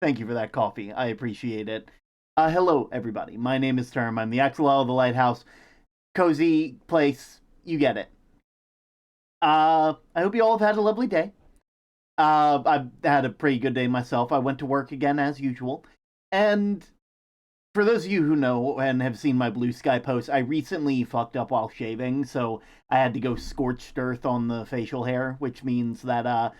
Thank you for that coffee. I appreciate it. Hello, everybody. My name is Term. I'm the Axolotl of the Lighthouse. Cozy place. You get it. I hope you all have had a lovely day. I've had a pretty good day myself. I went to work again as usual. And for those of you who know and have seen my blue sky post, I recently fucked up while shaving, so I had to go scorched earth on the facial hair, which means that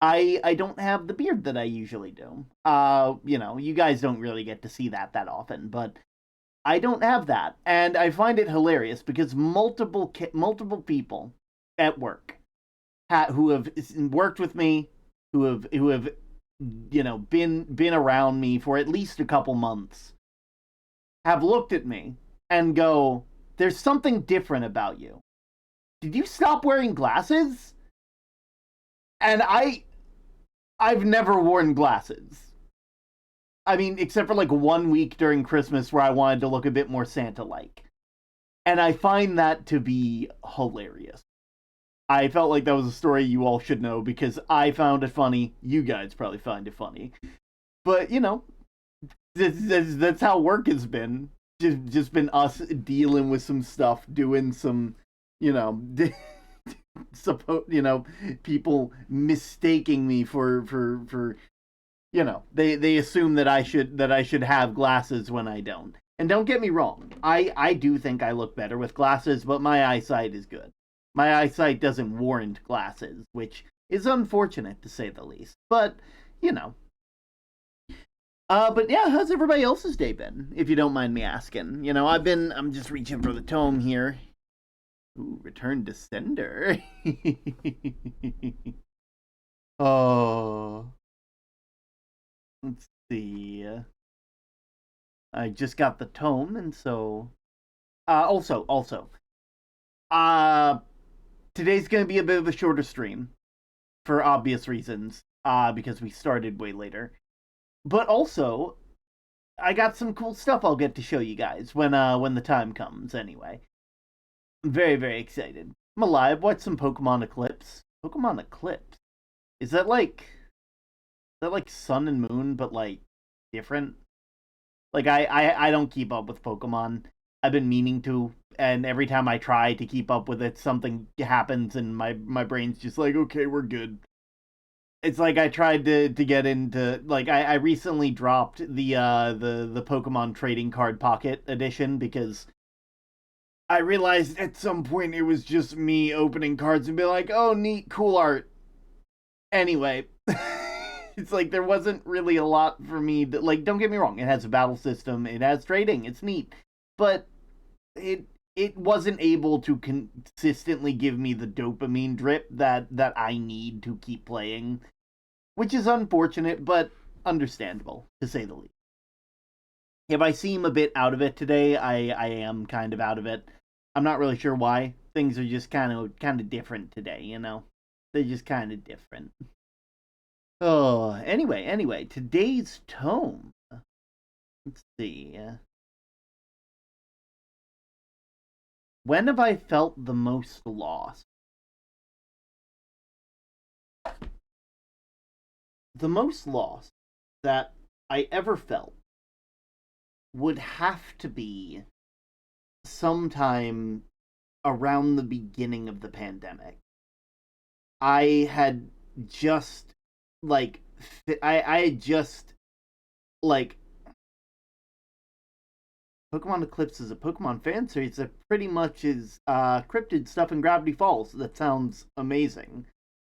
I don't have the beard that I usually do. You guys don't really get to see that often, but I don't have that, and I find it hilarious because multiple people at work who have worked with me, who have been around me for at least a couple months, have looked at me and go, "There's something different about you. Did you stop wearing glasses?" And I've never worn glasses. I mean, except for like 1 week during Christmas where I wanted to look a bit more Santa like. And I find that to be hilarious. I felt like that was a story you all should know because I found it funny. You guys probably find it funny. But, that's how work has been. Just been us dealing with some stuff, doing some, you know, people mistaking me for they assume that I should have glasses when I don't. And don't get me wrong, I do think I look better with glasses, but my eyesight is good. My eyesight doesn't warrant glasses, which is unfortunate to say the least. But you know, but yeah, how's everybody else's day been? If you don't mind me asking, I'm just reaching for the tome here. Ooh, Return to Sender. Oh, let's see. I just got the tome, and so also, uh, today's gonna be a bit of a shorter stream for obvious reasons. Because we started way later. But also, I got some cool stuff I'll get to show you guys when the time comes. Anyway, I'm very excited. I'm alive. Watch some Pokemon Eclipse. Pokemon Eclipse. Is that like Sun and Moon, but like different? Like I don't keep up with Pokemon. I've been meaning to, and every time I try to keep up with it, something happens, and my brain's just like, okay, we're good. It's like I tried to get into like I recently dropped the Pokemon Trading Card Pocket Edition because I realized at some point it was just me opening cards and be like, oh neat, cool art. Anyway, it's like there wasn't really a lot for me that, like, don't get me wrong, it has a battle system, it has trading, it's neat, but it wasn't able to consistently give me the dopamine drip that I need to keep playing, which is unfortunate but understandable to say the least. If I seem a bit out of it today, I am kind of out of it. I'm not really sure why. Things are just kind of different today, They're just kind of different. Oh, anyway, today's tome. Let's see. When have I felt the most lost? The most lost that I ever felt would have to be sometime around the beginning of the pandemic. I had just like I had just like Pokemon Eclipse is a Pokemon fan series that pretty much is cryptid stuff in Gravity Falls. That sounds amazing.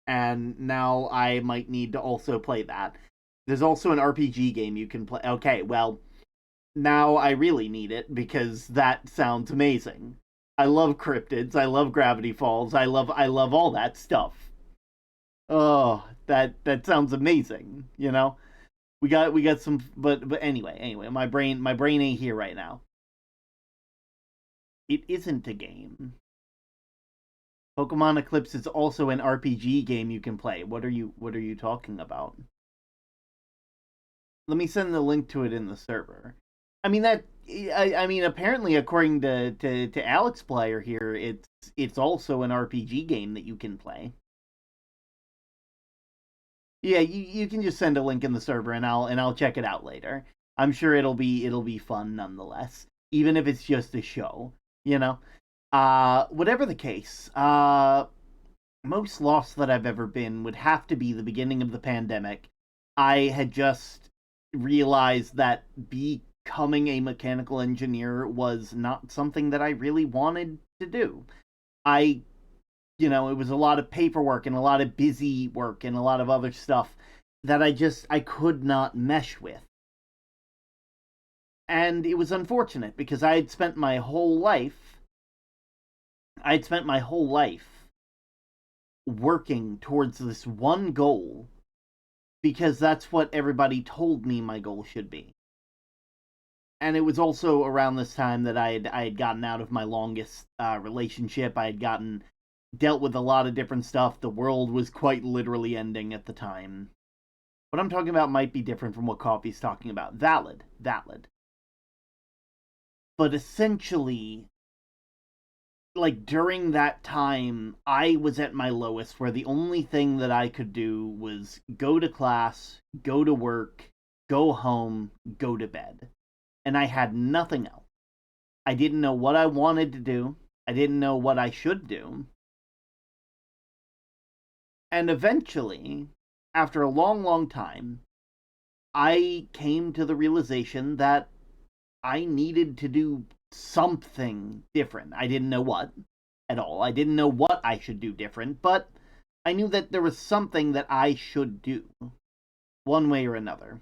And now I might need to also play that. There's also an RPG game you can play. Okay, well, now I really need it because that sounds amazing. I love cryptids. I love Gravity Falls. I love all that stuff. Oh, that sounds amazing. We got some, but anyway, my brain ain't here right now. It isn't a game. Pokemon Eclipse is also an RPG game you can play. What are you talking about? Let me send the link to it in the server. I mean that I mean apparently according to Alex Player here, it's also an RPG game that you can play. Yeah, you can just send a link in the server and I'll check it out later. I'm sure it'll be fun nonetheless, even if it's just a show, you know. Whatever the case, most lost that I've ever been would have to be the beginning of the pandemic. I had just realized that becoming a mechanical engineer was not something that I really wanted to do. I it was a lot of paperwork and a lot of busy work and a lot of other stuff that I could not mesh with. And it was unfortunate because I'd spent my whole life working towards this one goal because that's what everybody told me my goal should be. And it was also around this time that I had gotten out of my longest relationship. I had gotten dealt with a lot of different stuff. The world was quite literally ending at the time. What I'm talking about might be different from what Coffee's talking about. Valid, valid. But essentially, like during that time, I was at my lowest where the only thing that I could do was go to class, go to work, go home, go to bed. And I had nothing else. I didn't know what I wanted to do. I didn't know what I should do. And eventually, after a long, long time, I came to the realization that I needed to do something different. I didn't know what at all. I didn't know what I should do different, but I knew that there was something that I should do, one way or another.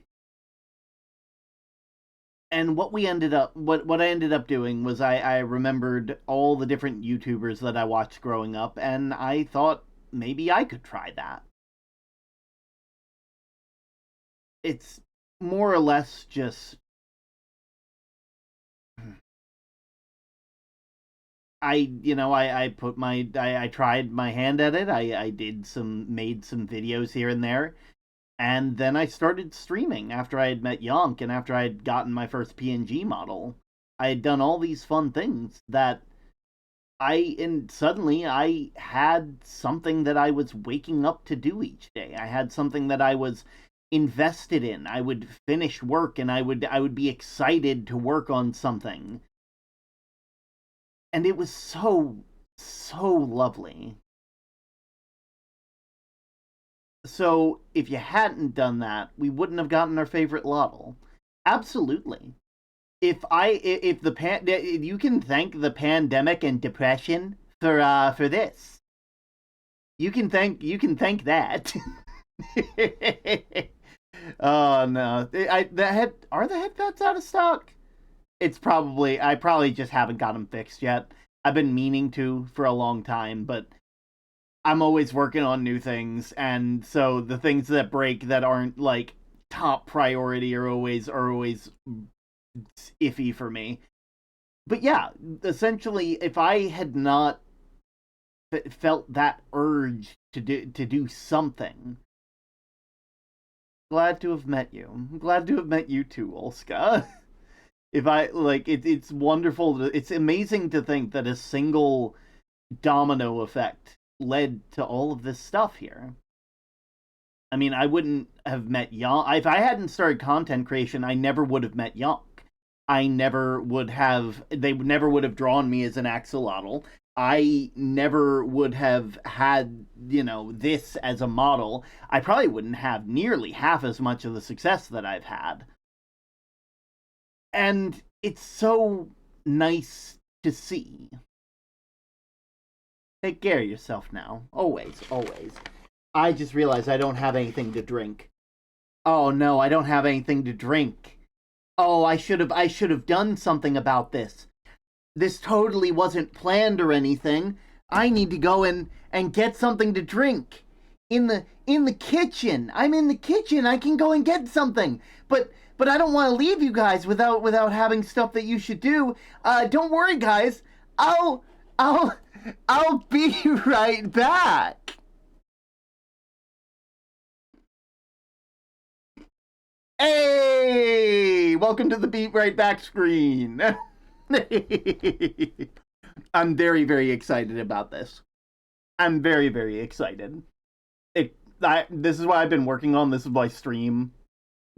And what I ended up doing was I remembered all the different YouTubers that I watched growing up, and I thought maybe I could try that. It's more or less just I put I tried my hand at it. I did made some videos here and there, and then I started streaming after I had met Yonk and after I had gotten my first PNG model. I had done all these fun things that and suddenly I had something that I was waking up to do each day. I had something that I was invested in. I would finish work and I would be excited to work on something. And it was so lovely. So if you hadn't done that, we wouldn't have gotten our favorite Lottle. Absolutely. If the you can thank the pandemic and depression for this. You can thank that. Oh no. Are the headphones out of stock? I probably just haven't got them fixed yet. I've been meaning to for a long time, but I'm always working on new things, and so the things that break that aren't like top priority are always iffy for me. But yeah, essentially, if I had not felt that urge to do something, glad to have met you. I'm glad to have met you too, Olska. If I like it's wonderful. It's amazing to think that a single domino effect led to all of this stuff here. I mean, I wouldn't have met Yonk. If I hadn't started content creation, I never would have met Yonk. I never would have, they never would have drawn me as an axolotl. I never would have had, this as a model. I probably wouldn't have nearly half as much of the success that I've had. And it's so nice to see. Take care of yourself now. Always, always. I just realized I don't have anything to drink. Oh no, I don't have anything to drink. Oh, I should have done something about this. This totally wasn't planned or anything. I need to go and get something to drink. In the kitchen. I'm in the kitchen. I can go and get something. But I don't want to leave you guys without having stuff that you should do. Don't worry, guys. I'll I'll I'll be right back. Hey, welcome to the Beat Right Back screen. I'm very, very excited about this. I'm very, very excited. It, this is why I've been working on. This is why stream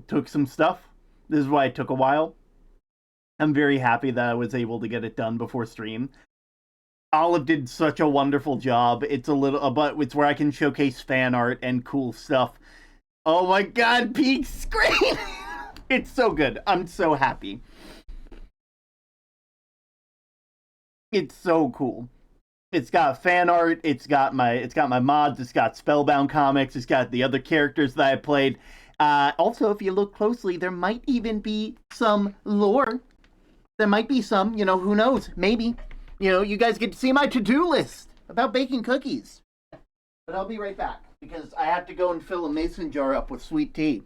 took some stuff. This is why it took a while. I'm very happy that I was able to get it done before stream. Olive did such a wonderful job. It's a little, but it's where I can showcase fan art and cool stuff. Oh my god, peak screen! It's so good. I'm so happy. It's so cool. It's got fan art. It's got my mods. It's got Spellbound comics. It's got the other characters that I played. Also, if you look closely, there might even be some lore. There might be some. Who knows? Maybe. You guys get to see my to-do list about baking cookies. But I'll be right back because I have to go and fill a mason jar up with sweet tea.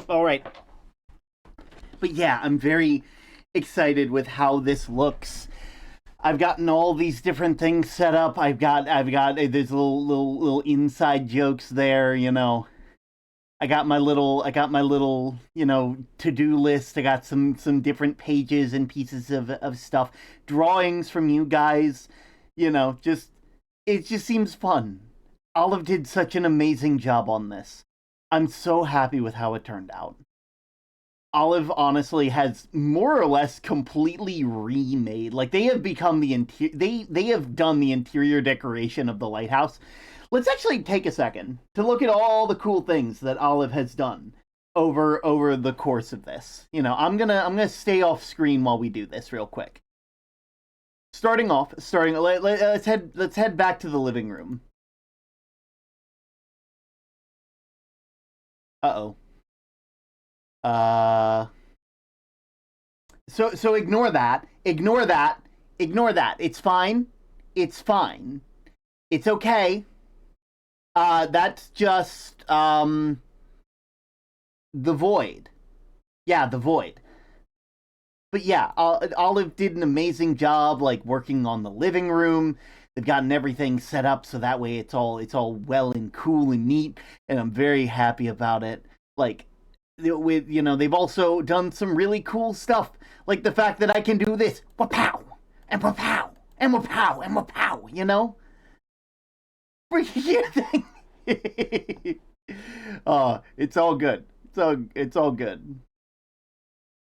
All right. But yeah, I'm very excited with how this looks. I've gotten all these different things set up. I've got there's little inside jokes there, I got my little, to-do list. I got some different pages and pieces of stuff, drawings from you guys, just it just seems fun. Olive did such an amazing job on this. I'm so happy with how it turned out. Olive honestly has more or less completely remade. Like they have become the interior. They have done the interior decoration of the lighthouse. Let's actually take a second to look at all the cool things that Olive has done over the course of this. I'm gonna stay off screen while we do this real quick. Let's head back to the living room. Uh oh. So ignore that. Ignore that. Ignore that. It's fine. It's fine. It's okay. That's just the void. Yeah, the void. But yeah, Olive did an amazing job, like working on the living room. They've gotten everything set up so that way it's all well and cool and neat, and I'm very happy about it. Like they've also done some really cool stuff, like the fact that I can do this, wapow, and wapow, and wapow, and wapow. Freaking thing. It's all good. It's all good.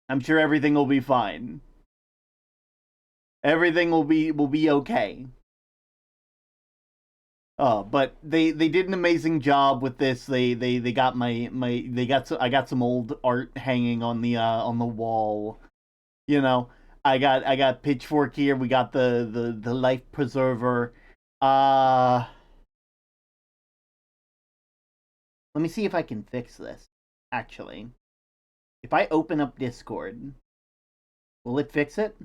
I'm sure everything will be fine. Everything will be okay. But they did an amazing job with this. They got my I got some old art hanging on the wall. You know, I got pitchfork here. We got the life preserver. Uh Let me see if I can fix this. Actually, if I open up Discord, will it fix it?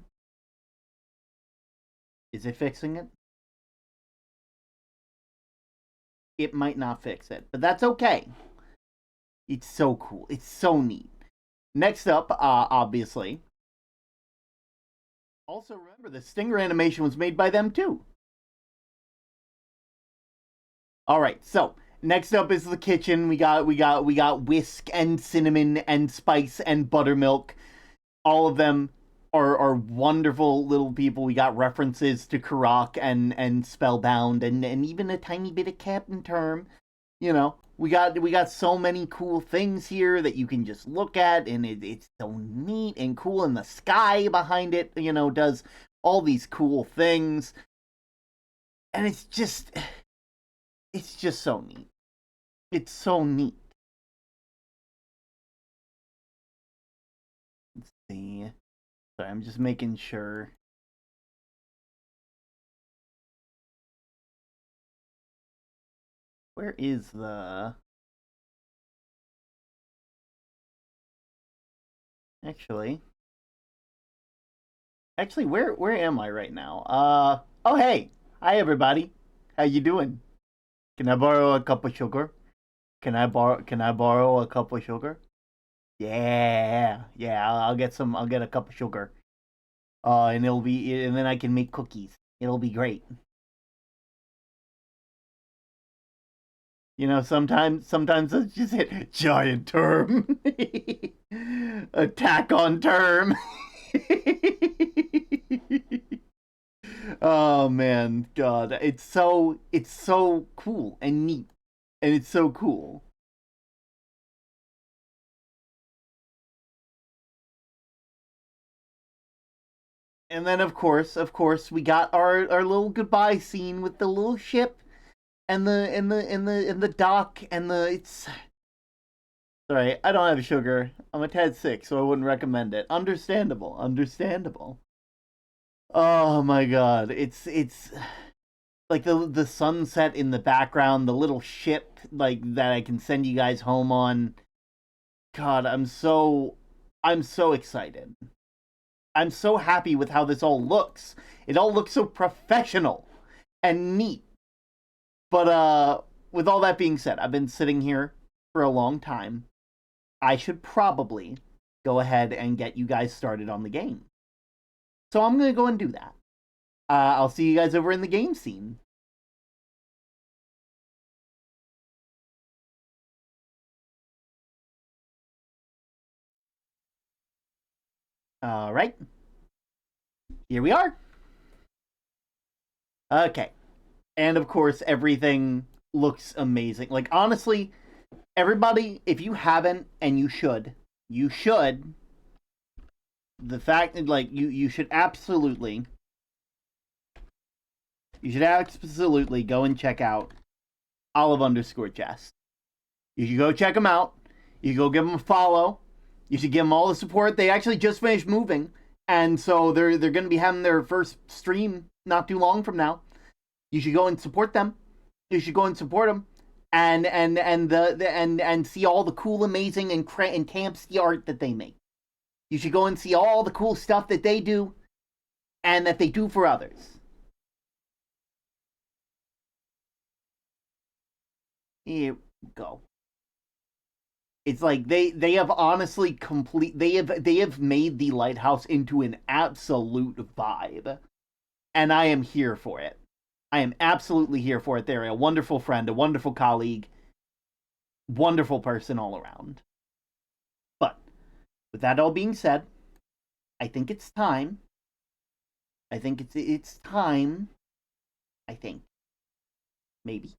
Is it fixing it? It might not fix it, but that's okay. It's so cool. It's so neat. Next up, obviously. Also, remember the Stinger animation was made by them too. All right, so next up is the kitchen. We got whisk and cinnamon and spice and buttermilk. All of them are wonderful little people. We got references to Karak and Spellbound and even a tiny bit of Captain Term. We got so many cool things here that you can just look at, and it's so neat and cool. And the sky behind it, does all these cool things, and it's just so neat. It's so neat. Let's see. Sorry, I'm just making sure. Where is the Actually, where am I right now? Oh hey, hi everybody. How you doing? Can I borrow a cup of sugar? Can I borrow a cup of sugar? Yeah, yeah. I'll get some. I'll get a cup of sugar. And and then I can make cookies. It'll be great. Sometimes it's just hit giant term, attack on term. Oh man, God, it's so cool and neat, and it's so cool. And then of course, we got our little goodbye scene with the little ship and the dock and the it's. Sorry, I don't have sugar. I'm a tad sick, so I wouldn't recommend it. Understandable, understandable. Oh my God, it's like the sunset in the background, the little ship like that I can send you guys home on. God, I'm so excited. I'm so happy with how this all looks. It all looks so professional and neat. But with all that being said, I've been sitting here for a long time. I should probably go ahead and get you guys started on the game. So I'm going to go and do that. I'll see you guys over in the game scene. All right. Here we are. Okay. And of course, everything looks amazing. Like, honestly, everybody, if you haven't, and you should, the fact that, like, you should absolutely go and check out Olive underscore Jess. You should go check them out. You should go give them a follow. You should give them all the support. They actually just finished moving, and so they're going to be having their first stream not too long from now. You should go and support them. You should go and support them, and see all the cool, amazing, and campsy art that they make. You should go and see all the cool stuff that they do, and that they do for others. Here we go. It's like they have honestly they have made the lighthouse into an absolute vibe, and I am here for it. I am absolutely here for it. They're a wonderful friend, a wonderful colleague, wonderful person all around. But with that all being said, I think it's time. I think it's time. I think maybe.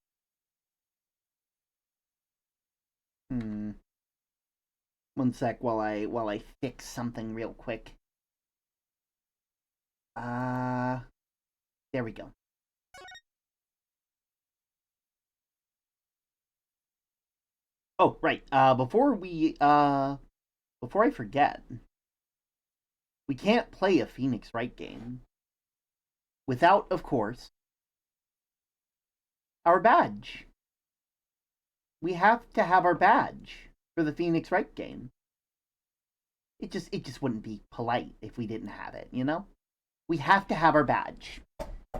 Hmm. One sec while I fix something real quick. Uh there we go. Oh, right. Before I forget, we can't play a Phoenix Wright game without, of course, our badge. We have to have our badge for the Phoenix Wright game. It just wouldn't be polite if we didn't have it, you know? We have to have our badge.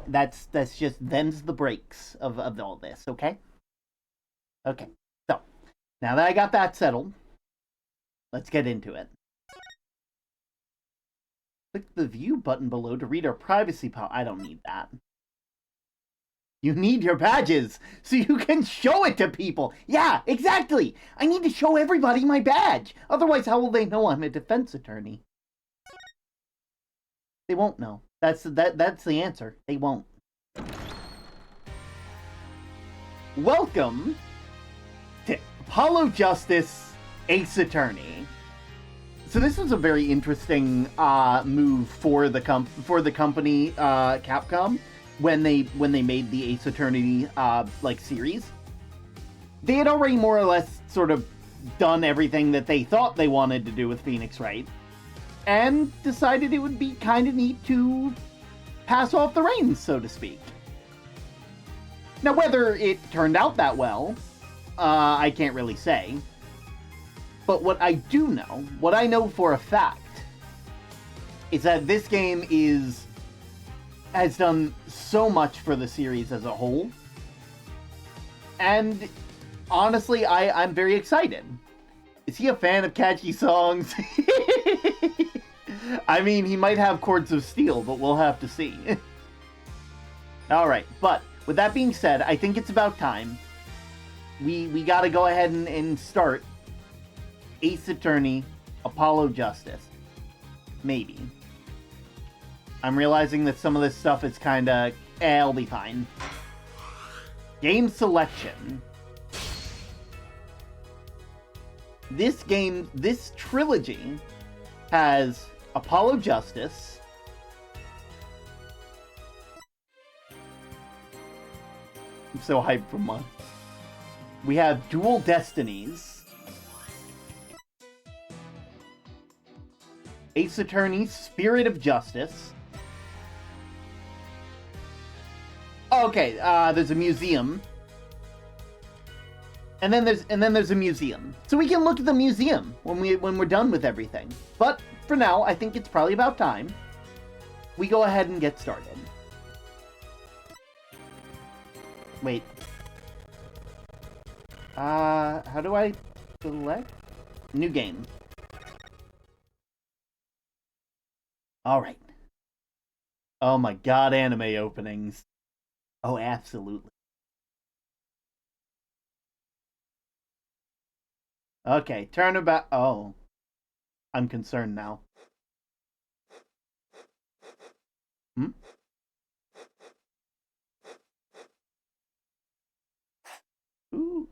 That's just them's the breaks of all this, okay? Okay. So, now that I got that settled, let's get into it. Click the view button below to read our privacy policy. I don't need that. You need your badges so you can show it to people. Yeah, exactly. I need to show everybody my badge. Otherwise, how will they know I'm a defense attorney? They won't know. That's the answer. They won't. Welcome to Apollo Justice Ace Attorney. So this was a very interesting move for the company Capcom when they made the Ace Attorney like series. They had already more or less sort of done everything that they thought they wanted to do with Phoenix Wright, and decided it would be kind of neat to pass off the reins, so to speak. Now, whether it turned out that well, I can't really say. But what I do know, what I know for a fact, is that this game has done so much for the series as a whole. And honestly, I'm very excited. Is he a fan of catchy songs? I mean, he might have Chords of Steel, but we'll have to see. Alright, but with that being said, I think it's about time. We gotta go ahead and start Ace Attorney, Apollo Justice. Maybe. I'm realizing that some of this stuff is kinda... I'll be fine. Game selection. This trilogy has Apollo Justice, I'm so hyped for months. We have Dual Destinies, Ace Attorney, Spirit of Justice. Oh, okay, there's a museum. And then there's a museum. So we can look at the museum when we're done with everything. But for now, I think it's probably about time we go ahead and get started. Wait. How do I select? New game. Alright. Oh my god, anime openings. Oh, absolutely. Okay, turnabout. Oh. I'm concerned now. Hmm? Ooh.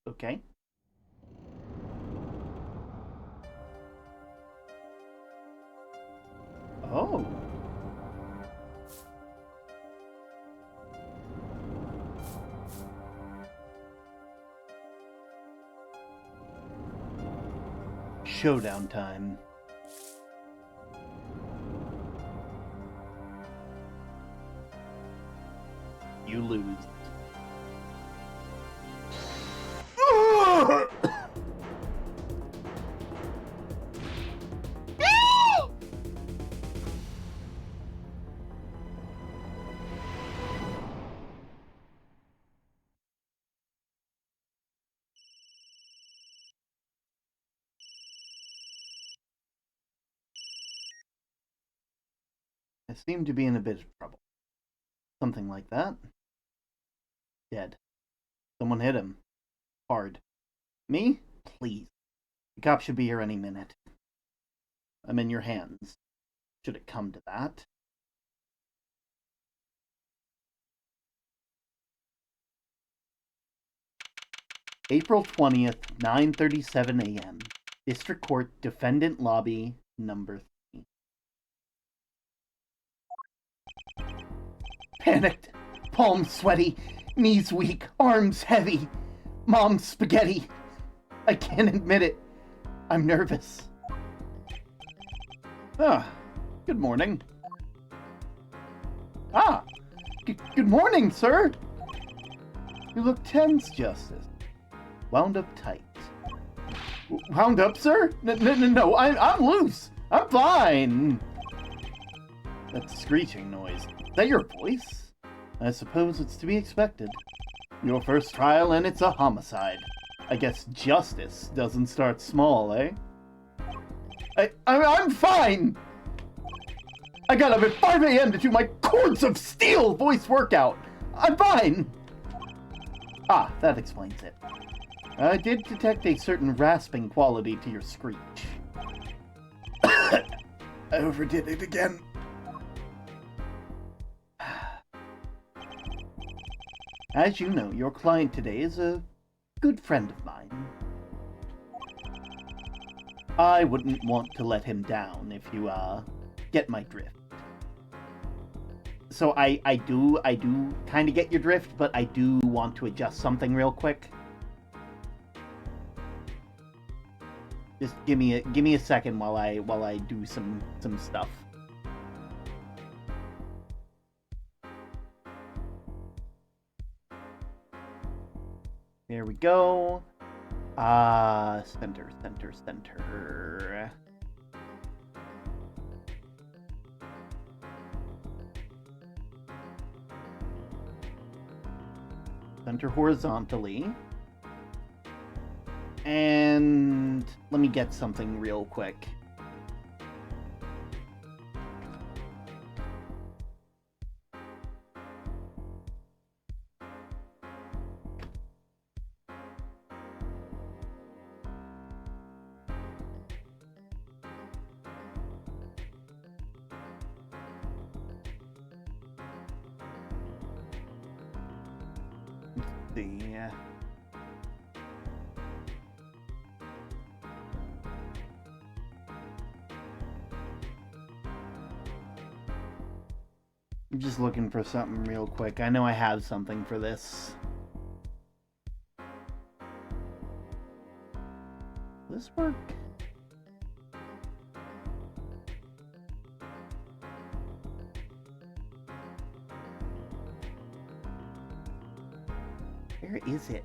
Okay. Oh. Showdown time. You lose. I seem to be in a bit of trouble. Something like that. Dead. Someone hit him. Hard. Me? Please. The cop should be here any minute. I'm in your hands. Should it come to that? April 20th, 9:37 a.m. District Court, Defendant Lobby, number 3. Panicked, palms sweaty, knees weak, arms heavy, mom's spaghetti. I can't admit it. I'm nervous. Good morning. Good morning, sir. You look tense, Justice. Wound up tight. Wound up, sir? No, I'm loose. I'm fine. That screeching noise. Is that your voice? I suppose it's to be expected. Your first trial and it's a homicide. I guess justice doesn't start small, eh? I'm fine! I got up at 5 a.m. to do my Chords of Steel voice workout. I'm fine! Ah, that explains it. I did detect a certain rasping quality to your screech. I overdid it again. As you know, your client today is a good friend of mine. I wouldn't want to let him down, if you, get my drift. So I do kind of get your drift, but I do want to adjust something real quick. Just give me a second while I do some stuff. There we go. Center, center, center. Center horizontally. And let me get something real quick. The I'm just looking for something real quick. I know I have something for this. Will this work? Where is it?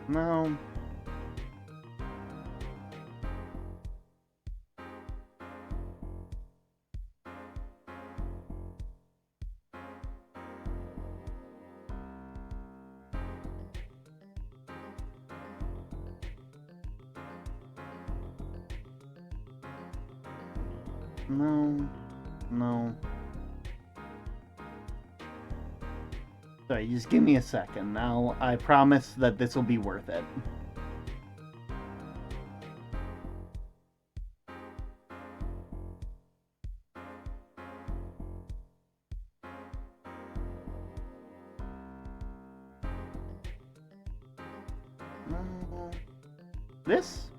No. No. No. Sorry, just give me a second. Now, I promise that this will be worth it. This?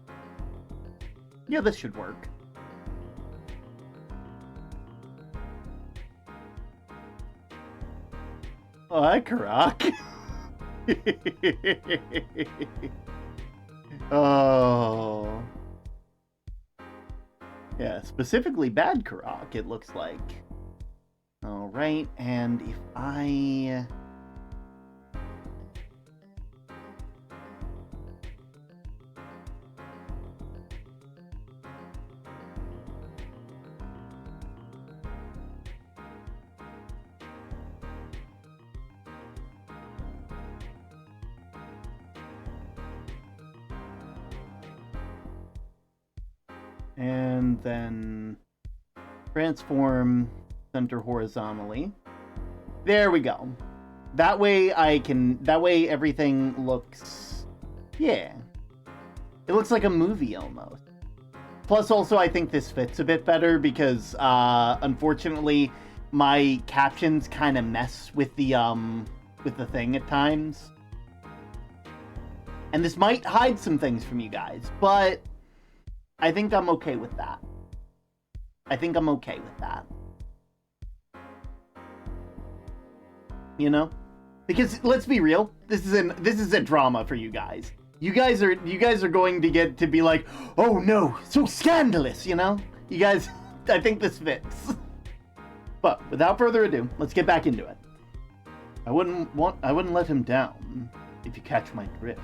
Yeah, this should work. Oh, hi, Karak. Oh. Yeah, specifically bad Karak, it looks like. Alright, and if I... And then transform center horizontally. There we go. That way everything looks, yeah. It looks like a movie almost. Plus also I think this fits a bit better because unfortunately my captions kind of mess with the thing at times. And this might hide some things from you guys, but I think I'm okay with that. I think I'm okay with that. You know? Because let's be real, this is a drama for you guys. You guys are going to get to be like, "Oh no, so scandalous," you know? You guys, I think this fits. But without further ado, let's get back into it. I wouldn't let him down, if you catch my drift.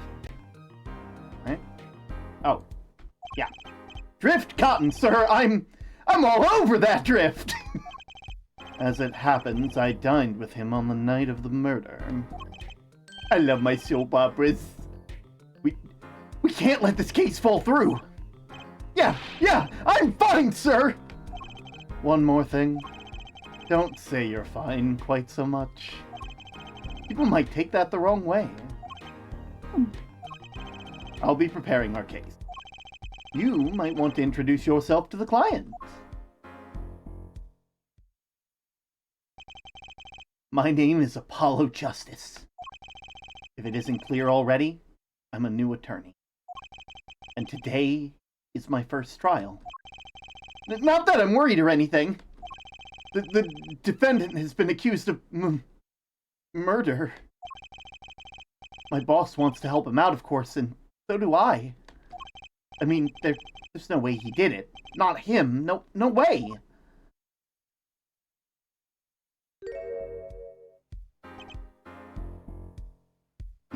Right? Oh. Yeah. Drift cotton, sir. I'm all over that drift. As it happens, I dined with him on the night of the murder. I love my soap operas. We can't let this case fall through. Yeah, I'm fine, sir. One more thing. Don't say you're fine quite so much. People might take that the wrong way. I'll be preparing our case. You might want to introduce yourself to the client. My name is Apollo Justice. If it isn't clear already, I'm a new attorney. And today is my first trial. Not that I'm worried or anything. The defendant has been accused of murder. My boss wants to help him out, of course, and so do I. I mean, there's no way he did it. Not him. No way.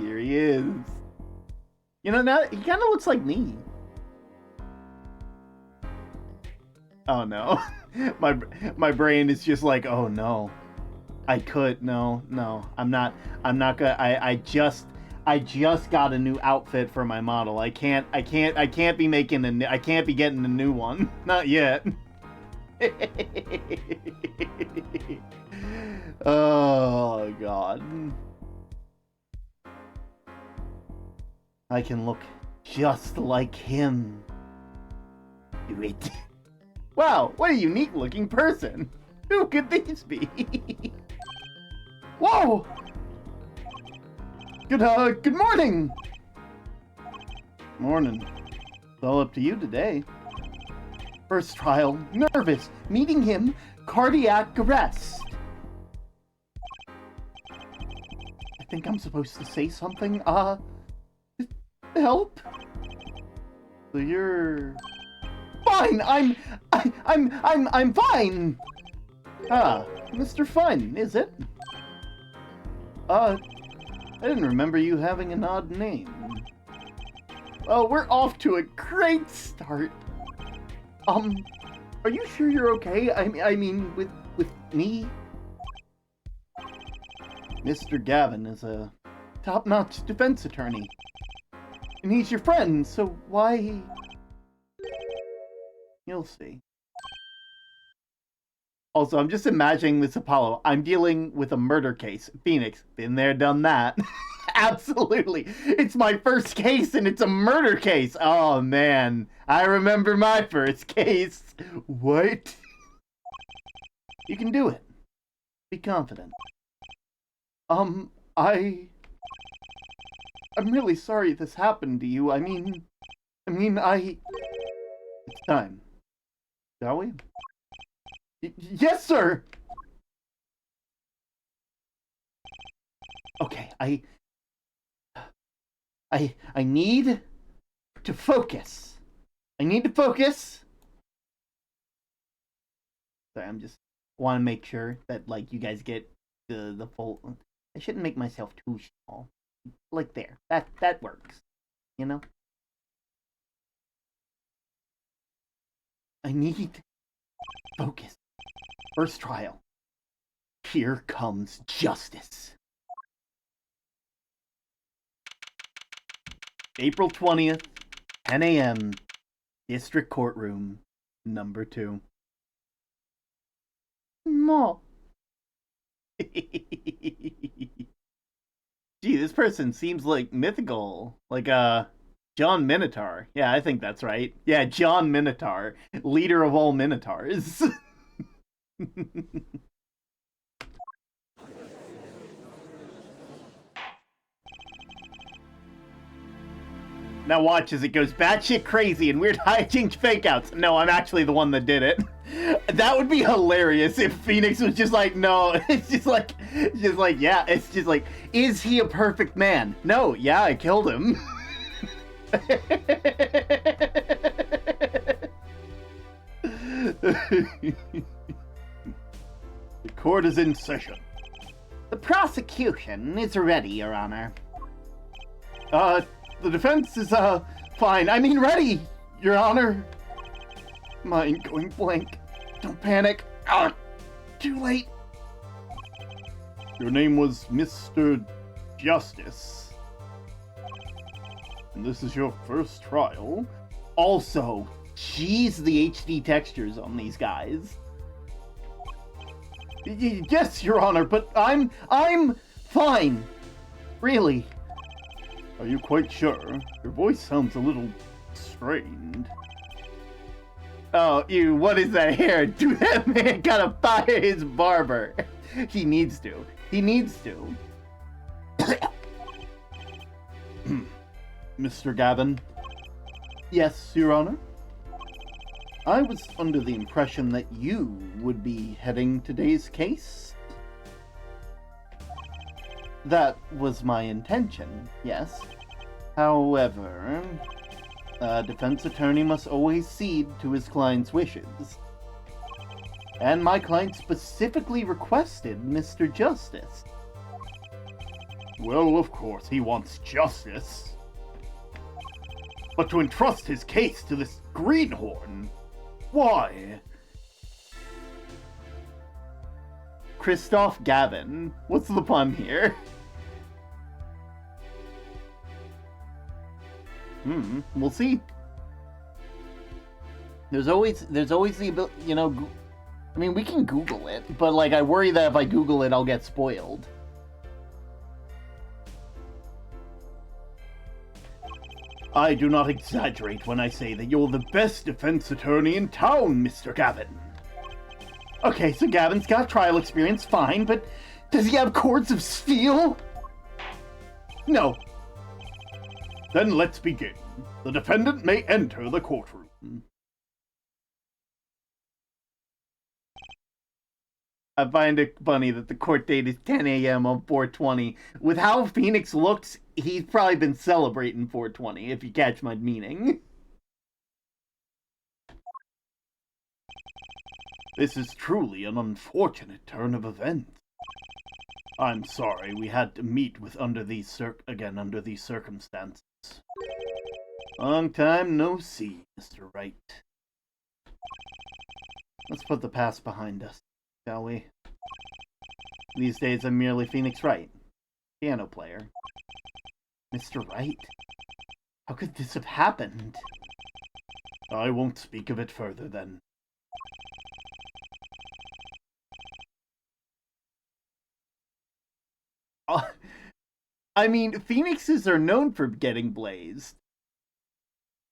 Here he is. You know, now he kind of looks like me. Oh no. my brain is just like, oh no. No. I'm not gonna I just got a new outfit for my model. I can't be getting a new one. Not yet. Oh god. I can look just like him. Do it. Wow, what a unique looking person. Who could these be? Whoa! Good morning! Morning. It's all up to you today. First trial, nervous. Meeting him, cardiac arrest. I think I'm supposed to say something. Help? So you're fine. I'm fine. Ah, Mr. Fun, is it? I didn't remember you having an odd name. Oh, we're off to a great start. Are you sure you're okay? I mean, with me? Mr. Gavin is a top-notch defense attorney. And he's your friend, so why... You'll see. Also, I'm just imagining this Apollo. I'm dealing with a murder case. Phoenix, been there, done that. Absolutely. It's my first case, and it's a murder case. Oh, man. I remember my first case. What? You can do it. Be confident. I'm really sorry this happened to you. I mean, it's time. Shall we? Yes, sir! Okay, I need to focus. Sorry, I'm just want to make sure that, like, you guys get the full... I shouldn't make myself too small. Like there. That works. You know? I need focus. First trial. Here comes justice. April 20th, 10 a.m., District Courtroom, number 2. Ma. Gee, this person seems like mythical. Like, John Minotaur. Yeah, I think that's right. Yeah, John Minotaur. Leader of all Minotaurs. Now watch as it goes batshit crazy and weird hijinks fake-outs. No, I'm actually the one that did it. That would be hilarious if Phoenix was just like, no. It's just like, yeah. It's just like, is he a perfect man? No, yeah, I killed him. The court is in session. The prosecution is ready, Your Honor. The defense is, fine. I mean, ready, Your Honor. Mind going blank. Don't panic. Too late. Your name was Mr. Justice. And this is your first trial. Also, jeez, the HD textures on these guys. Yes, Your Honor, but I'm fine. Really. Are you quite sure? Your voice sounds a little strained. Oh, what is that hair? Dude, that man gotta fire his barber. He needs to. Mr. Gavin? Yes, Your Honor? I was under the impression that you would be heading today's case. That was my intention, yes. However, a defense attorney must always cede to his client's wishes. And my client specifically requested Mr. Justice. Well, of course, he wants justice. But to entrust his case to this greenhorn, why? Christoph Gavin. What's the pun here? We'll see. There's always the ability, you know, I mean, we can Google it, but, like, I worry that if I Google it, I'll get spoiled. I do not exaggerate when I say that you're the best defense attorney in town, Mr. Gavin. Okay, so Gavin's got trial experience, fine, but does he have cords of steel? No. Then let's begin. The defendant may enter the courtroom. I find it funny that the court date is 10 a.m. on 420. With how Phoenix looks, he's probably been celebrating 420, if you catch my meaning. This is truly an unfortunate turn of events. I'm sorry we had to meet with under these circumstances. Long time no see, Mr. Wright. Let's put the past behind us, shall we? These days I'm merely Phoenix Wright, piano player. Mr. Wright? How could this have happened? I won't speak of it further then. I mean, Phoenixes are known for getting blazed.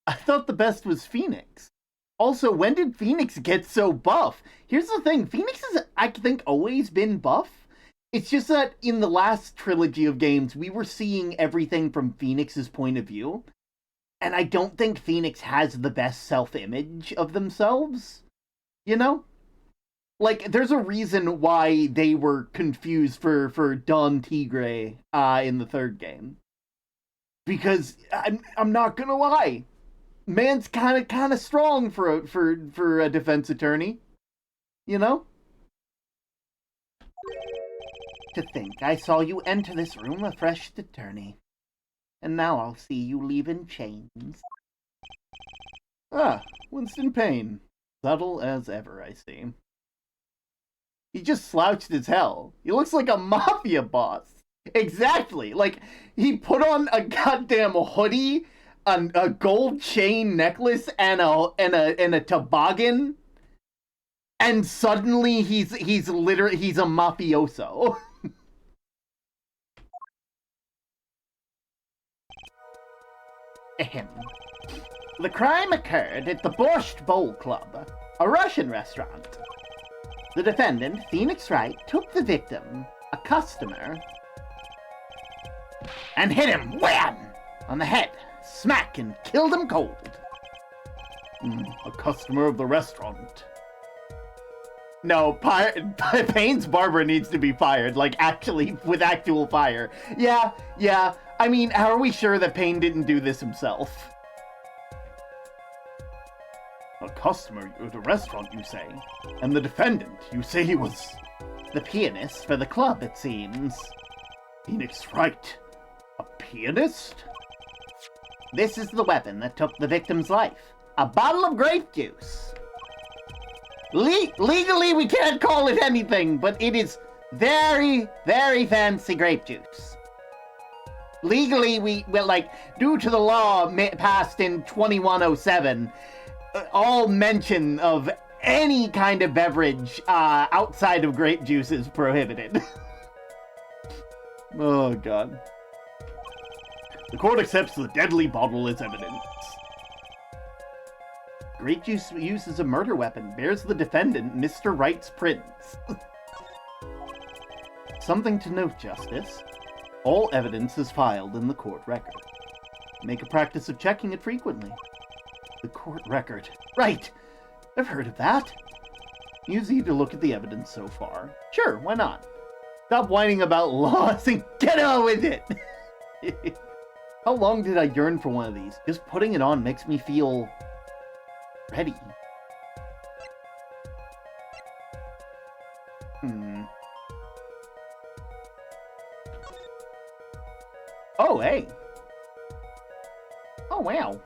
I thought the best was Phoenix. Also, when did Phoenix get so buff? Here's the thing, Phoenix has, I think, always been buff. It's just that in the last trilogy of games, we were seeing everything from Phoenix's point of view. And I don't think Phoenix has the best self-image of themselves. You know? Like, there's a reason why they were confused for Don Tigre in the third game. Because, I'm not gonna lie, man's kind of strong for a defense attorney, you know. To think I saw you enter this room a fresh attorney, and now I'll see you leave in chains. Ah, Winston Payne, subtle as ever, I see. He just slouched as hell. He looks like a mafia boss. Exactly. Like, he put on a goddamn hoodie, a gold chain necklace, and a toboggan, and suddenly he's a mafioso. Ahem. The crime occurred at the Borscht Bowl Club, a Russian restaurant. The defendant, Phoenix Wright, took the victim, a customer, and hit him, wham! On the head, smack, and killed him cold. A customer of the restaurant. No, Payne's barber needs to be fired, like, actually, with actual fire. Yeah, I mean, how are we sure that Payne didn't do this himself? A customer at a restaurant, you say? And the defendant, you say he was... The pianist for the club, it seems. Phoenix Wright. A pianist? This is the weapon that took the victim's life. A bottle of grape juice. Legally, we can't call it anything, but it is very, very fancy grape juice. Legally, due to the law passed in 2107, all mention of any kind of beverage outside of grape juice is prohibited. Oh, God. The court accepts the deadly bottle as evidence. Grape juice used as a murder weapon bears the defendant, Mr. Wright's prints. Something to note, Justice. All evidence is filed in the court record. Make a practice of checking it frequently. The court record. Right! I've heard of that. Use E to look at the evidence so far. Sure, why not? Stop whining about laws and get on with it! How long did I yearn for one of these? Just putting it on makes me feel... ready. Oh, hey. Oh, wow.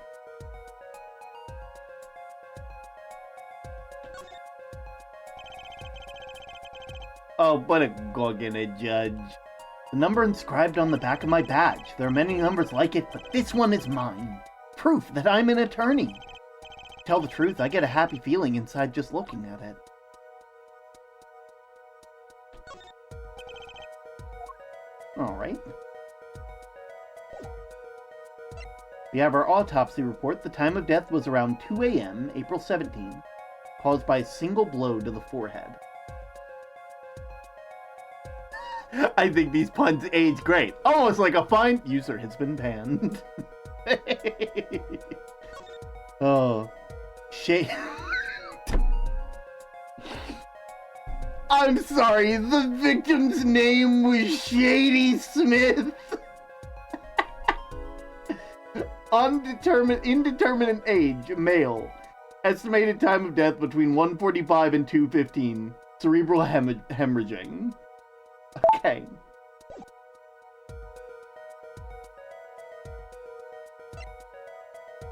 Oh, what a gorgon judge. The number inscribed on the back of my badge. There are many numbers like it, but this one is mine. Proof that I'm an attorney. To tell the truth, I get a happy feeling inside just looking at it. Alright. We have our autopsy report. The time of death was around 2 a.m., April 17, caused by a single blow to the forehead. I think these puns age great. Almost like a fine user has been banned. Oh. I'm sorry, the victim's name was Shady Smith. Indeterminate age, male. Estimated time of death between 1:45 and 2:15. Cerebral hemorrhaging. Okay.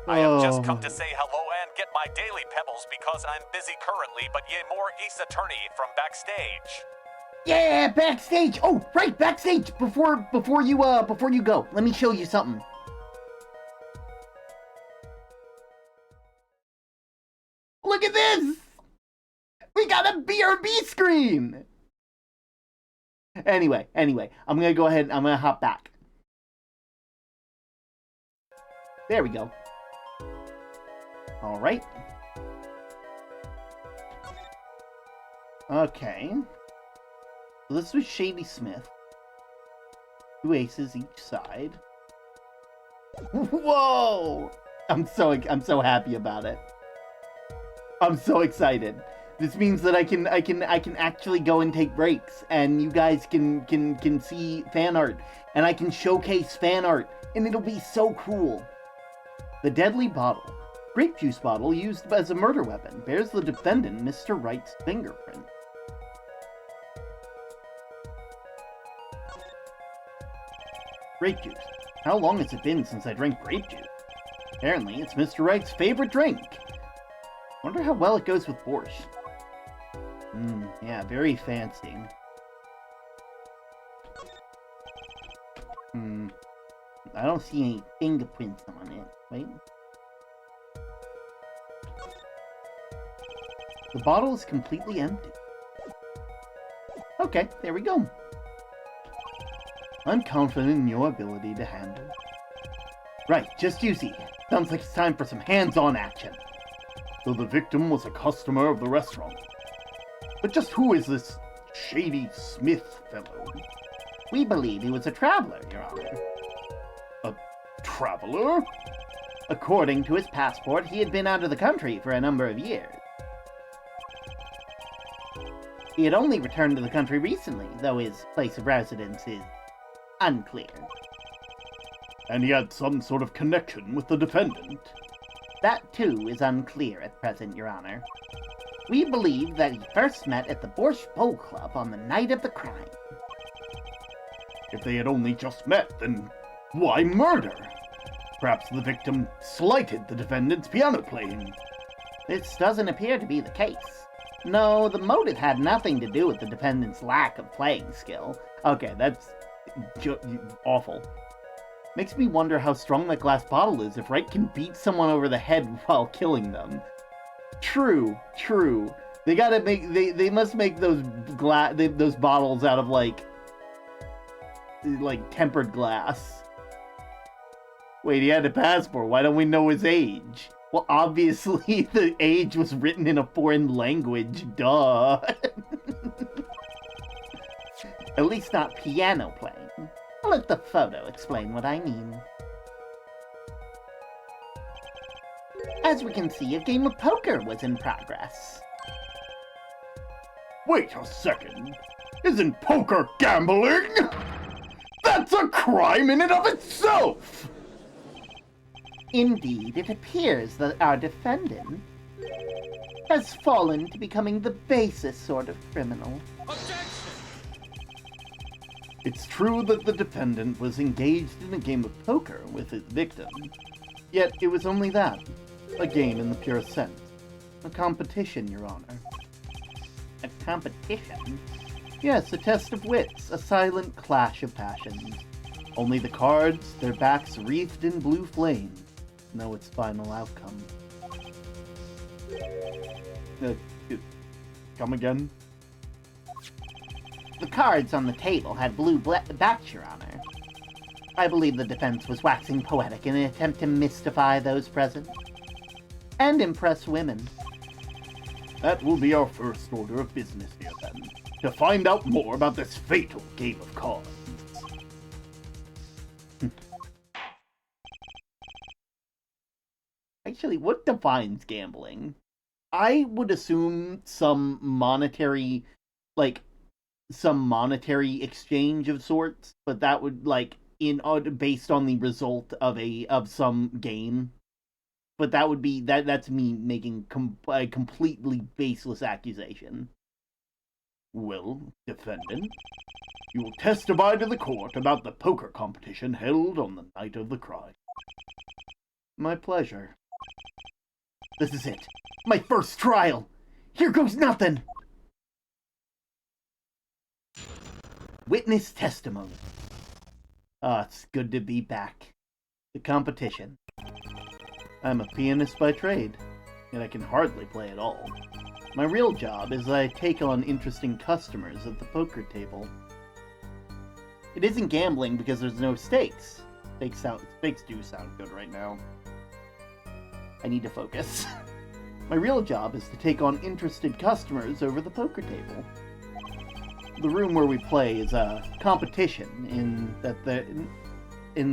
I have just come to say hello and get my daily pebbles because I'm busy currently, but ye more Ace Attorney from backstage. Yeah, backstage. Oh, right, backstage. Before you go, let me show you something. Look at this! We got a BRB screen! Anyway, I'm gonna go ahead and I'm gonna hop back. There we go. Alright. Okay. So this was Shady Smith. 2 aces each side. Whoa! I'm so happy about it. I'm so excited. This means that I can actually go and take breaks, and you guys can see fan art, and I can showcase fan art, and it'll be so cool. The deadly bottle, grape juice bottle used as a murder weapon, bears the defendant Mr. Wright's fingerprint. Grape juice. How long has it been since I drank grape juice? Apparently, it's Mr. Wright's favorite drink. Wonder how well it goes with borscht. Yeah, very fancy. I don't see any fingerprints on it. Wait. The bottle is completely empty. Okay, there we go. I'm confident in your ability to handle. Right, just you see. Sounds like it's time for some hands-on action. So the victim was a customer of the restaurant. But just who is this Shady Smith fellow? We believe he was a traveler, Your Honor. A traveler? According to his passport, he had been out of the country for a number of years. He had only returned to the country recently, though his place of residence is unclear. And he had some sort of connection with the defendant? That, too, is unclear at present, Your Honor. We believe that he first met at the Borscht Bowl Club on the night of the crime. If they had only just met, then why murder? Perhaps the victim slighted the defendant's piano playing. This doesn't appear to be the case. No, the motive had nothing to do with the defendant's lack of playing skill. Okay, that's awful. Makes me wonder how strong that glass bottle is if Wright can beat someone over the head while killing them. True. They gotta make they must make those those bottles out of like tempered glass. Wait, he had a passport. Why don't we know his age? Well, obviously the age was written in a foreign language. Duh. At least not piano playing. I'll let the photo explain what I mean. As we can see, a game of poker was in progress. Wait a second. Isn't poker gambling? That's a crime in and of itself! Indeed, it appears that our defendant has fallen to becoming the basest sort of criminal. Objection! It's true that the defendant was engaged in a game of poker with his victim, yet it was only that, a game in the purest sense. A competition, Your Honor. A competition? Yes, a test of wits, a silent clash of passions. Only the cards, their backs wreathed in blue flame, know its final outcome. Come again? The cards on the table had blue backs, Your Honor. I believe the defense was waxing poetic in an attempt to mystify those present. And impress women. That will be our first order of business here, then. To find out more about this fatal game of cards. Actually, what defines gambling? I would assume some monetary exchange of sorts, but that would based on the result of some game. But that would be that's me making a completely baseless accusation. Well, defendant, you will testify to the court about the poker competition held on the night of the crime. My pleasure. This is it. My first trial. Here goes nothing. Witness testimony. Ah, it's good to be back. The competition. I'm a pianist by trade, yet I can hardly play at all. My real job is I take on interesting customers at the poker table. It isn't gambling because there's no stakes. Stakes do sound good right now. I need to focus. My real job is to take on interested customers over the poker table. The room where we play is a competition in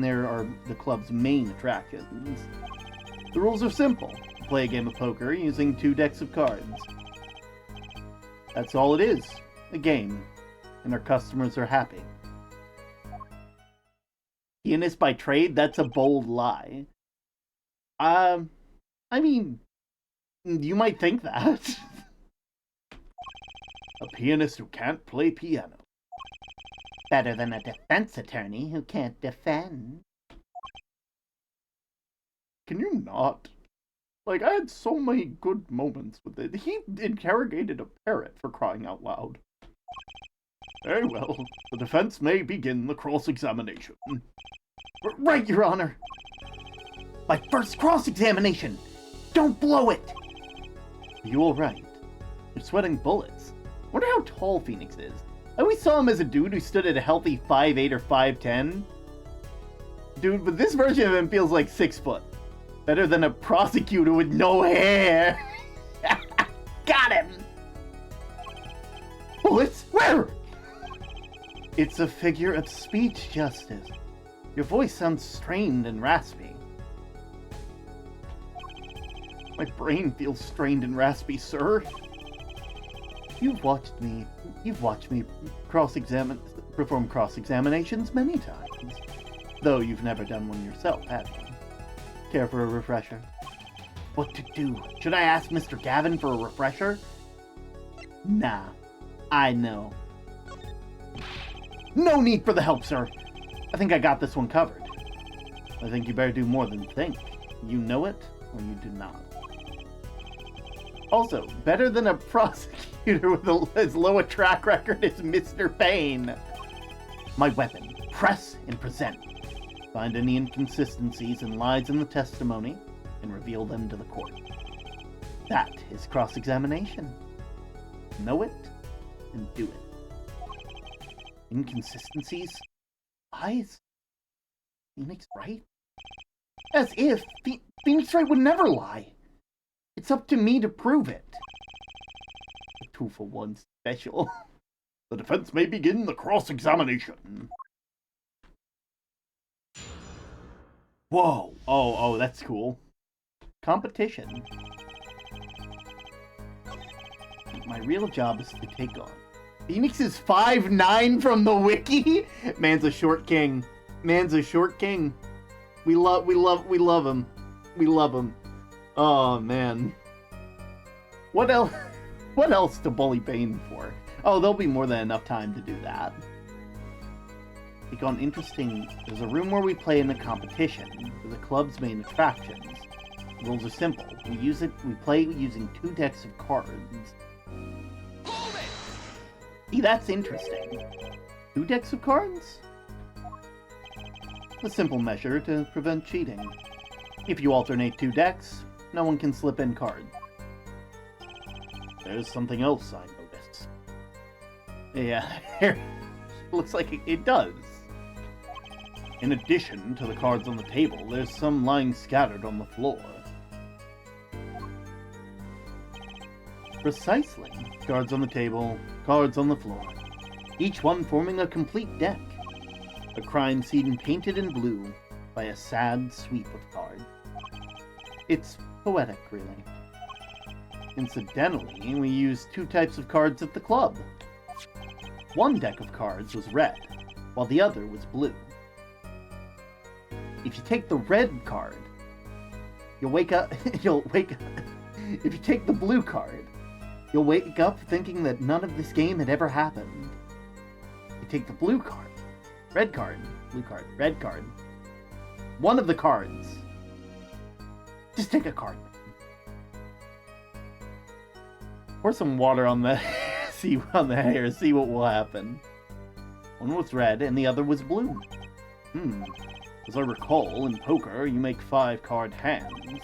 there are the club's main attractions. The rules are simple. Play a game of poker using 2 decks of cards. That's all it is. A game. And our customers are happy. Pianist by trade? That's a bold lie. I mean, you might think that. A pianist who can't play piano. Better than a defense attorney who can't defend. Can you not? Like, I had so many good moments with it. He interrogated a parrot, for crying out loud. Very well. The defense may begin the cross-examination. Right, Your Honor. My first cross-examination! Don't blow it! Are you alright? You're sweating bullets. Wonder how tall Phoenix is. I always saw him as a dude who stood at a healthy 5'8" or 5'10". Dude, but this version of him feels like 6 foot. Better than a prosecutor with no hair. Got him! Bullets? Where? It's a figure of speech, Justice. Your voice sounds strained and raspy. My brain feels strained and raspy, sir. You've watched me perform cross-examinations many times. Though you've never done one yourself, have you? Care for a refresher? What to do? Should I ask Mr. Gavin for a refresher? Nah, I know. No need for the help, sir. I think I got this one covered. I think you better do more than think. You know it, or you do not. Also, better than a prosecutor with as low a track record as Mr. Payne. My weapon, press and present. Find any inconsistencies and lies in the testimony, and reveal them to the court. That is cross-examination. Know it, and do it. Inconsistencies? Lies? Phoenix Wright? As if Phoenix Wright would never lie. It's up to me to prove it. A 2-for-1 special. The defense may begin the cross-examination. Whoa. Oh, that's cool. Competition. My real job is to take on. Phoenix is 5'9" from the wiki? Man's a short king. Man's a short king. We love him. We love him. Oh, man. What else? What else to bully Bane for? Oh, there'll be more than enough time to do that. There's a room where we play in a competition for the club's main attractions. The rules are simple. We play using 2 decks of cards. See, that's interesting. 2 decks of cards? A simple measure to prevent cheating. If you alternate 2 decks, no one can slip in cards. There's something else I noticed. Yeah, looks like it does. In addition to the cards on the table, there's some lying scattered on the floor. Precisely. Cards on the table, cards on the floor. Each one forming a complete deck. A crime scene painted in blue by a sad sweep of cards. It's poetic, really. Incidentally, we used 2 types of cards at the club. One deck of cards was red, while the other was blue. If you take the red card, you'll wake up. If you take the blue card, you'll wake up thinking that none of this game had ever happened. You take the blue card, red card, blue card, red card. One of the cards. Just take a card. Pour some water on the hair, see what will happen. One was red and the other was blue. As I recall, in poker, you make 5-card hands.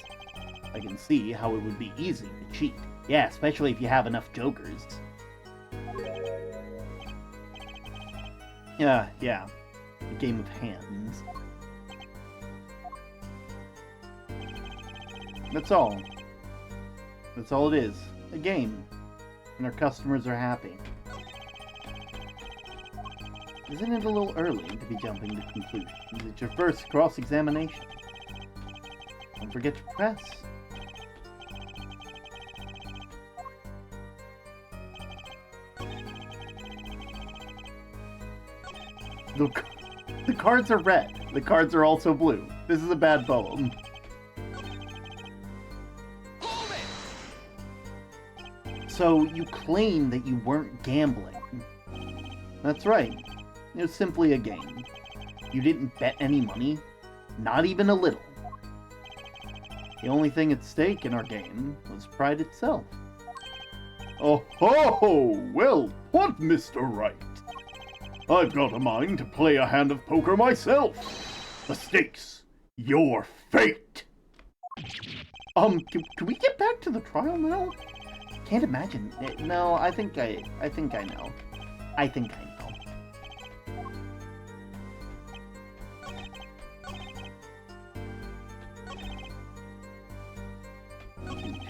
I can see how it would be easy to cheat. Yeah, especially if you have enough jokers. Yeah. A game of hands. That's all. That's all it is. A game. And our customers are happy. Isn't it a little early to be jumping to conclusions? It's your first cross-examination. Don't forget to press. The cards are red. The cards are also blue. This is a bad poem. So you claim that you weren't gambling. That's right. It was simply a game. You didn't bet any money. Not even a little. The only thing at stake in our game was pride itself. Oh ho! Well put, Mr. Wright. I've got a mind to play a hand of poker myself. The stakes, your fate. Can we get back to the trial now? Can't imagine. No, I think I know. I think I know.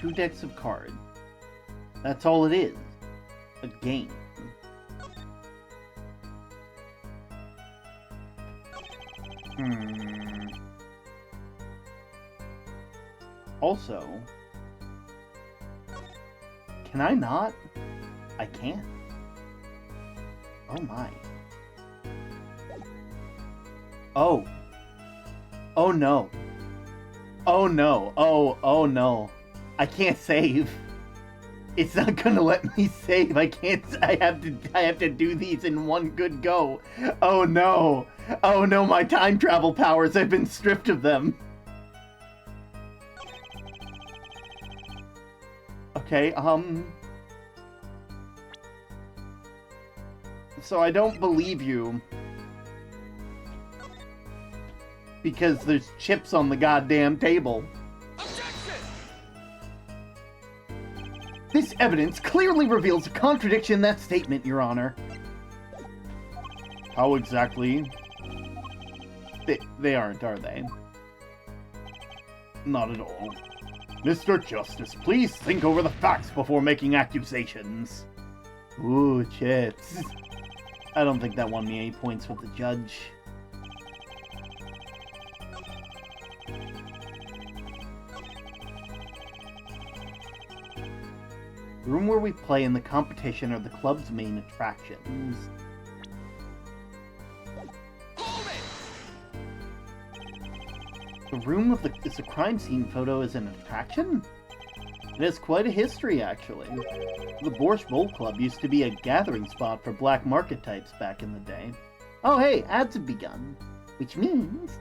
2 decks of cards. That's all it is. A game. Also, can I not? I can't. Oh my. Oh. Oh no. Oh no. Oh no. I can't save. It's not gonna let me save. I can't. I have to do these in one good go. Oh no. Oh no, my time travel powers have been stripped of them. Okay, so I don't believe you. Because there's chips on the goddamn table. This evidence clearly reveals a contradiction in that statement, Your Honor. How exactly? They aren't, are they? Not at all. Mr. Justice, please think over the facts before making accusations. Ooh, chips. I don't think that won me any points with the judge. The room where we play in the competition are the club's main attractions. The room of the crime scene photo is an attraction? It has quite a history, actually. The Borscht Bowl Club used to be a gathering spot for black market types back in the day. Oh, hey, ads have begun, which means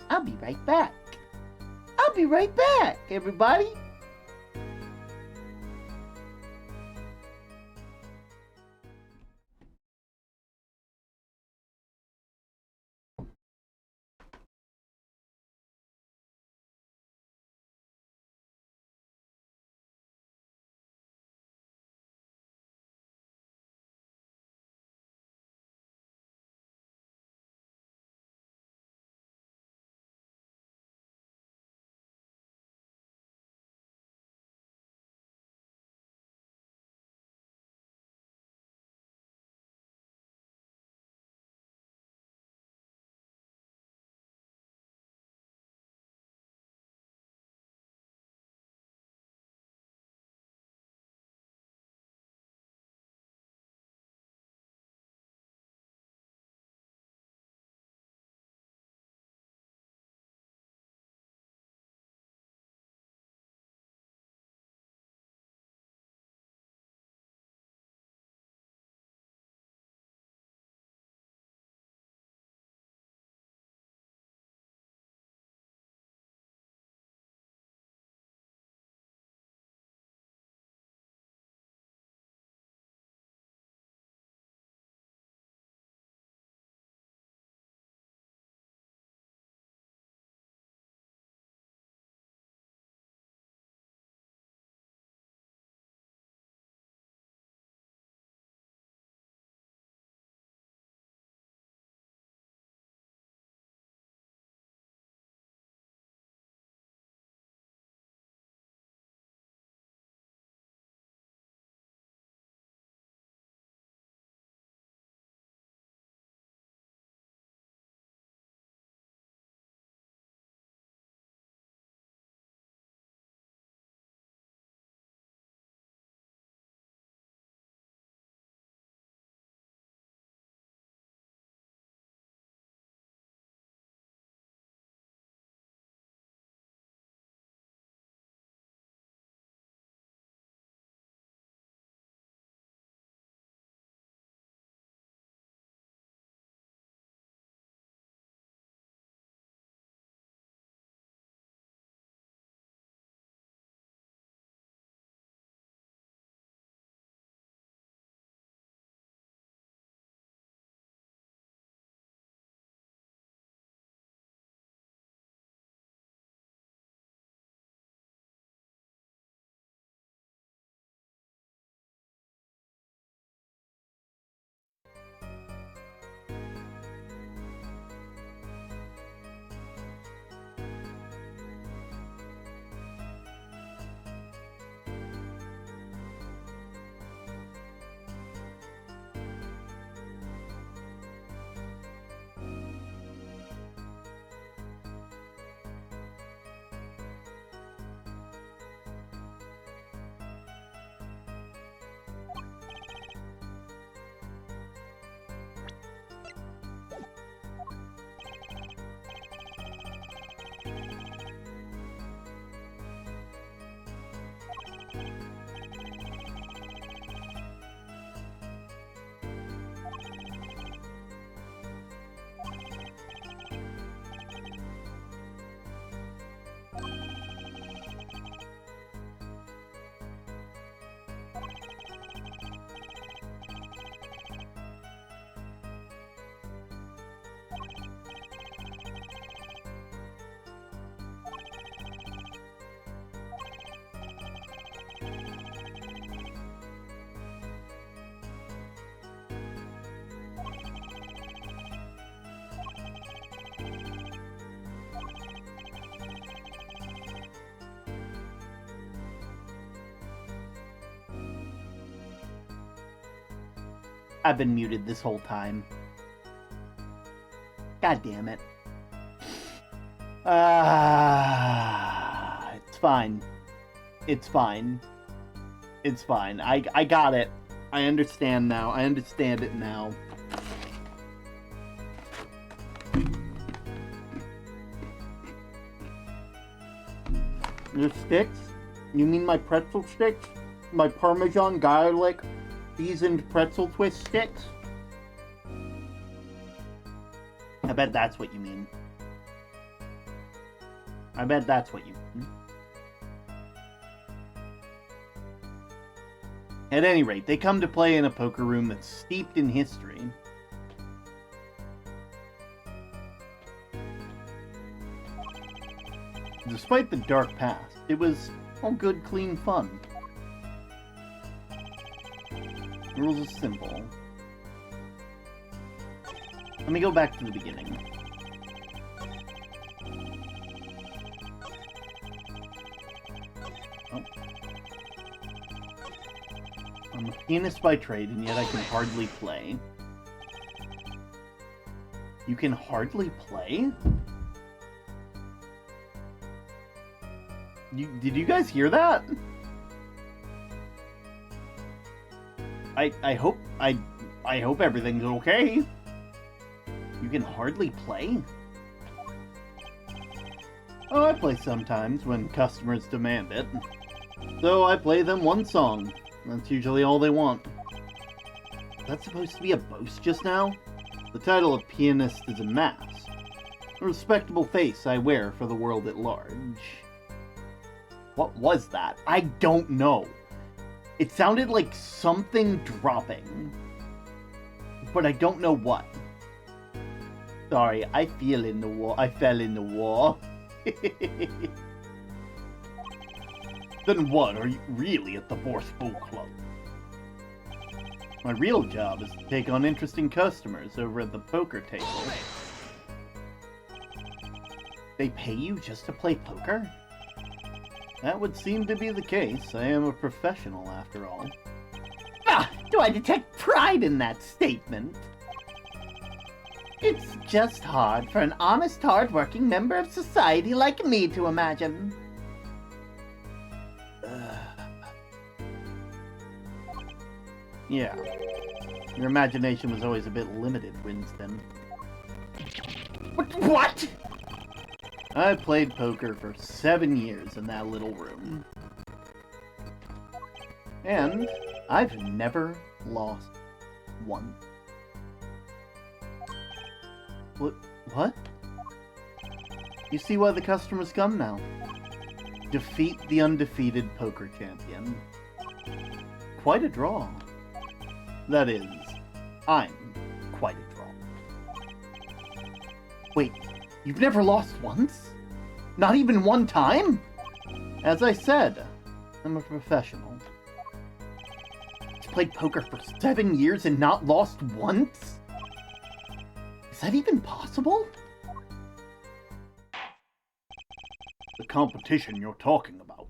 I'll be right back. I'll be right back, everybody. I've been muted this whole time. God damn it. It's fine. It's fine. It's fine. I got it. I understand now. I understand it now. Your sticks? You mean my pretzel sticks? My Parmesan garlic seasoned pretzel twist sticks? I bet that's what you mean. I bet that's what you mean. At any rate, they come to play in a poker room that's steeped in history. Despite the dark past, it was all good, clean fun. The rules are simple. Let me go back to the beginning. Oh. I'm a pianist by trade, and yet I can hardly play. You can hardly play? Did you guys hear that? I hope everything's okay. You can hardly play? Oh, I play sometimes when customers demand it. So I play them one song. That's usually all they want. Is that supposed to be a boast just now? The title of pianist is a mask. A respectable face I wear for the world at large. What was that? I don't know. It sounded like something dropping. But I don't know what. Sorry, I fell in the wall. Then what? Are you really at the Bourse Bull Club? My real job is to take on interesting customers over at the poker table. They pay you just to play poker? That would seem to be the case. I am a professional, after all. Ah! Do I detect pride in that statement? It's just hard for an honest, hard-working member of society like me to imagine. Yeah. Your imagination was always a bit limited, Winston. What? I played poker for 7 years in that little room. And I've never lost one. What? You see why the customers come now. Defeat the undefeated poker champion. Quite a draw. That is, I'm quite a draw. Wait, you've never lost once? Not even one time? As I said, I'm a professional. He's played poker for 7 years and not lost once? Is that even possible? The competition you're talking about.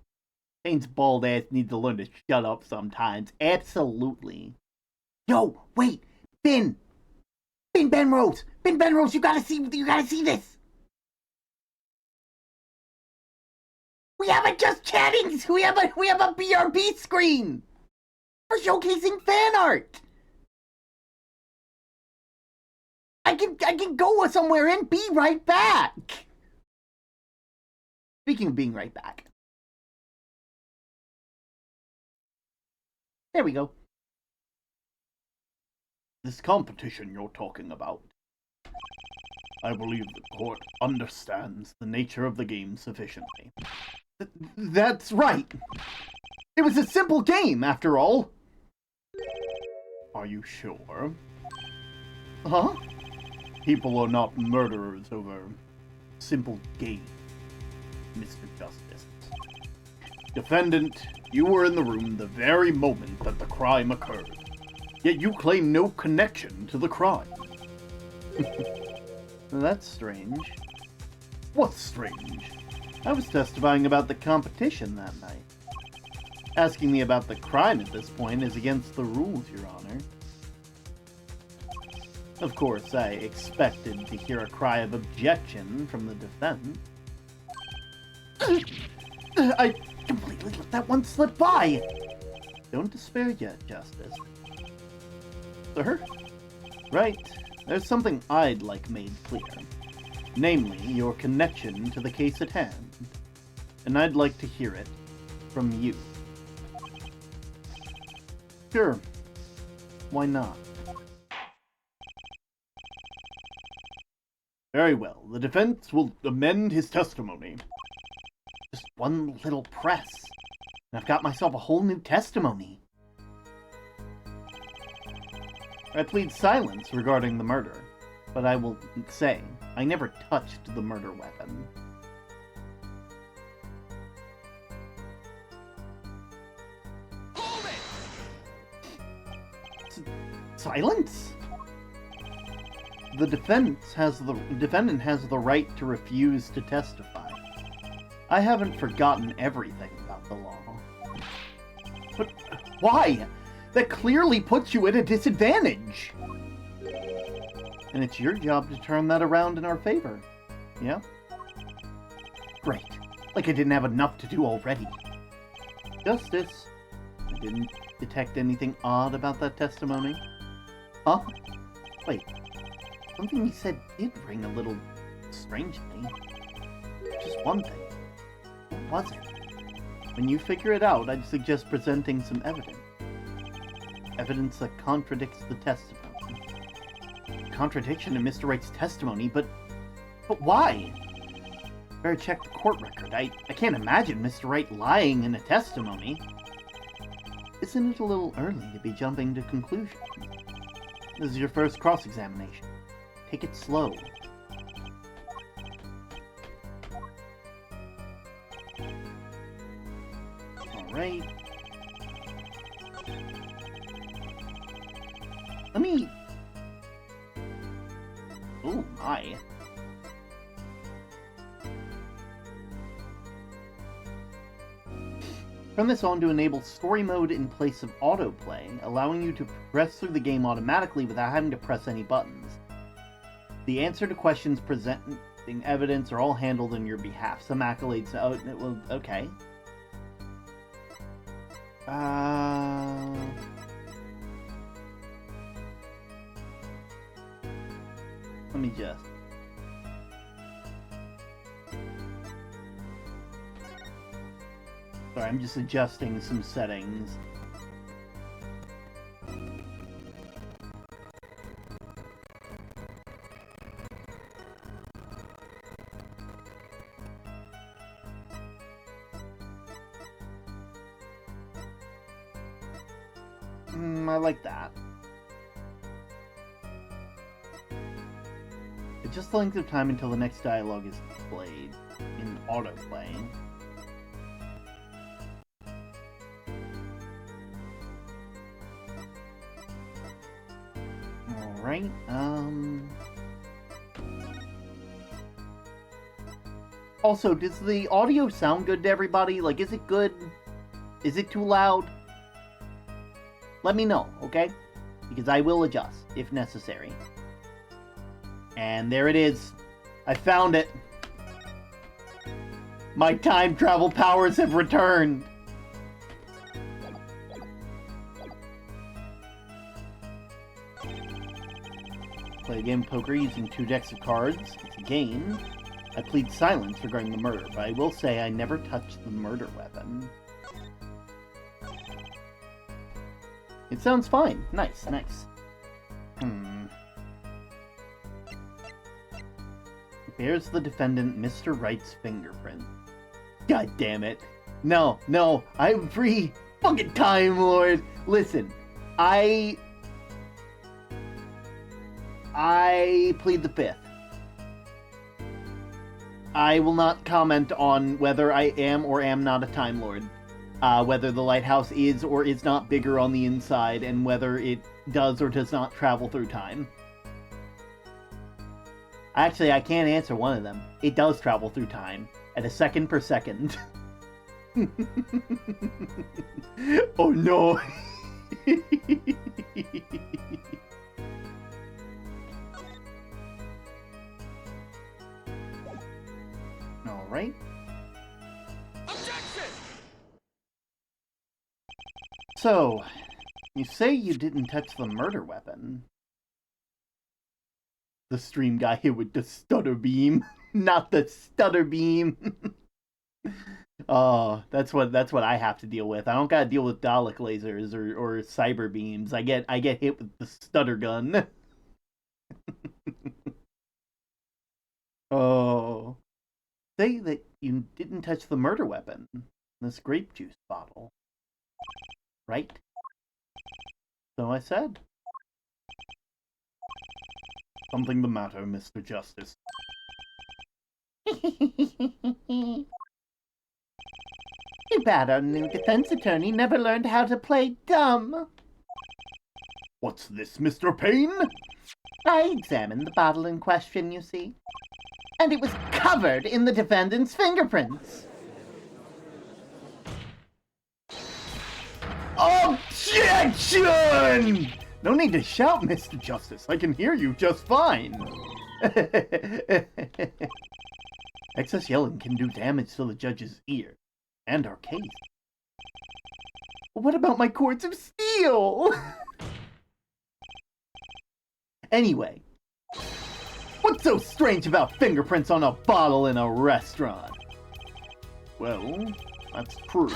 Kane's bald ass needs to learn to shut up sometimes. Absolutely. Yo, wait! Ben! Ben Benrose! Ben Benrose, you gotta see this! We haven't just chatting! We have a BRB screen! For showcasing fan art! I can go somewhere and be right back! Speaking of being right back. There we go. This competition you're talking about. I believe the court understands the nature of the game sufficiently. That's right. It was a simple game, after all. Are you sure? Huh? People are not murderers over simple game, Mr. Justice. Defendant, you were in the room the very moment that the crime occurred. Yet you claim no connection to the crime. That's strange. What's strange? I was testifying about the competition that night. Asking me about the crime at this point is against the rules, Your Honor. Of course, I expected to hear a cry of objection from the defense. I completely let that one slip by. Don't despair yet, Justice. Sir? Right. There's something I'd like made clear. Namely, your connection to the case at hand. And I'd like to hear it from you. Sure. Why not? Very well. The defense will amend his testimony. Just one little press, and I've got myself a whole new testimony. I plead silence regarding the murder, but I will say I never touched the murder weapon. Hold it! Silence? The defendant has the right to refuse to testify. I haven't forgotten everything about the law. But why? That clearly puts you at a disadvantage. And it's your job to turn that around in our favor. Yeah? Great. Like I didn't have enough to do already. Justice. I didn't detect anything odd about that testimony. Huh? Wait. Something you said did ring a little strangely. Just one thing. What was it? When you figure it out, I'd suggest presenting some evidence. Evidence that contradicts the testimony. Contradiction in Mr. Wright's testimony, but why? Better check the court record. I can't imagine Mr. Wright lying in a testimony. Isn't it a little early to be jumping to conclusions? This is your first cross-examination. Take it slow. Alright. Let me... Oh my. Turn this on to enable story mode in place of autoplay, allowing you to progress through the game automatically without having to press any buttons. The answer to questions presenting evidence are all handled on your behalf. Some accolades... Oh, well, okay. Let me just... Sorry, I'm just adjusting some settings. I like that. Adjust the length of time until the next dialogue is played in autoplay. Alright, Also, does the audio sound good to everybody? Like, is it good? Is it too loud? Let me know, okay? Because I will adjust, if necessary. And there it is. I found it. My time travel powers have returned. Play a game of poker using 2 decks of cards. It's a game. I plead silence regarding the murder, but I will say I never touched the murder weapon. It sounds fine. Nice, nice. Bears the defendant Mr. Wright's fingerprint. God damn it. No, no, I'm free. Fucking Time Lord. Listen, I plead the fifth. I will not comment on whether I am or am not a Time Lord. Whether the lighthouse is or is not bigger on the inside, and whether it does or does not travel through time. Actually, I can't answer one of them. It does travel through time, at a second per second. Oh no! Alright. Objection! So, you say you didn't touch the murder weapon. The stream guy hit with the stutter beam, not the stutter beam. Oh, that's what I have to deal with. I don't gotta deal with Dalek lasers or cyber beams. I get hit with the stutter gun. say that you didn't touch the murder weapon, this grape juice bottle. Right? So I said. Something the matter, Mr. Justice? Too bad our new defense attorney never learned how to play dumb. What's this, Mr. Payne? I examined the bottle in question, you see, and it was covered in the defendant's fingerprints. Objection! No need to shout, Mr. Justice. I can hear you just fine. Excess yelling can do damage to the judge's ear and our case. But what about my cords of steel? Anyway, what's so strange about fingerprints on a bottle in a restaurant? Well, that's true.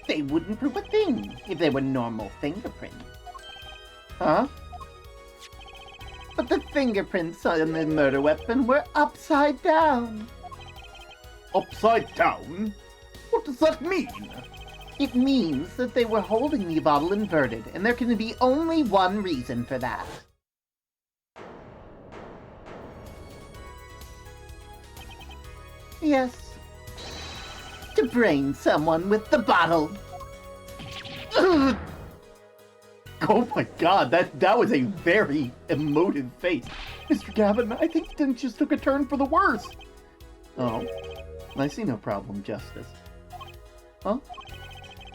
They wouldn't prove a thing if they were normal fingerprints. Huh? But the fingerprints on the murder weapon were upside down. Upside down? What does that mean? It means that they were holding the bottle inverted, and there can be only one reason for that. Yes. To brain someone with the bottle. Ugh. Oh my god, that was a very emotive face. Mr. Gavin, I think things just took a turn for the worse. Oh, I see no problem, Justice. Well,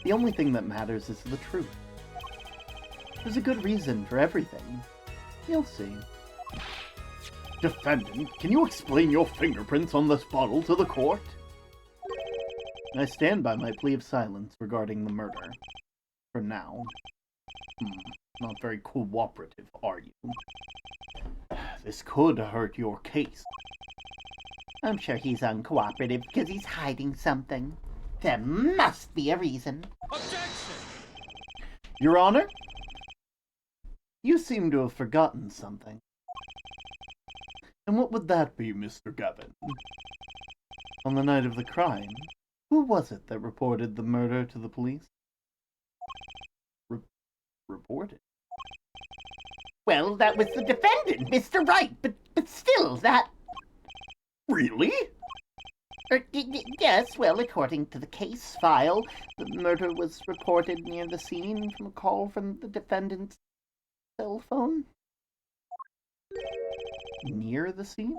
the only thing that matters is the truth. There's a good reason for everything. You'll see. Defendant, can you explain your fingerprints on this bottle to the court? I stand by my plea of silence regarding the murder. For now. Not very cooperative, are you? This could hurt your case. I'm sure he's uncooperative because he's hiding something. There must be a reason. Objection! Your Honor? You seem to have forgotten something. And what would that be, Mr. Gavin? On the night of the crime, who was it that reported the murder to the police? Reported? Well, that was the defendant, Mr. Wright, but still, that... Really? Yes, well, according to the case file, the murder was reported near the scene from a call from the defendant's cell phone. Near the scene?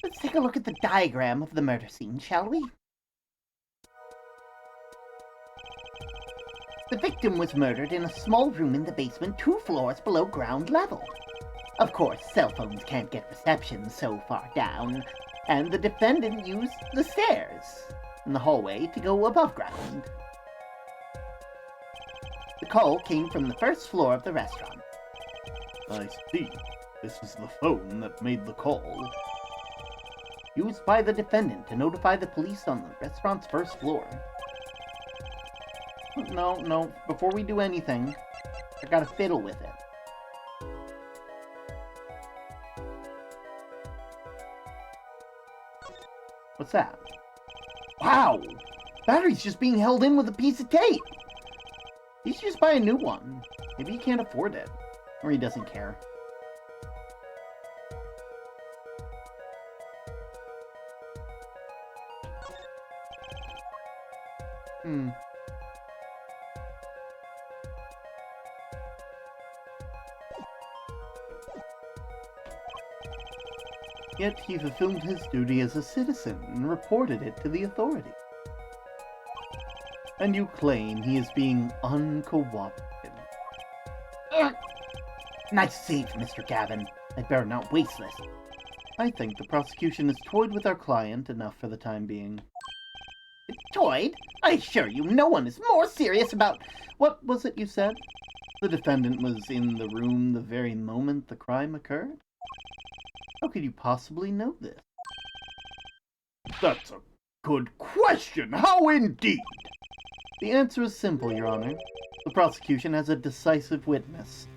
Let's take a look at the diagram of the murder scene, shall we? The victim was murdered in a small room in the basement 2 floors below ground level. Of course, cell phones can't get reception so far down, and the defendant used the stairs in the hallway to go above ground. The call came from the 1st floor of the restaurant. I see. This is the phone that made the call. Used by the defendant to notify the police on the restaurant's 1st floor. No, before we do anything, I gotta fiddle with it. What's that? Wow! Battery's just being held in with a piece of tape! He should just buy a new one. Maybe he can't afford it. Or he doesn't care. Yet he fulfilled his duty as a citizen and reported it to the authorities. And you claim he is being uncooperative. Nice save, Mr. Gavin. I'd better not waste this. I think the prosecution has toyed with our client enough for the time being. Toyed? I assure you, no one is more serious about... What was it you said? The defendant was in the room the very moment the crime occurred? How could you possibly know this? That's a good question. How indeed? The answer is simple, Your Honor. The prosecution has a decisive witness.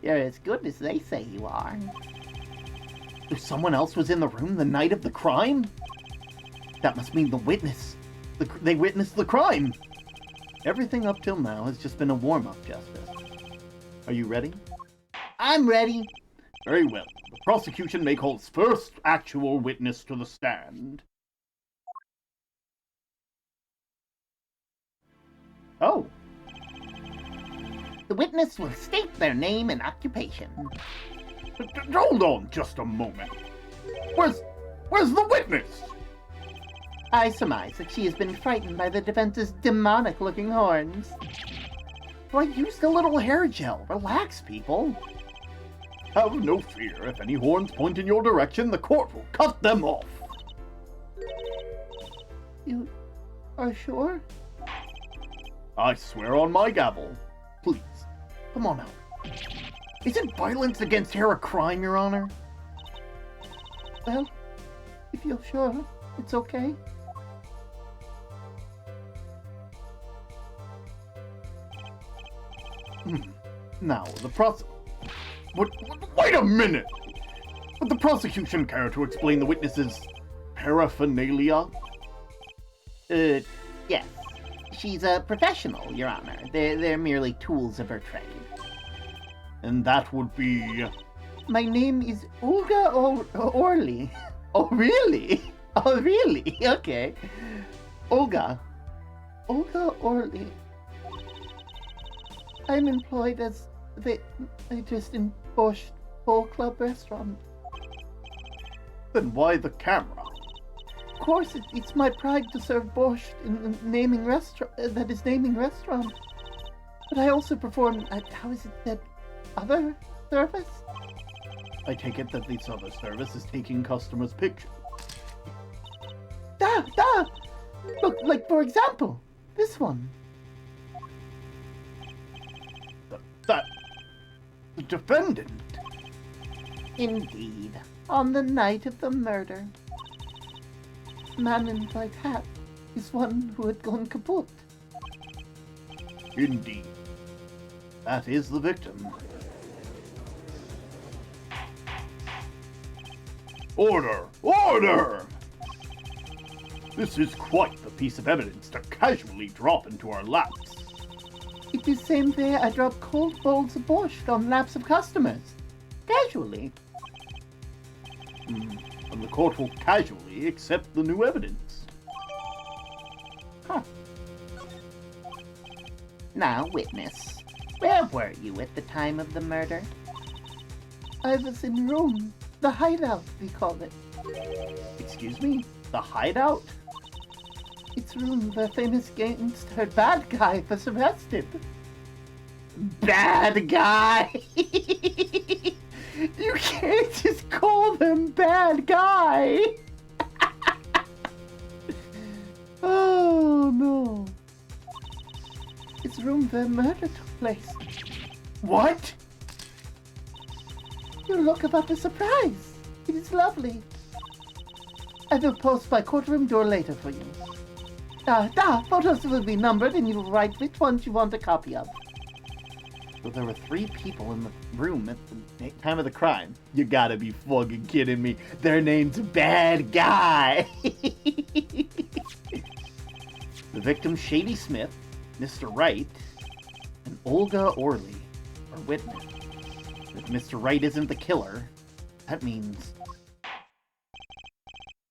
You're as good as they say you are. If someone else was in the room the night of the crime? That must mean the witness. They witnessed the crime. Everything up till now has just been a warm-up, Justice. Are you ready? I'm ready. Very well. The prosecution may call its first actual witness to the stand. Oh. The witness will state their name and occupation. Hold on just a moment. Where's the witness? I surmise that she has been frightened by the defense's demonic-looking horns. So I used a little hair gel. Relax, people. Have no fear. If any horns point in your direction, the court will cut them off. You are sure? I swear on my gavel. Please, Come on out. Isn't violence against hair a crime, Your Honor? Well, if you're sure, it's okay. Now, wait a minute! Would the prosecution care to explain the witness's paraphernalia? Yes. She's a professional, Your Honor. They're merely tools of her trade. And that would be... My name is Olga Orly. Oh, really? Oh, really? Okay. Olga Orly. I'm employed as the waitress in Borscht Bowl Club restaurant. Then why the camera? Of course, it's my pride to serve borscht in the naming restaurant. That is naming restaurant. But I also perform at other service. I take it that this other service is taking customers' pictures. Da! Look, like for example, this one. The defendant. Indeed, on the night of the murder. Man in white hat is one who had gone kaput. Indeed. That is the victim. Order! Order! This is quite the piece of evidence to casually drop into our laps. It is same way I drop cold bowls of borscht on laps of customers. Casually. And the court will casually accept the new evidence. Huh. Now, witness, where were you at the time of the murder? I was in Rome. The hideout, we call it. Excuse me? The hideout? It's room where famous gangster bad guy was arrested. Bad guy! You can't just call them bad guy! Oh no. It's room where murder took place. What? You look about the surprise. It is lovely. I will post my courtroom door later for you. Photos will be numbered and you will write which ones you want a copy of. So there were 3 people in the room at the time of the crime. You gotta be fucking kidding me. Their name's Bad Guy. The victim, Shady Smith, Mr. Wright, and Olga Orly are witness. If Mr. Wright isn't the killer, that means...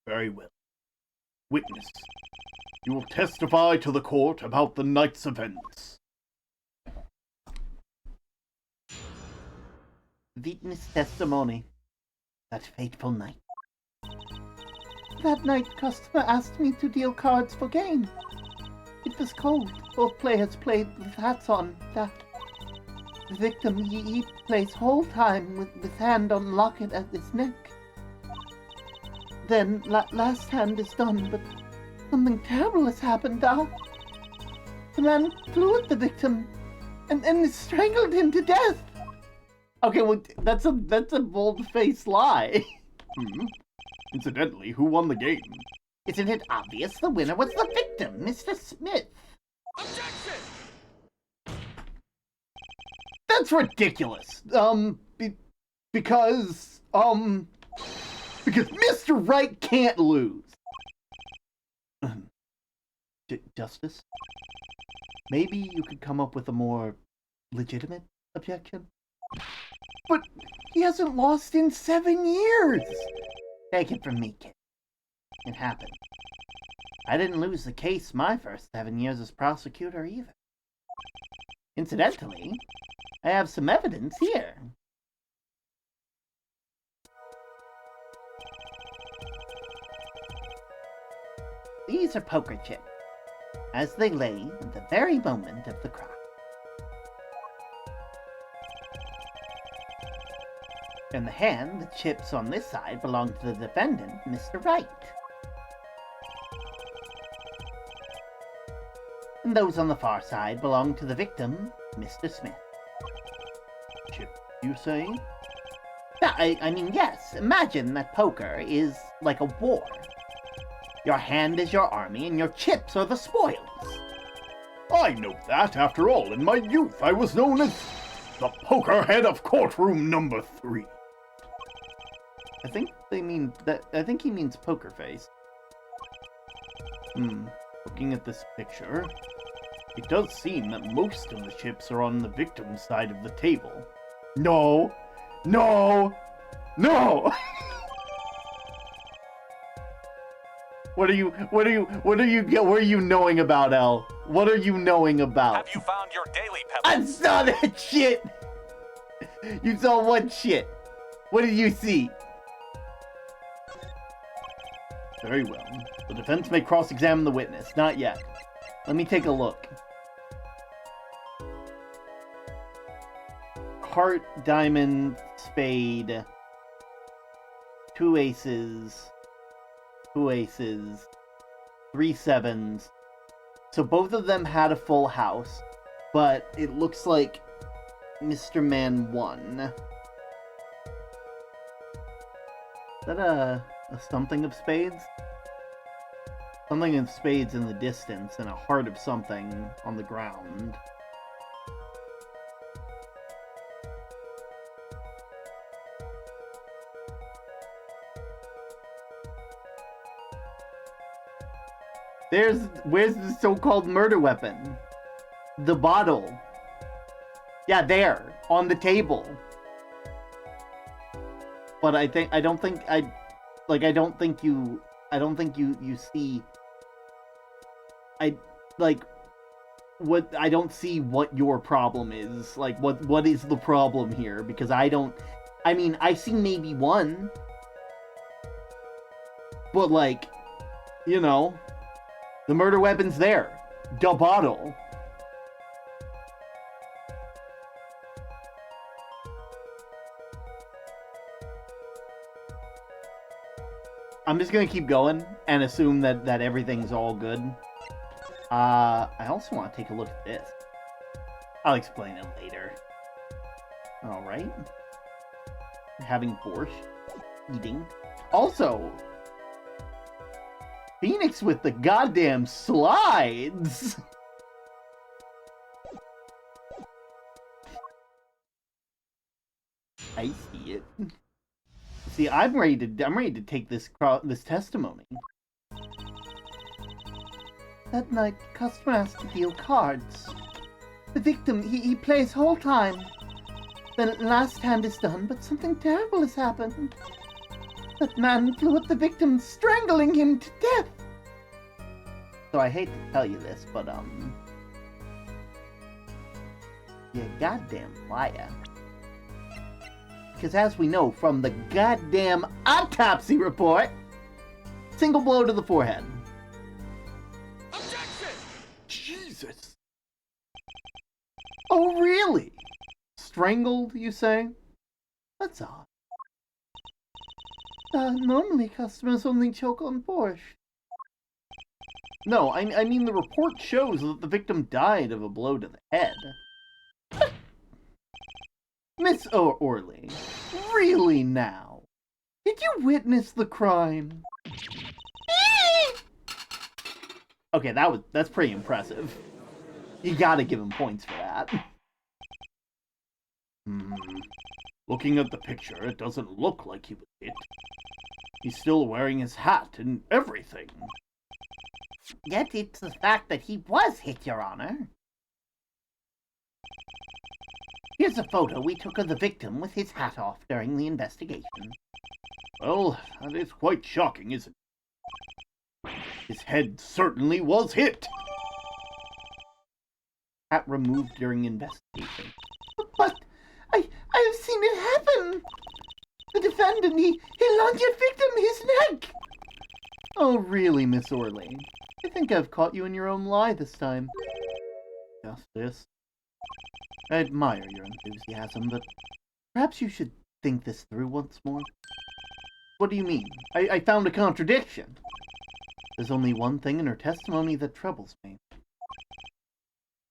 Very well. Witness, you will testify to the court about the night's events. Witness testimony. That fateful night. That night, customer asked me to deal cards for gain. It was cold. Both players played with hats on. The victim, he plays whole time with hand on locket at his neck. Then, last hand is done, but something terrible has happened, The man flew at the victim and strangled him to death. Okay, well, that's a bold-faced lie. Incidentally, who won the game? Isn't it obvious the winner was the victim, Mr. Smith? Objection! That's ridiculous. Because Mr. Right can't lose. Justice? Maybe you could come up with a more legitimate objection? But he hasn't lost in 7 years! Take it from me, kid. It happened. I didn't lose the case my first 7 years as prosecutor either. Incidentally, I have some evidence here. These are poker chips, as they lay at the very moment of the crime. In the hand, the chips on this side belong to the defendant, Mr. Wright. And those on the far side belong to the victim, Mr. Smith. Chip, you say? Yeah, I mean, yes. Imagine that poker is like a war. Your hand is your army, and your chips are the spoils. I know that. After all, in my youth, I was known as the poker head of courtroom number 3. I think he means poker face. Looking at this picture, it does seem that most of the chips are on the victim's side of the table. No! No! No! What are you knowing about, El? What are you knowing about? Have you found your daily I pebbles? saw that shit! You saw what shit? What did you see? Very well. The defense may cross-examine the witness. Not yet. Let me take a look. Heart, diamond, spade. 2 aces. 2 aces. 3 sevens. So both of them had a full house, but it looks like Mr. Man won. Is that a something of spades? Something of spades in the distance and a heart of something on the ground. Where's the so-called murder weapon? The bottle. Yeah, there, on the table. But I don't think you see. I don't see what your problem is. Like, what is the problem here? Because I see maybe one. But, like, you know, the murder weapon's there. The bottle. I'm just gonna keep going and assume that everything's all good. I also want to take a look at this. I'll explain it later. Alright. Having borscht. Eating. Also, Phoenix with the goddamn slides! I see it. See, I'm ready to take this testimony. That night, customer asked to deal cards. The victim, he plays whole time. The last hand is done, but something terrible has happened. That man flew at the victim, strangling him to death. So I hate to tell you this, but you goddamn liar. Because as we know from the goddamn autopsy report, single blow to the forehead. Objection! Jesus! Oh, really? Strangled, you say? That's odd. Normally customers only choke on borscht. No, I mean the report shows that the victim died of a blow to the head. Miss Orley, really now? Did you witness the crime? Okay, that's pretty impressive. You gotta give him points for that. Looking at the picture, it doesn't look like he was hit. He's still wearing his hat and everything. Yet it's the fact that he was hit, Your Honor. Here's a photo we took of the victim with his hat off during the investigation. Well, that is quite shocking, isn't it? His head certainly was hit. Hat removed during investigation. But I have seen it happen. The defendant, he lunged at victim his neck. Oh, really, Miss Orley? I think I've caught you in your own lie this time. Justice. I admire your enthusiasm, but perhaps you should think this through once more. What do you mean? I found a contradiction. There's only one thing in her testimony that troubles me.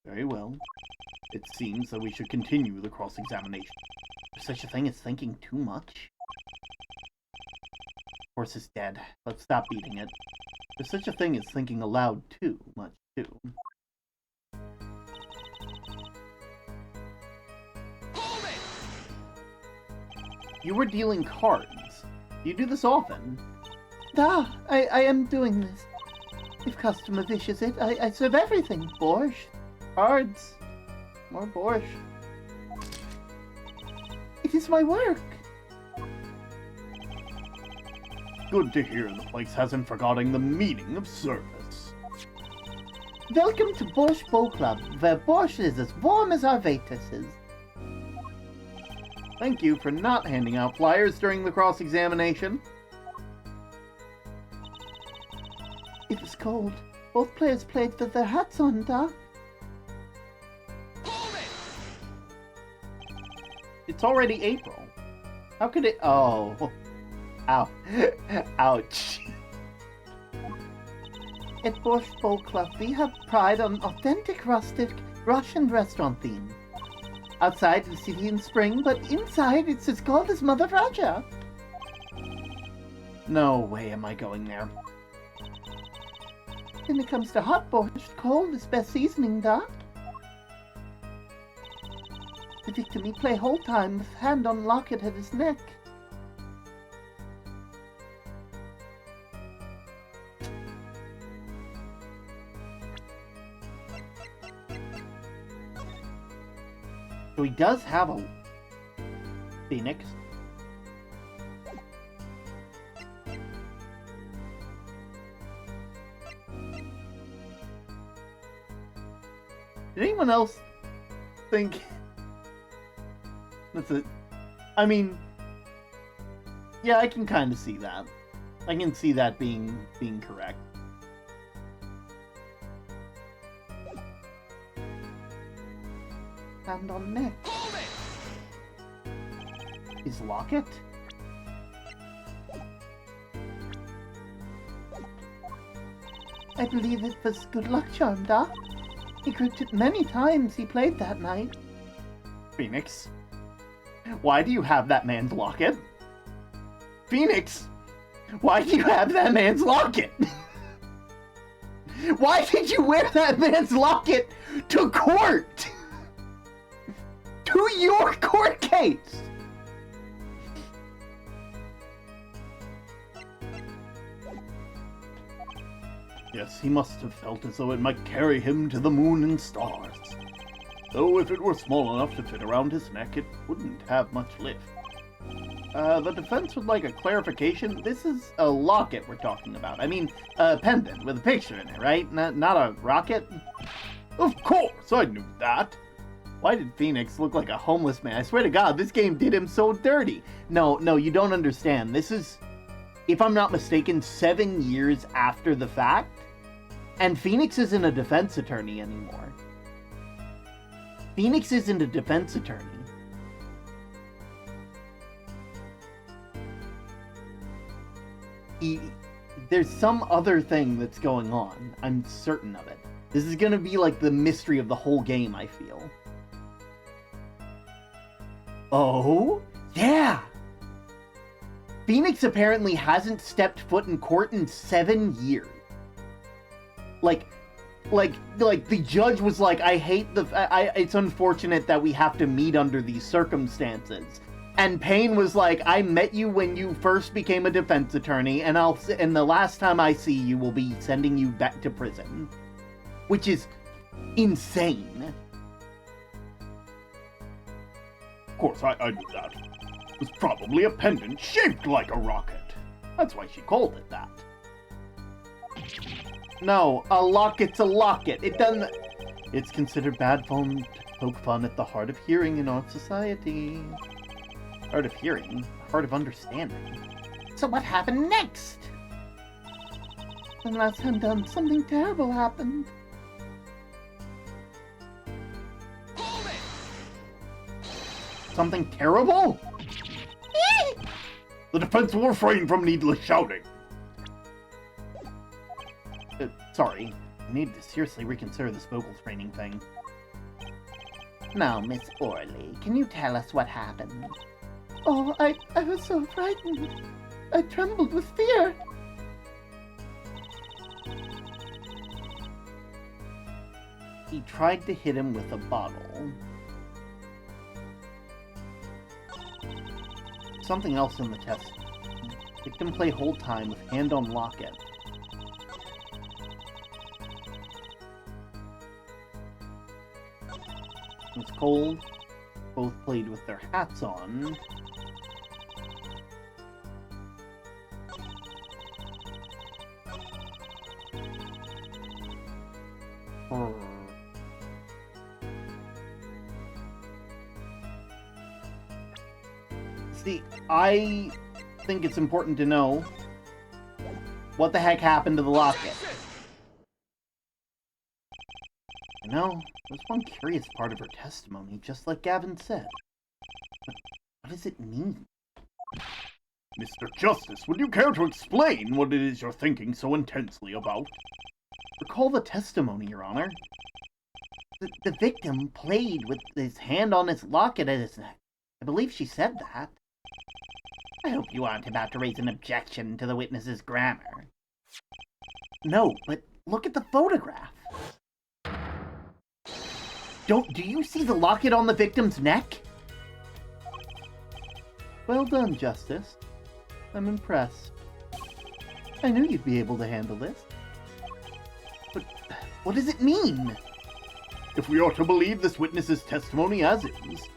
Very well. It seems that we should continue the cross-examination. There's such a thing as thinking too much. Horse is dead. Let's stop beating it. There's such a thing as thinking aloud too much, too. You were dealing cards. You do this often. I am doing this. If customer wishes it, I serve everything. Borscht, cards, more borscht. It is my work. Good to hear the place hasn't forgotten the meaning of service. Welcome to Borscht Bowl Club, where borscht is as warm as our waitresses. Thank you for not handing out flyers during the cross-examination. It was cold. Both players played with their hats on, Doc. It's already April. How could it... Oh. Ow. Ouch. At Borscht Bowl Club, we have pride on authentic rustic Russian restaurant theme. Outside, the city in spring, but inside, it's as cold as Mother Russia. No way am I going there. When it comes to hot borscht, cold is best seasoning, Doc. The victim, he play whole time with hand on locket at his neck. So he does have a Phoenix. Did anyone else think that's it? I mean, yeah, I can kind of see that. I can see that being correct. Hand on neck. His locket? I believe it was good luck charm, Doc. He gripped it many times he played that night. Phoenix, why do you have that man's locket? Phoenix, why do you have that man's locket? Why did you wear that man's locket to court? To your court case? Yes, he must have felt as though it might carry him to the moon and stars. Though if it were small enough to fit around his neck, it wouldn't have much lift. The defense would like a clarification. This is a locket we're talking about. I mean, a pendant with a picture in it, right? Not a rocket? Of course, I knew that. Why did Phoenix look like a homeless man? I swear to God, this game did him so dirty. No, you don't understand. This is, if I'm not mistaken, 7 years after the fact. And Phoenix isn't a defense attorney anymore. Phoenix isn't a defense attorney. There's some other thing that's going on. I'm certain of it. This is gonna be like the mystery of the whole game, I feel. Oh? Yeah! Phoenix apparently hasn't stepped foot in court in 7 years. Like like the judge was like, I hate it's unfortunate that we have to meet under these circumstances. And Payne was like, I met you when you first became a defense attorney, and the last time I see you will be sending you back to prison. Which is insane. Of course, I knew that. It was probably a pendant shaped like a rocket. That's why she called it that. No, a locket's a locket. It doesn't... It's considered bad form to poke fun at the hard of hearing in our society. Hard of hearing? Hard of understanding. So what happened next? And last time done, something terrible happened. Something terrible? The defense will refrain from needless shouting. Sorry. I need to seriously reconsider this vocal training thing. Now, Miss Orley, can you tell us what happened? Oh, I was so frightened. I trembled with fear. He tried to hit him with a bottle. Something else in the test. Victim play hold time with hand on locket. It's cold. Both played with their hats on. See, I think it's important to know what the heck happened to the locket. You know, there's one curious part of her testimony, just like Gavin said. But what does it mean? Mr. Justice, would you care to explain what it is you're thinking so intensely about? Recall the testimony, Your Honor. The victim played with his hand on his locket at his neck. I believe she said that. I hope you aren't about to raise an objection to the witness's grammar. No, but look at the photograph. Do you see the locket on the victim's neck? Well done, Justice. I'm impressed. I knew you'd be able to handle this. But what does it mean? If we are to believe this witness's testimony as is,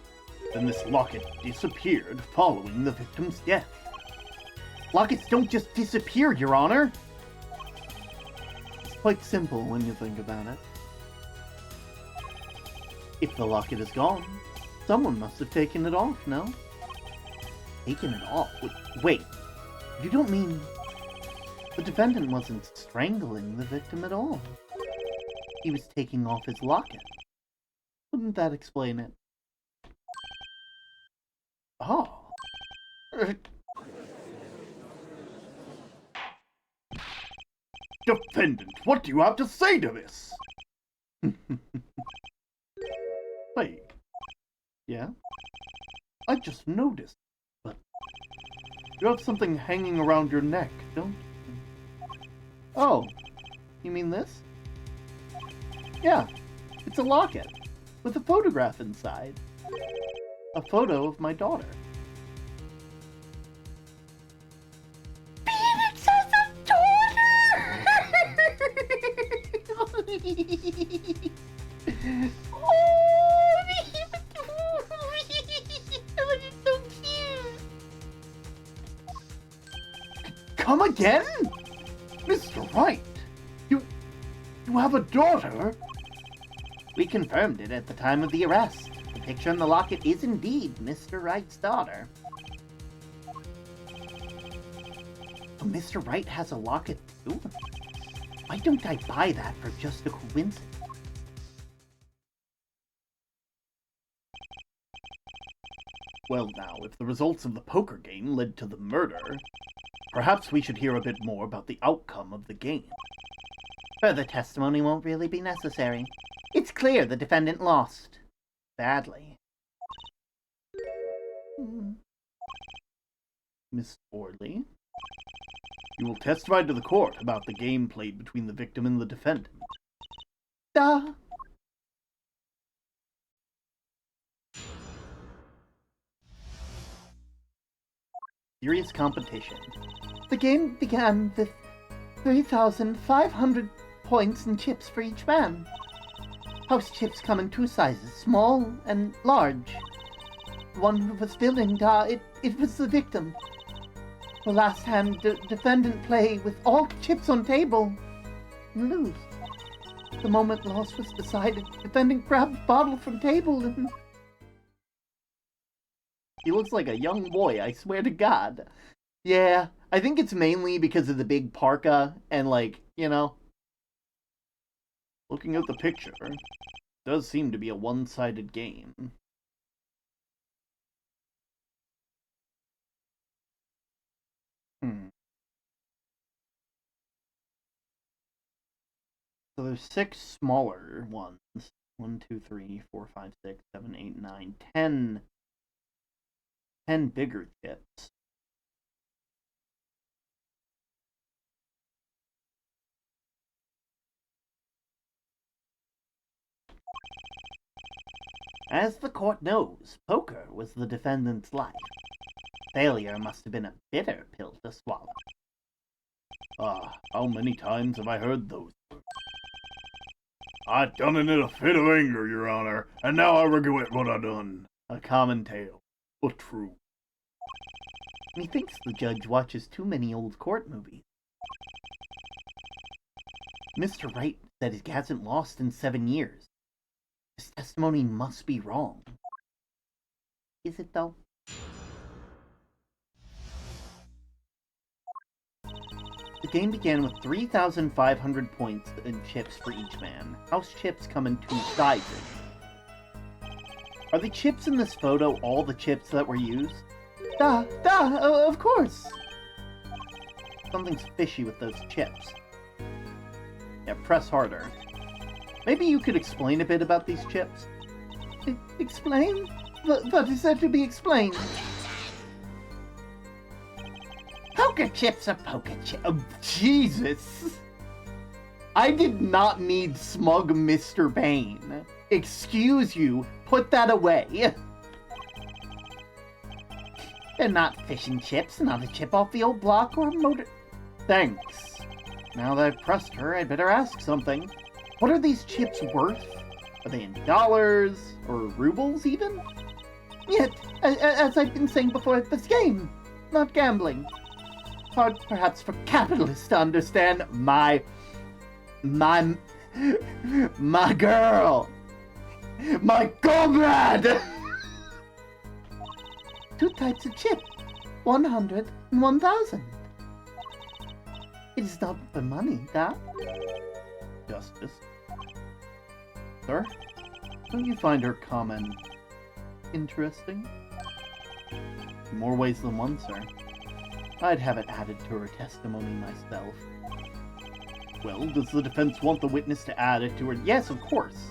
then this locket disappeared following the victim's death. Lockets don't just disappear, Your Honor. It's quite simple when you think about it. If the locket is gone, someone must have taken it off, no? Taken it off? Wait, you don't mean... The defendant wasn't strangling the victim at all. He was taking off his locket. Wouldn't that explain it? Oh. Defendant, what do you have to say to this? Wait. Yeah? I just noticed. But you have something hanging around your neck, don't you? Oh. You mean this? Yeah. It's a locket. With a photograph inside. A photo of my daughter. Phoenix has a daughter! Oh, it's so cute! Come again? Mr. Wright, you have a daughter? We confirmed it at the time of the arrest. The picture in the locket is indeed Mr. Wright's daughter. So Mr. Wright has a locket too? Why don't I buy that for just a coincidence? Well now, if the results of the poker game led to the murder, perhaps we should hear a bit more about the outcome of the game. Further testimony won't really be necessary. It's clear the defendant lost. Badly. Miss Orley? You will testify to the court about the game played between the victim and the defendant. Duh. Serious competition. The game began with 3,500 points and chips for each man. House chips come in two sizes, small and large. The one who was billing, it was the victim. The last hand, defendant play with all chips on table and lose. The moment loss was decided, defendant grabbed bottle from table and... He looks like a young boy, I swear to God. Yeah, I think it's mainly because of the big parka and, like, you know. Looking at the picture, it does seem to be a one-sided game. So there's 6 smaller ones. 1, 2, 3, 4, 5, 6, 7, 8, 9, 10. 10 bigger chips. As the court knows, poker was the defendant's life. Failure must have been a bitter pill to swallow. Ah, how many times have I heard those words? I done it in a fit of anger, Your Honor, and now I regret what I done. A common tale, but true. Methinks the judge watches too many old court movies. Mr. Wright said he hasn't lost in 7 years. His testimony must be wrong. Is it, though? The game began with 3,500 points and chips for each man. House chips come in 2 sizes. Are the chips in this photo all the chips that were used? Of course! Something's fishy with those chips. Yeah, press harder. Maybe you could explain a bit about these chips? Explain? What is there to be explained? Poker chips are poker chips. Oh, Jesus! I did not need smug Mr. Bane. Excuse you, put that away. They're not fish and chips, not a chip off the old block or a motor... Thanks. Now that I've pressed her, I'd better ask something. What are these chips worth? Are they in dollars? Or rubles, even? Yet, as I've been saying before, this game, not gambling. Hard, perhaps, for capitalists to understand my girl! My comrade! 2 types of chip, 100 and 1,000. It is not the money, that. Justice. Sir, don't you find her comment interesting? In more ways than one, sir. I'd have it added to her testimony myself. Well, does the defense want the witness to add it to her? Yes, of course.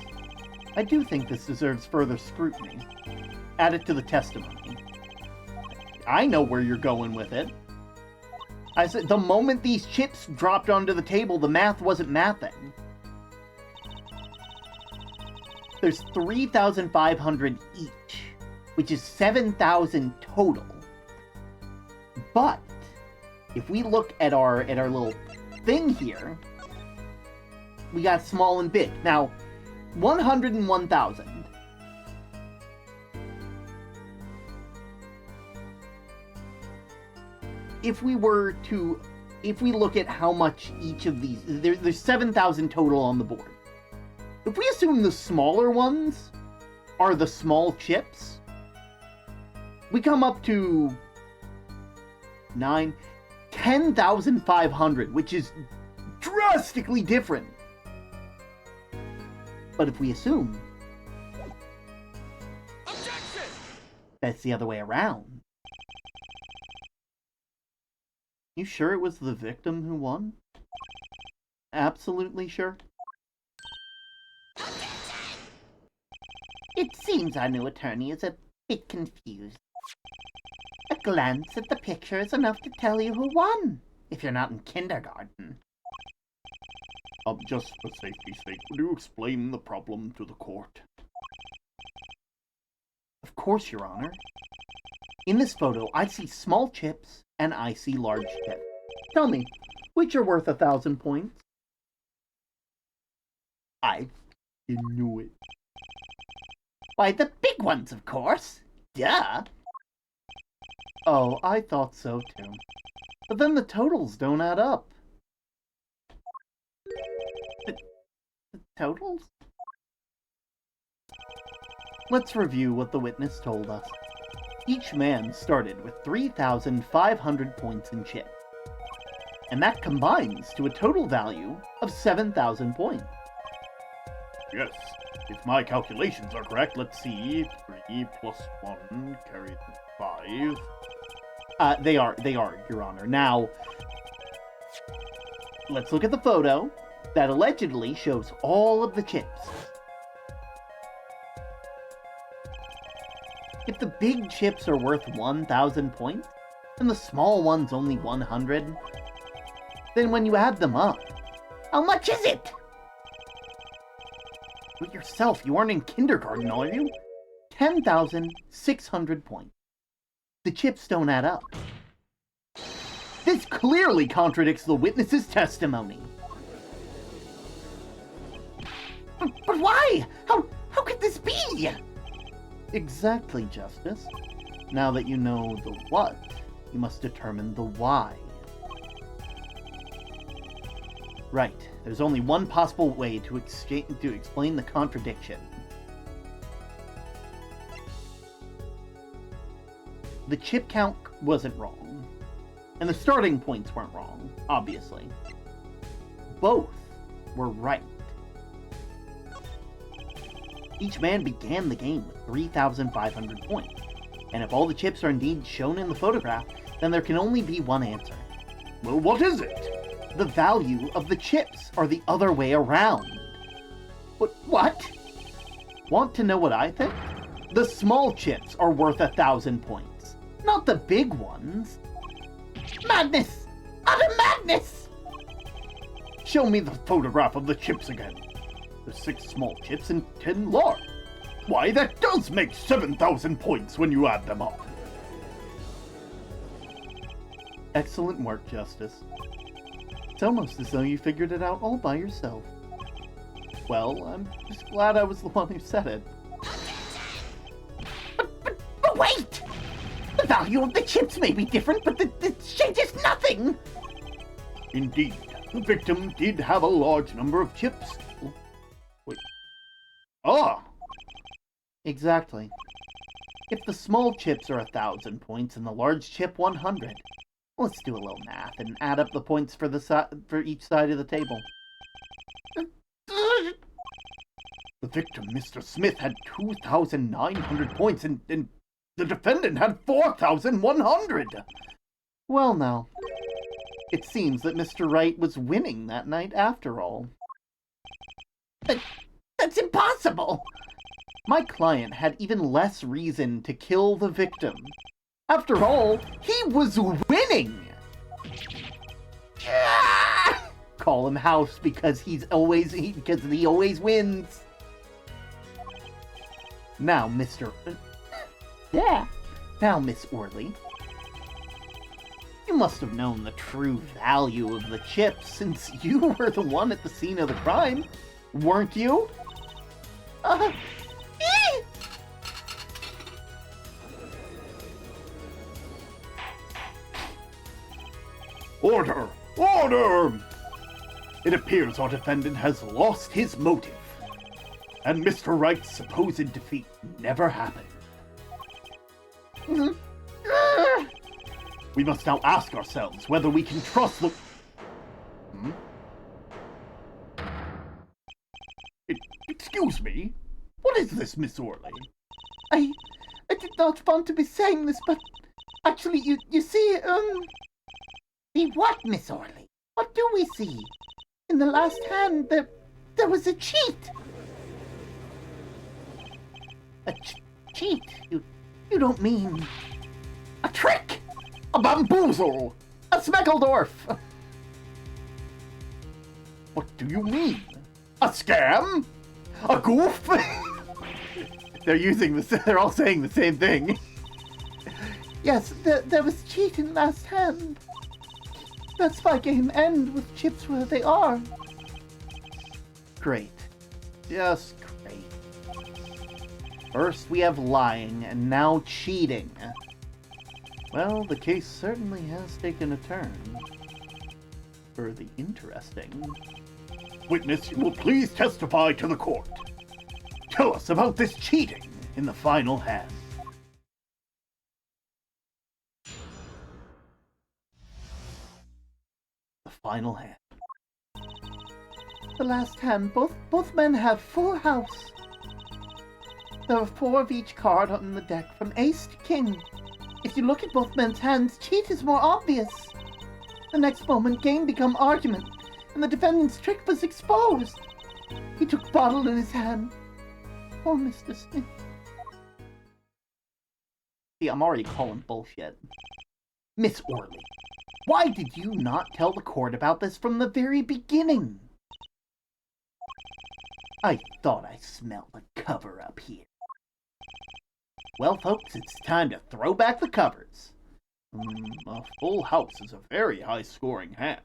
I do think this deserves further scrutiny. Add it to the testimony. I know where you're going with it. I said the moment these chips dropped onto the table, the math wasn't mathing. There's 3,500 each, which is 7,000 total. But if we look at our little thing here, we got small and big. Now, 101,000. If we look at how much each of these, there's 7,000 total on the board. If we assume the smaller ones are the small chips, we come up to 10,500, which is drastically different. But if we assume Objection! that's the other way around, you sure it was the victim who won? Absolutely sure? It seems our new attorney is a bit confused. A glance at the picture is enough to tell you who won, if you're not in kindergarten. Just for safety's sake, would you explain the problem to the court? Of course, Your Honor. In this photo, I see small chips and I see large chips. Tell me, which are worth 1,000 points? I knew it. Why, the big ones, of course. Duh. Oh, I thought so too. But then the totals don't add up. The totals? Let's review what the witness told us. Each man started with 3,500 points in chips. And that combines to a total value of 7,000 points. Yes, if my calculations are correct, let's see. 3 plus 1 carries 5. They are, Your Honor. Now, let's look at the photo that allegedly shows all of the chips. If the big chips are worth 1,000 points, and the small ones only 100, then when you add them up, how much is it? Do it yourself, you aren't in kindergarten, are you? 10,600 points. The chips don't add up. This clearly contradicts the witness's testimony. But why? How could this be? Exactly, Justice. Now that you know the what, you must determine the why. Right. There's only one possible way to explain the contradiction. The chip count wasn't wrong. And the starting points weren't wrong, obviously. Both were right. Each man began the game with 3,500 points. And if all the chips are indeed shown in the photograph, then there can only be one answer. Well, what is it? The value of the chips are the other way around. But what? Want to know what I think? The small chips are worth 1,000 points, not the big ones. Madness! Utter madness! Show me the photograph of the chips again. There's 6 small chips and 10 large. Why, that does make 7,000 points when you add them up. Excellent work, Justice. It's almost as though you figured it out all by yourself. Well, I'm just glad I was the one who said it. But wait! The value of the chips may be different, but this changes nothing! Indeed, the victim did have a large number of chips. Wait. Ah! Exactly. If the small chips are 1,000 points and the large chip 100, let's do a little math and add up the points for each side of the table. The victim, Mr. Smith, had 2,900 points and the defendant had 4,100. Well, now, it seems that Mr. Wright was winning that night after all. That's impossible! My client had even less reason to kill the victim. After all, he was winning! Call him House because he always wins. Now, Now, Miss Orley. You must have known the true value of the chips since you were the one at the scene of the crime, weren't you? Order! Order! It appears our defendant has lost his motive, and Mr. Wright's supposed defeat never happened. We must now ask ourselves whether we can trust the... Excuse me? What is this, Miss Orley? I did not want to be saying this, but actually, you see, See what, Miss Orley? What do we see? In the last hand, there was a cheat. A cheat? You don't mean... A trick! A bamboozle! A Smeckledorf! What do you mean? A scam? A goof? They're all saying the same thing. Yes, there was cheating last hand. That's why game end with chips where they are. Great. Just great. First we have lying, and now cheating. Well, the case certainly has taken a turn. For the interesting. Witness, you will please testify to the court. Tell us about this cheating in the final hand. The final hand. The last hand, both men have full house. There are 4 of each card on the deck, from ace to king. If you look at both men's hands, cheat is more obvious. The next moment, game become argument, and the defendant's trick was exposed. He took bottle in his hand. Poor Mr. Smith. See, I'm already calling bullshit. Miss Orley, why did you not tell the court about this from the very beginning? I thought I smelled a cover-up here. Well, folks, it's time to throw back the covers. A full house is a very high-scoring hand,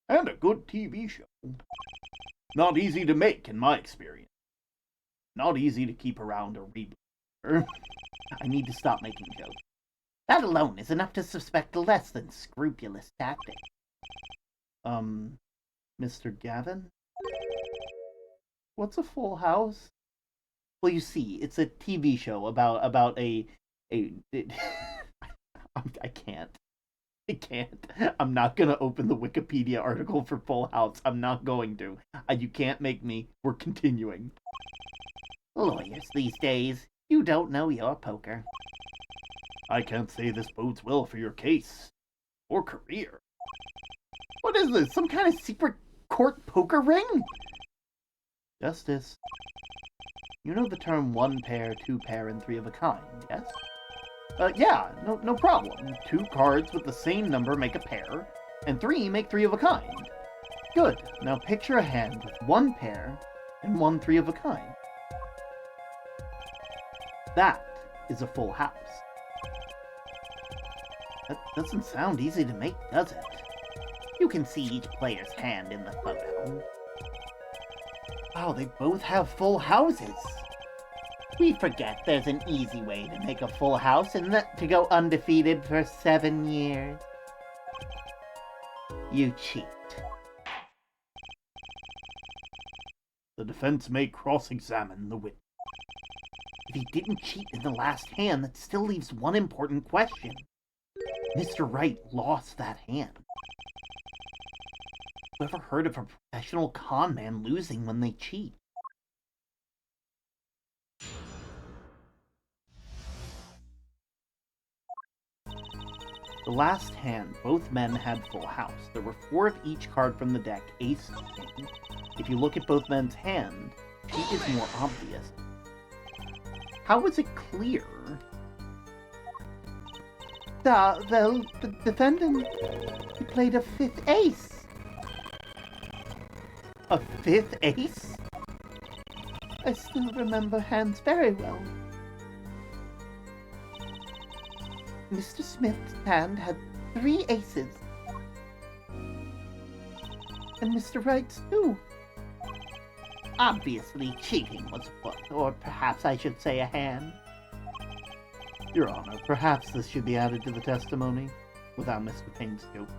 and a good TV show. Not easy to make, in my experience. Not easy to keep around a rebooter. I need to stop making jokes. That alone is enough to suspect a less than scrupulous tactic. Mr. Gavin? What's a full house? Well, you see, it's a TV show about a I can't. I'm not gonna open the Wikipedia article for Full House. I'm not going to. You can't make me. We're continuing. Lawyers these days, you don't know your poker. I can't say this bodes well for your case or career. What is this? Some kind of secret court poker ring? Justice. You know the term one pair, two pair, and three of a kind, yes? Yeah, no problem. 2 cards with the same number make a pair, and 3 make 3 of a kind. Good. Now picture a hand with 1 pair and 1 3 of a kind. That is a full house. That doesn't sound easy to make, does it? You can see each player's hand in the photo. Wow, they both have full houses. We forget there's an easy way to make a full house and to go undefeated for 7 years. You cheat. The defense may cross-examine the witness. If he didn't cheat in the last hand, that still leaves one important question. Mr. Wright lost that hand. Have you ever heard of a professional con man losing when they cheat? The last hand, both men had full house. There were 4 of each card from the deck, ace and king. If you look at both men's hand, cheat is more obvious. How was it clear? The defendant, he played a 5th ace. A 5th ace? I still remember hands very well. Mr. Smith's hand had 3 aces. And Mr. Wright's too. Obviously, cheating was afoot, or perhaps I should say a hand. Your Honor, perhaps this should be added to the testimony, without Mr. Payne's joke.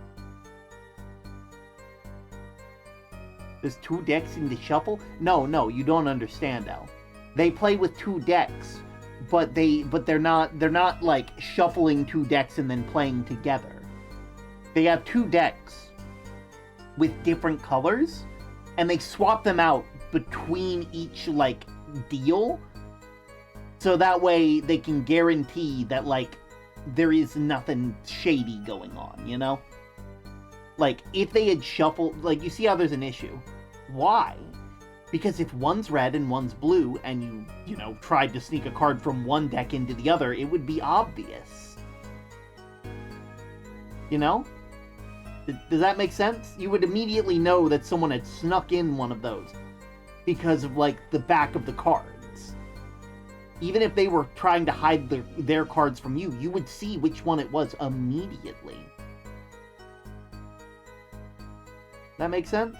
There's 2 decks in the shuffle? No, you don't understand, Al. They play with 2 decks, but they're not like shuffling 2 decks and then playing together. They have 2 decks with different colors, and they swap them out between each like deal, so that way they can guarantee that like there is nothing shady going on, you know? Like, if they had shuffled, like, you see how there's an issue. Why? Because if one's red and one's blue, and you know, tried to sneak a card from one deck into the other, it would be obvious. You know? Does that make sense? You would immediately know that someone had snuck in one of those because of, like, the back of the cards. Even if they were trying to hide their cards from you, you would see which one it was immediately. That makes sense?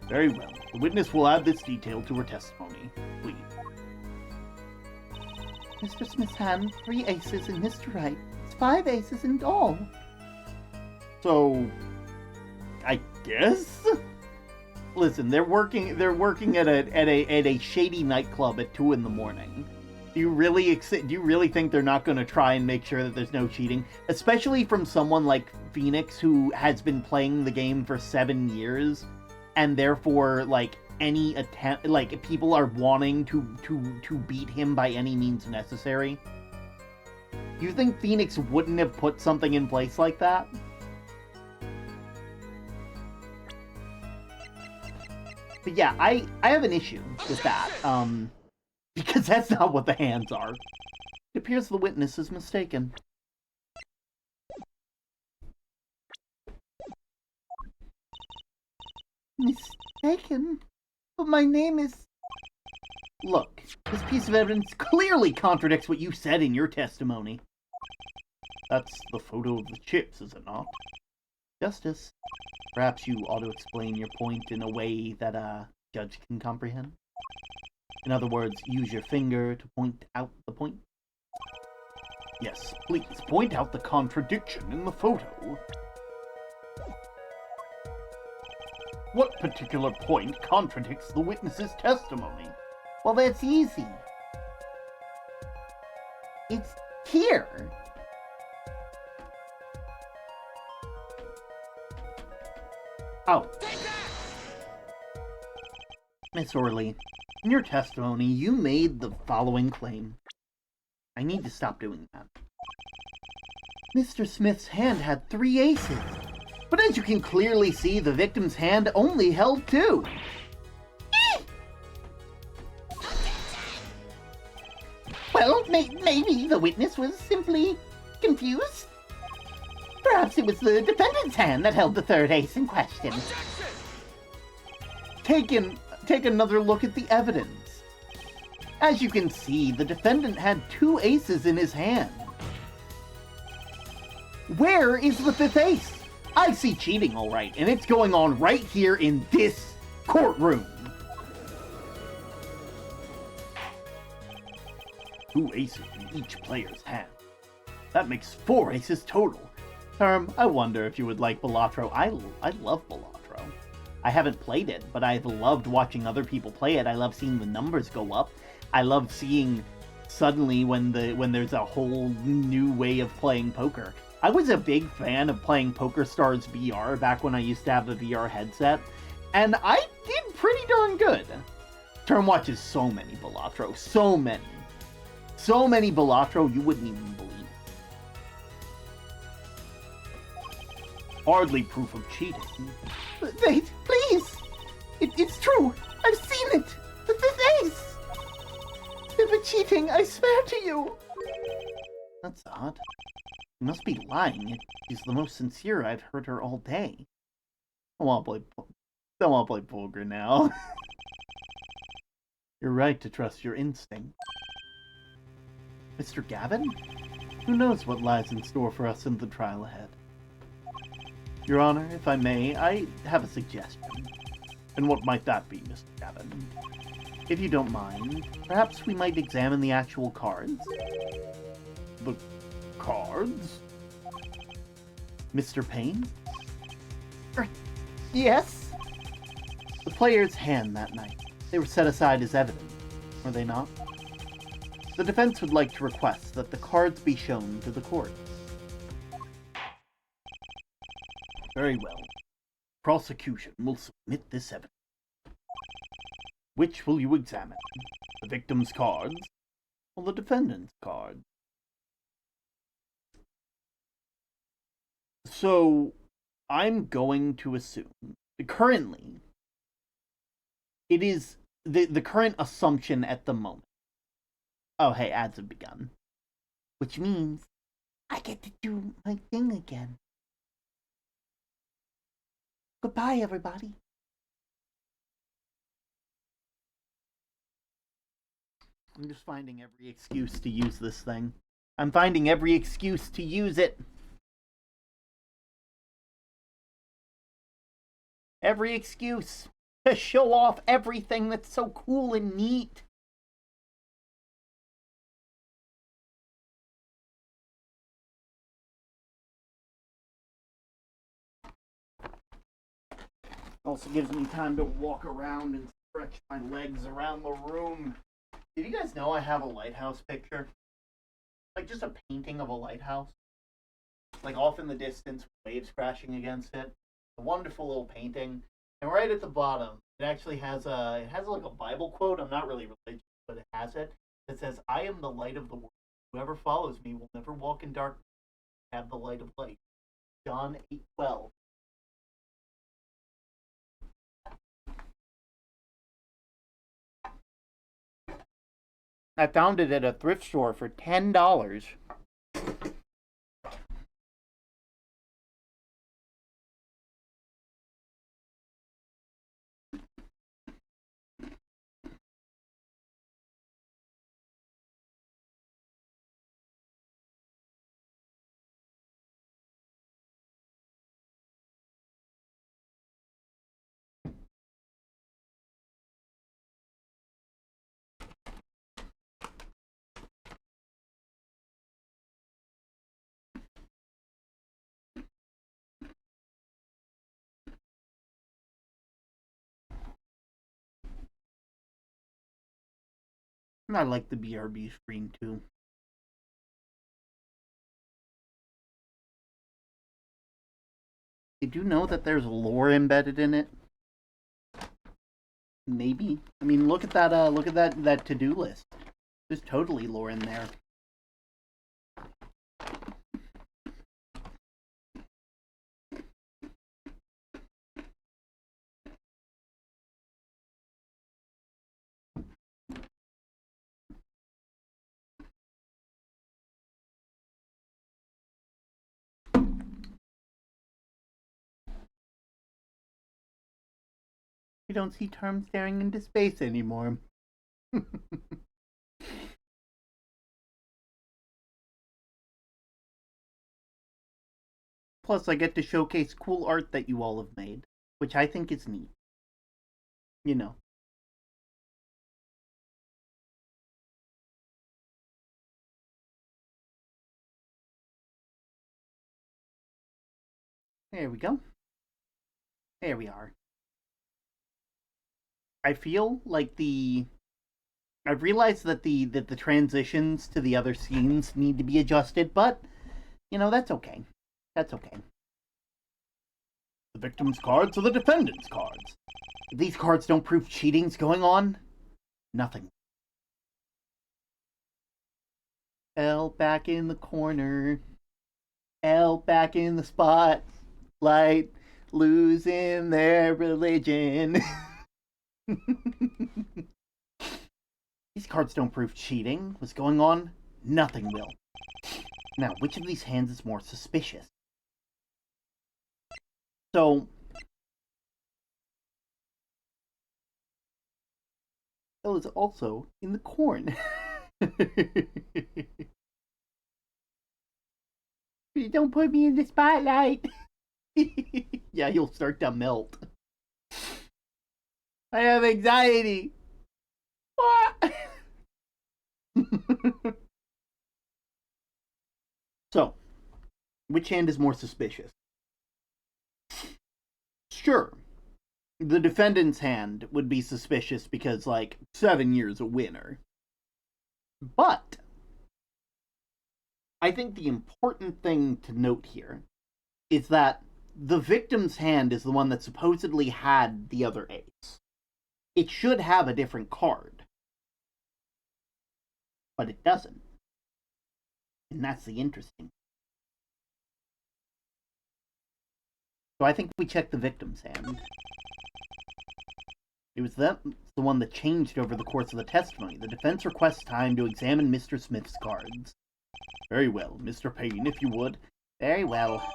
Very well. The witness will add this detail to her testimony. Please. Mr. Smith's hand, 3 aces, and Mr. Wright, it's 5 aces in all. So, I guess? Listen, they're working at a shady nightclub at 2 a.m. Do you really think they're not going to try and make sure that there's no cheating? Especially from someone like Phoenix, who has been playing the game for 7 years, and therefore, like, any attempt, like, people are wanting to beat him by any means necessary. You think Phoenix wouldn't have put something in place like that? But yeah, I have an issue with that, because that's not what the hands are. It appears the witness is mistaken. Mistaken? But my name is... Look, this piece of evidence clearly contradicts what you said in your testimony. That's the photo of the chips, is it not? Justice, perhaps you ought to explain your point in a way that a judge can comprehend. In other words, use your finger to point out the point. Yes, please, point out the contradiction in the photo. What particular point contradicts the witness's testimony? Well, that's easy. It's here. Oh. Miss Orley, in your testimony, you made the following claim. I need to stop doing that. Mr. Smith's hand had 3 aces, but as you can clearly see, the victim's hand only held 2. Well, maybe the witness was simply confused. Perhaps it was the defendant's hand that held the 3rd ace in question. Take another look at the evidence. As you can see, the defendant had 2 aces in his hand. Where is the 5th ace? I see cheating, all right, and it's going on right here in this courtroom. 2 aces in each player's hand. That makes 4 aces total. Term, I wonder if you would like Balatro. I love Balatro. I haven't played it, but I've loved watching other people play it. I love seeing the numbers go up. I love seeing suddenly when there's a whole new way of playing poker. I was a big fan of playing PokerStars VR back when I used to have a VR headset, and I did pretty darn good. Term watches so many Balatro, so many. So many Balatro you wouldn't even believe. Hardly proof of cheating. Wait, please! It's true! I've seen it! The 5th ace! If it's cheating, I swear to you! That's odd. You must be lying. She's the most sincere I've heard her all day. I want to play poker now. You're right to trust your instinct. Mr. Gavin? Who knows what lies in store for us in the trial ahead? Your Honor, if I may, I have a suggestion. And what might that be, Mr. Gavin? If you don't mind, perhaps we might examine the actual cards? The cards? Mr. Payne? Yes? The player's hand that night. They were set aside as evidence, were they not? The defense would like to request that the cards be shown to the court. Very well. Prosecution will submit this evidence. Which will you examine? The victim's cards or the defendant's cards? So, I'm going to assume, currently, it is the current assumption at the moment Oh, hey, ads have begun. Which means I get to do my thing again. Goodbye, everybody. I'm just finding every excuse to use this thing. I'm finding every excuse to use it. Every excuse to show off everything that's so cool and neat. Also gives me time to walk around and stretch my legs around the room. Did you guys know I have a lighthouse picture? Like just a painting of a lighthouse. Like off in the distance, waves crashing against it. A wonderful little painting. And right at the bottom, it actually has like a Bible quote. I'm not really religious, but it has it. It says, "I am the light of the world. Whoever follows me will never walk in darkness. Have the light of light." John 8:12. I found it at a thrift store for $10. And I like the BRB screen too. Did you know that there's lore embedded in it? Maybe. I mean, look at that. Look at that to-do list. There's totally lore in there. We don't see Term staring into space anymore. Plus, I get to showcase cool art that you all have made, which I think is neat. You know. There we go. There we are. I feel like I've realized that the transitions to the other scenes need to be adjusted, but you know, that's okay. That's okay. The victim's cards are the defendant's cards. If these cards don't prove cheating's going on, nothing. L back in the corner. L back in the spotlight. Losing their religion. These cards don't prove cheating. What's going on? Nothing will. Now, which of these hands is more suspicious? So, L is also in the corn. Don't put me in the spotlight. Yeah, you'll start to melt. I have anxiety. What? So, which hand is more suspicious? Sure, the defendant's hand would be suspicious because, like, 7 years a winner. But I think the important thing to note here is that the victim's hand is the one that supposedly had the other ace. It should have a different card, but it doesn't. And that's the interesting. So I think we check the victim's hand. It was the one that changed over the course of the testimony. The defense requests time to examine Mr. Smith's cards. Very well, Mr. Payne, if you would. Very well.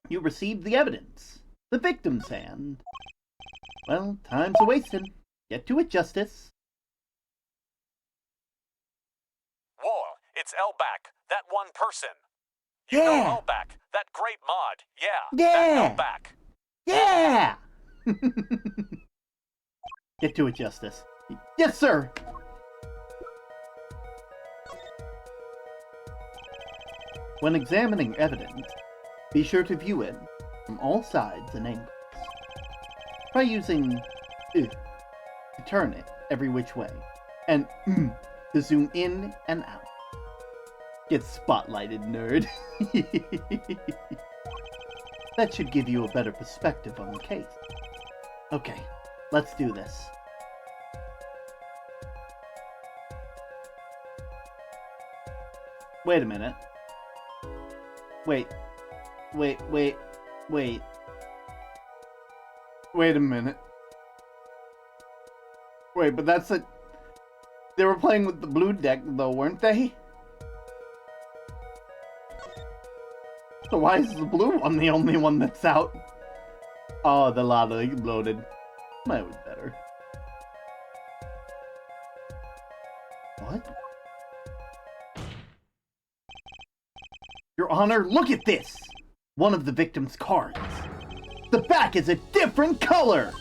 You received the evidence. The victim's hand. Well, time's a-wasting. Get to it, Justice. Whoa, it's Elback, that one person. You Yeah. know Elback, that great mod. Yeah. Yeah. That Elback. Yeah! Get to it, Justice. Yes, sir! When examining evidence, be sure to view it from all sides and angles. Try using to turn it every which way, and to zoom in and out. Get spotlighted, nerd. That should give you a better perspective on the case. Okay, let's do this. Wait a minute. Wait a minute. Wait, but that's a... They were playing with the blue deck, though, weren't they? So why is the blue one the only one that's out? Oh, the lottery loaded. Mine was better. What? Your Honor, look at this! One of the victim's cards. The back is a different color!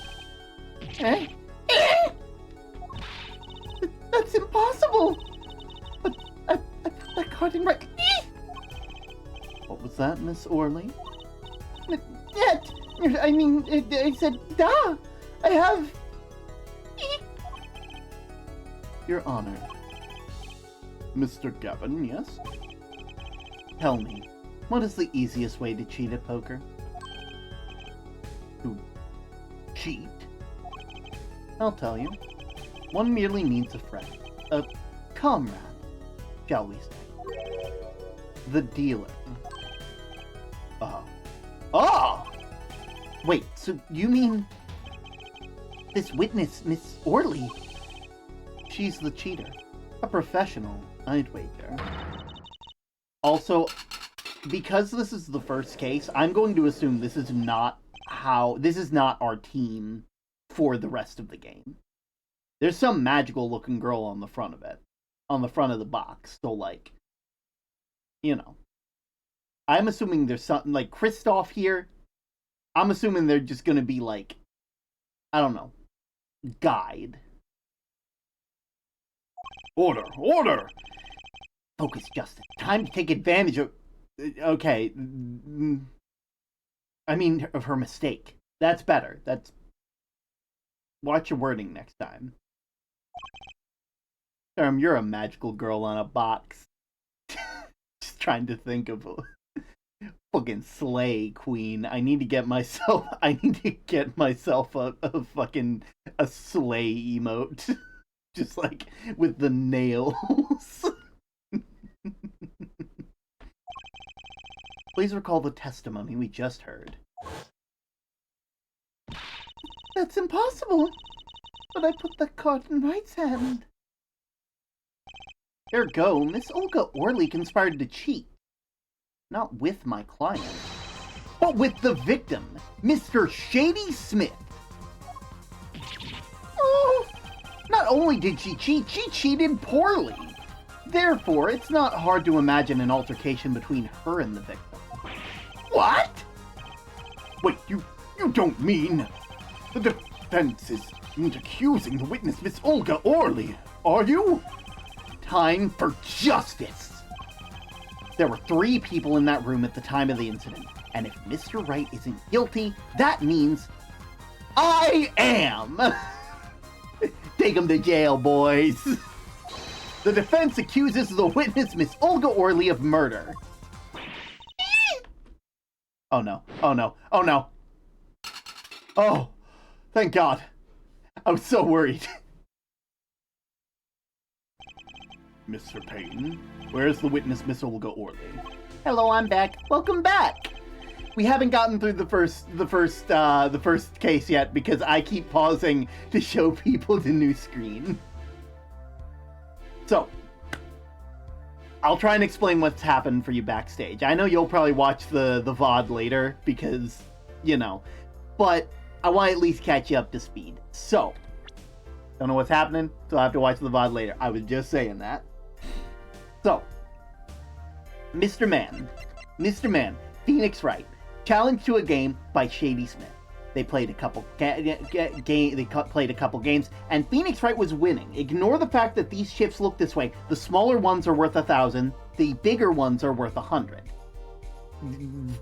Eh? Eh? That's impossible! But I put that card in right... What was that, Miss Orley? Yet! I mean, I said, duh! I have... Your Honor. Mr. Gavin, yes? Tell me, what is the easiest way to cheat at poker? To cheat? I'll tell you. One merely needs a friend. A comrade, shall we say. The dealer. Oh! Wait, so you mean... this witness, Miss Orley? She's the cheater. A professional, I'd wager. Also, because this is the first case, I'm going to assume this is not our team for the rest of the game. There's some magical looking girl on the front of it. On the front of the box. So, like, you know. I'm assuming there's something like Kristoff here. I'm assuming they're just gonna be like, I don't know, guide. Order! Order! Focus, Justin. Time to take advantage of... Okay. I mean, of her mistake. That's better. That's... Watch your wording next time. You're a magical girl on a box. Just trying to think of a fucking slay queen. I need to get myself a fucking a slay emote. Just like with the nails. Please recall the testimony we just heard. That's impossible. But I put the card in Wright's hand. Ergo, Miss Olga Orley conspired to cheat. Not with my client, but with the victim, Mr. Shady Smith. Oh, not only did she cheat, she cheated poorly. Therefore, it's not hard to imagine an altercation between her and the victim. What? Wait, you don't mean... The defense isn't accusing the witness, Miss Olga Orley, are you? Time for justice! There were 3 people in that room at the time of the incident, and if Mr. Wright isn't guilty, that means I am! Take him to jail, boys! The defense accuses the witness, Miss Olga Orley, of murder. Oh no, oh no, oh no. Oh, thank God. I was so worried. Mr. Payne, where's the witness, Miss Olga Orley? Hello, I'm back. Welcome back. we haven't gotten through the first case yet because I keep pausing to show people the new screen. So, I'll try and explain what's happened for you backstage. I know you'll probably watch the VOD later because, you know, but I want to at least catch you up to speed. So, don't know what's happening, so I'll have to watch the VOD later. I was just saying that. So, Mr. Man, Phoenix Wright, challenged to a game by Shady Smith. They played a couple games, and Phoenix Wright was winning. Ignore the fact that these chips look this way. The smaller ones are worth 1,000. The bigger ones are worth 100.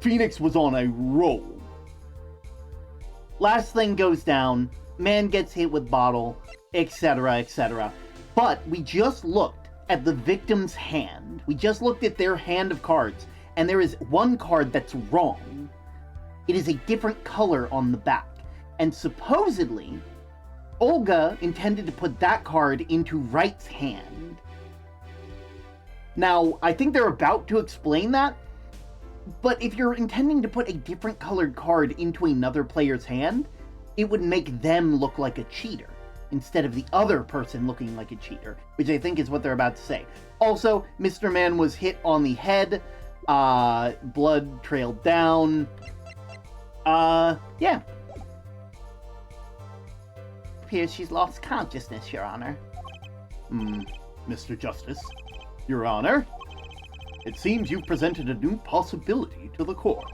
Phoenix was on a roll. Last thing goes down. Man gets hit with bottle, etc., etc. But we just looked at the victim's hand. We just looked at their hand of cards, and there is one card that's wrong. It is a different color on the back. And supposedly, Olga intended to put that card into Wright's hand. Now, I think they're about to explain that, but if you're intending to put a different colored card into another player's hand, it would make them look like a cheater, instead of the other person looking like a cheater, which I think is what they're about to say. Also, Mr. Man was hit on the head, blood trailed down. Yeah. Appears she's lost consciousness, Your Honor. Mr. Justice, Your Honor, it seems you've presented a new possibility to the court.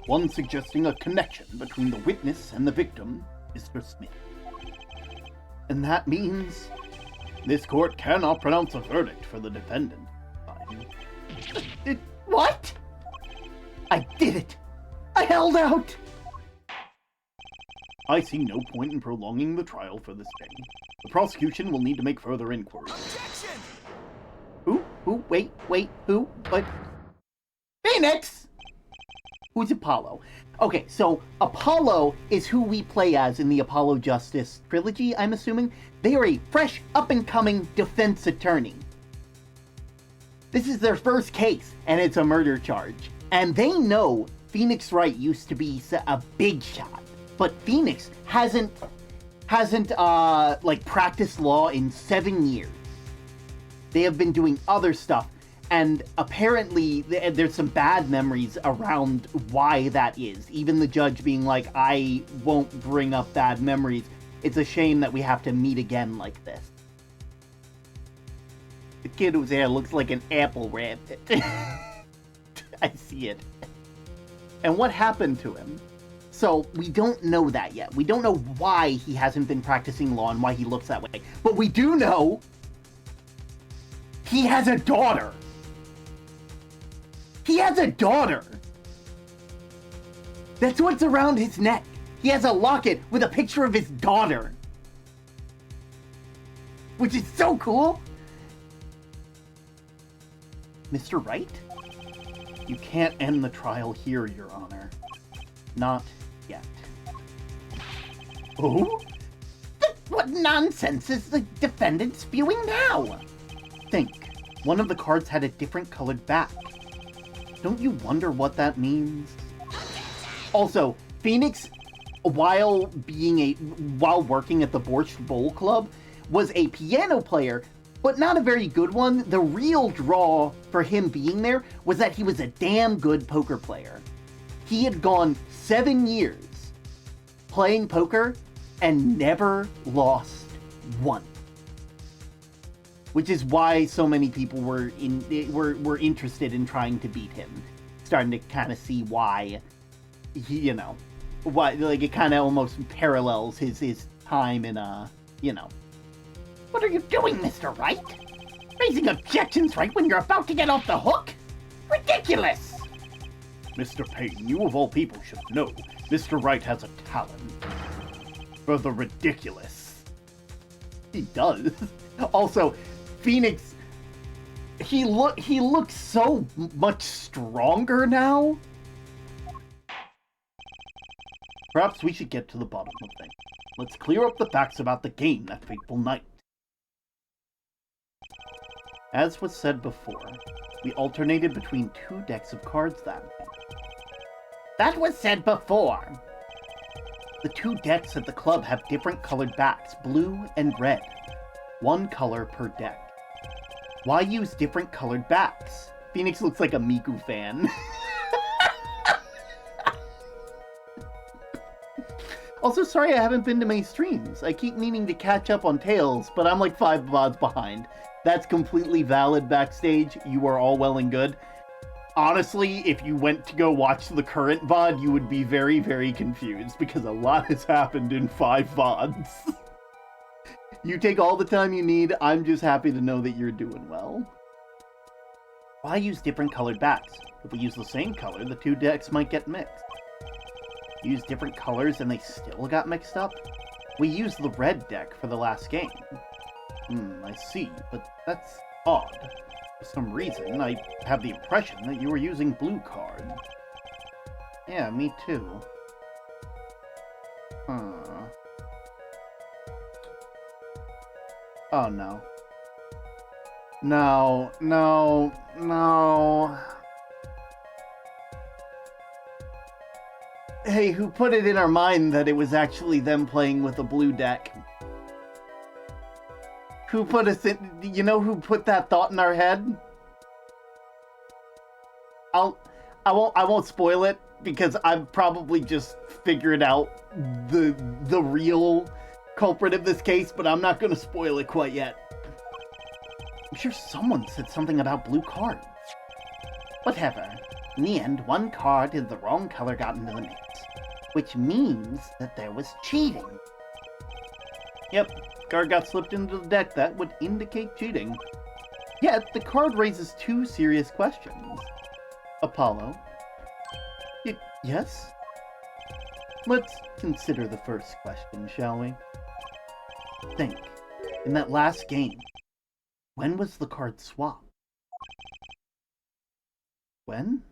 One suggesting a connection between the witness and the victim, Mr. Smith. And that means this court cannot pronounce a verdict for the defendant. What? I did it! I held out! I see no point in prolonging the trial for this day. The prosecution will need to make further inquiries. Objection! Who? Wait, who? What? Phoenix! Who's Apollo? Okay, so Apollo is who we play as in the Apollo Justice Trilogy, I'm assuming. They are a fresh, up-and-coming defense attorney. This is their first case, and it's a murder charge. And they know Phoenix Wright used to be a big shot, but Phoenix hasn't practiced law in 7 years. They have been doing other stuff, and apparently there's some bad memories around why that is. Even the judge being like, I won't bring up bad memories. It's a shame that we have to meet again like this. The kid who's there looks like an apple rabbit. I see it. And what happened to him? So, we don't know that yet. We don't know why he hasn't been practicing law and why he looks that way. But we do know he has a daughter. He has a daughter. That's what's around his neck. He has a locket with a picture of his daughter. Which is so cool. Mr. Wright? You can't end the trial here, Your Honor. Not yet. Oh? What nonsense is the defendant spewing now? Think. One of the cards had a different colored back. Don't you wonder what that means? Also, Phoenix, while working at the Borscht Bowl Club, was a piano player, but not a very good one. The real draw for him being there was that he was a damn good poker player. He had gone 7 years playing poker and never lost one. Which is why so many people were interested in trying to beat him. Starting to kind of see why, it kind of almost parallels his time in, What are you doing, Mr. Wright? Raising objections right when you're about to get off the hook? Ridiculous! Mr. Payne, you of all people should know, Mr. Wright has a talent for the ridiculous. He does. Also, Phoenix, he looks so much stronger now. Perhaps we should get to the bottom of things. Let's clear up the facts about the game that fateful night. As was said before, we alternated between 2 decks of cards that night. That was said before. The two decks at the club have different colored backs, blue and red. One color per deck. Why use different colored backs? Phoenix looks like a Miku fan. Also, sorry I haven't been to many streams. I keep meaning to catch up on Tales, but I'm like 5 VODs behind. That's completely valid backstage. You are all well and good. Honestly, if you went to go watch the current VOD, you would be very, very confused because a lot has happened in 5 VODs. You take all the time you need. I'm just happy to know that you're doing well. Why use different colored backs? If we use the same color, the two decks might get mixed. Use different colors and they still got mixed up? We used the red deck for the last game. I see, but that's odd. For some reason, I have the impression that you were using blue cards. Yeah, me too. Oh no. No, no, no. Hey, who put it in our mind that it was actually them playing with a blue deck? Who put us in... You know who put that thought in our head? I won't spoil it, because I've probably just figured out the real culprit of this case, but I'm not going to spoil it quite yet. I'm sure someone said something about blue cards. Whatever. In the end, one card in the wrong color got into the mix, which means that there was cheating. Yep, card got slipped into the deck. That would indicate cheating. Yet, the card raises two serious questions. Apollo? Yes? Let's consider the first question, shall we? Think. In that last game, when was the card swapped? When?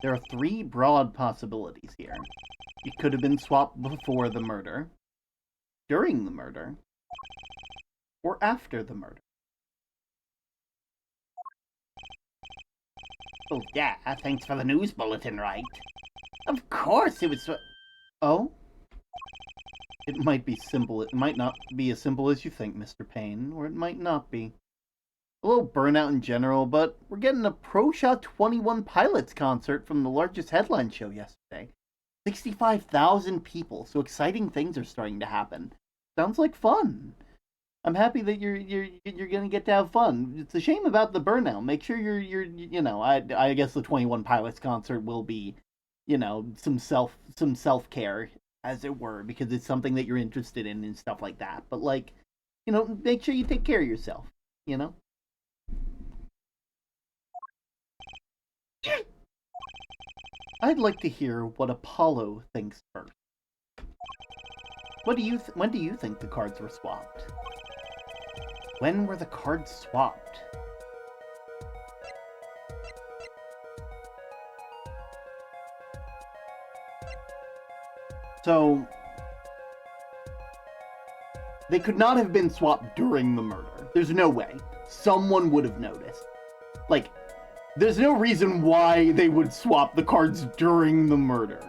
There are three broad possibilities here. It could have been swapped before the murder, during the murder, or after the murder. Oh yeah, thanks for the news bulletin, right? Of course it was... Oh? It might be simple. It might not be as simple as you think, Mr. Payne, or it might not be. A little burnout in general, but we're getting a Pro Shot 21 Pilots concert from the largest headline show yesterday. 65,000 people, so exciting things are starting to happen. Sounds like fun. I'm happy that you're gonna get to have fun. It's a shame about the burnout. Make sure you're you know, I guess the 21 Pilots concert will be, you know, some self-care, as it were, because it's something that you're interested in and stuff like that. But like, you know, make sure you take care of yourself, you know? I'd like to hear what Apollo thinks first. When do you think the cards were swapped? When were the cards swapped? So, they could not have been swapped during the murder. There's no way. Someone would have noticed. Like, there's no reason why they would swap the cards during the murder.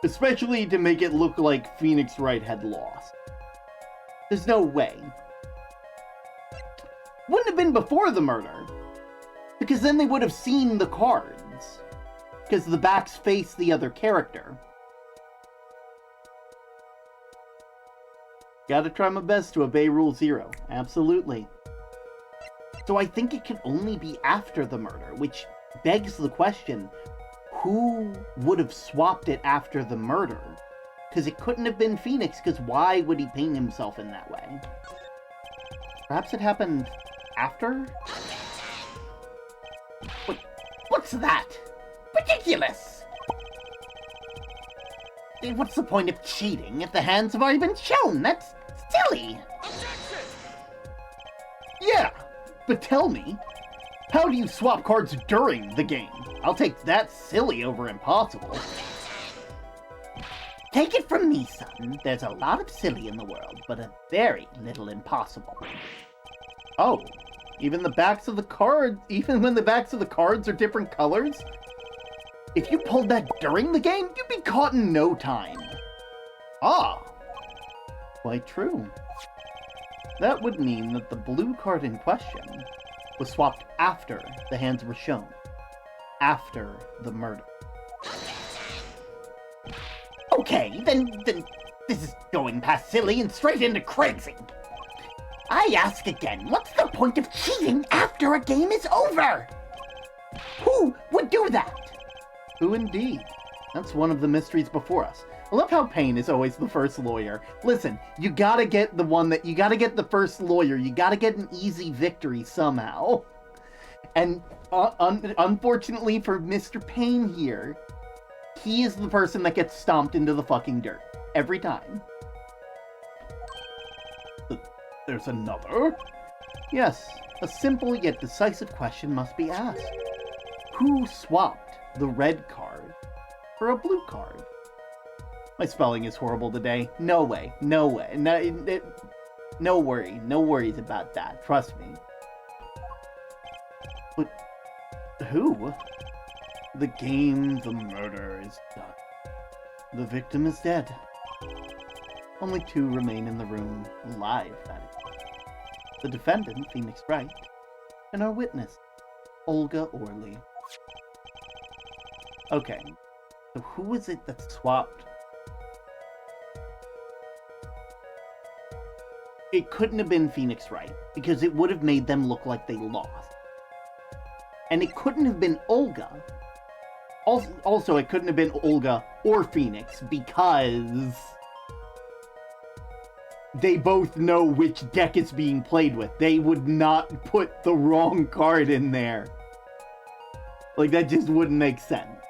Especially to make it look like Phoenix Wright had lost. There's no way. Wouldn't have been before the murder. Because then they would have seen the cards. Because the backs face the other character. Gotta try my best to obey Rule 0. Absolutely. So I think it can only be after the murder, which begs the question, who would have swapped it after the murder? Because it couldn't have been Phoenix, because why would he paint himself in that way? Perhaps it happened after? Wait, what's that? Ridiculous! What's the point of cheating if the hands have already been shown? That's silly! Objection! Yeah, but tell me, how do you swap cards during the game? I'll take that silly over impossible. Take it from me, son. There's a lot of silly in the world, but a very little impossible. Oh, even when the backs of the cards are different colors? If you pulled that during the game, you'd be caught in no time. Ah, quite true. That would mean that the blue card in question was swapped after the hands were shown, after the murder. Okay, then this is going past silly and straight into crazy. I ask again, what's the point of cheating after a game is over? Who would do that? Who indeed? That's one of the mysteries before us. I love how Payne is always the first lawyer. Listen, you gotta get the first lawyer. You gotta get an easy victory somehow. And unfortunately for Mr. Payne here, he is the person that gets stomped into the fucking dirt. Every time. There's another? Yes, a simple yet decisive question must be asked. Who swapped the red card for a blue card? My spelling is horrible today. No way. No way. No worries about that. Trust me. But who? The game, the murder is done. The victim is dead. Only 2 remain in the room, alive, that is. The defendant, Phoenix Wright, and our witness, Olga Orley. Okay, so who was it that swapped? It couldn't have been Phoenix Wright, because it would have made them look like they lost. And it couldn't have been Olga. Also, it couldn't have been Olga or Phoenix, because they both know which deck is being played with. They would not put the wrong card in there. Like, that just wouldn't make sense.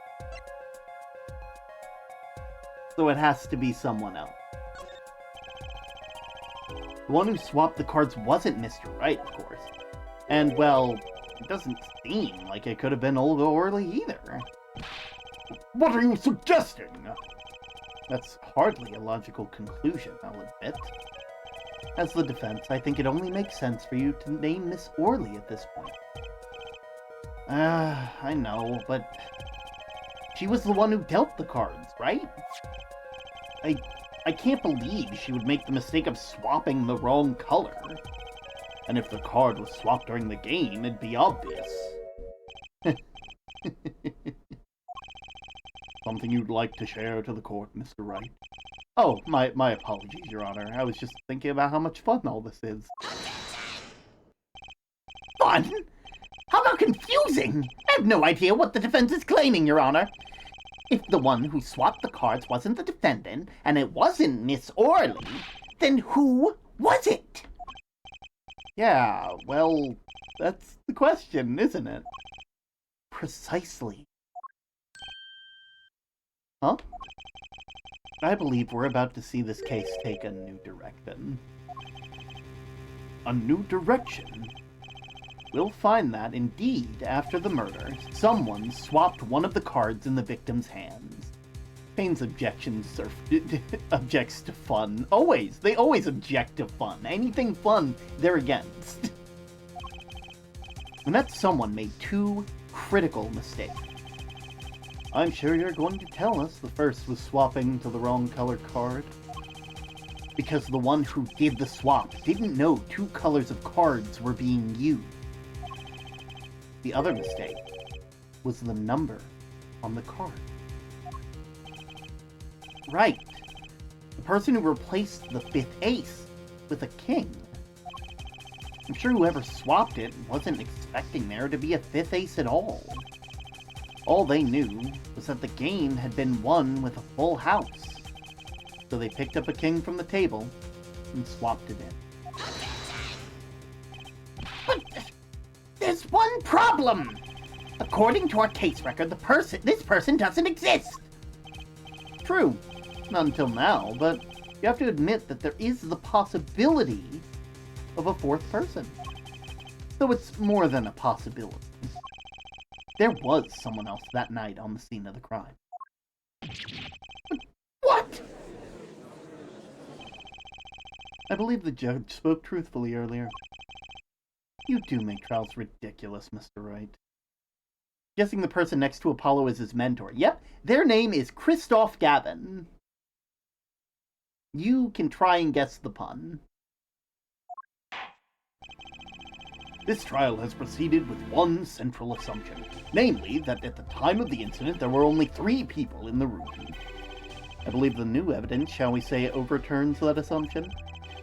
So it has to be someone else. The one who swapped the cards wasn't Mr. Wright, of course. And, well, it doesn't seem like it could have been Olga Orley either. What are you suggesting? That's hardly a logical conclusion, I'll admit. As the defense, I think it only makes sense for you to name Miss Orley at this point. I know, but she was the one who dealt the cards, right? I can't believe she would make the mistake of swapping the wrong color. And if the card was swapped during the game, it'd be obvious. Something you'd like to share to the court, Mr. Wright? Oh, my apologies, Your Honor. I was just thinking about how much fun all this is. Fun? How about confusing? I have no idea what the defense is claiming, Your Honor. If the one who swapped the cards wasn't the defendant, and it wasn't Miss Orley, then who was it? Yeah, well, that's the question, isn't it? Precisely. Huh? I believe we're about to see this case take a new direction. A new direction? We'll find that, indeed, after the murder, someone swapped one of the cards in the victim's hands. Payne's objects to fun. They always object to fun. Anything fun, they're against. And that someone made 2 critical mistakes. I'm sure you're going to tell us the first was swapping to the wrong color card. Because the one who did the swap didn't know 2 colors of cards were being used. The other mistake was the number on the card. Right. The person who replaced the 5th ace with a king. I'm sure whoever swapped it wasn't expecting there to be a 5th ace at all. All they knew was that the game had been won with a full house. So they picked up a king from the table and swapped it in. But there's one problem. According to our case record, this person doesn't exist. True. Not until now, but you have to admit that there is the possibility of a 4th person. Though it's more than a possibility. There was someone else that night on the scene of the crime. What? I believe the judge spoke truthfully earlier. You do make trials ridiculous, Mr. Wright. Guessing the person next to Apollo is his mentor. Yep, their name is Christoph Gavin. You can try and guess the pun. This trial has proceeded with one central assumption, namely that at the time of the incident there were only 3 people in the room. I believe the new evidence, shall we say, overturns that assumption.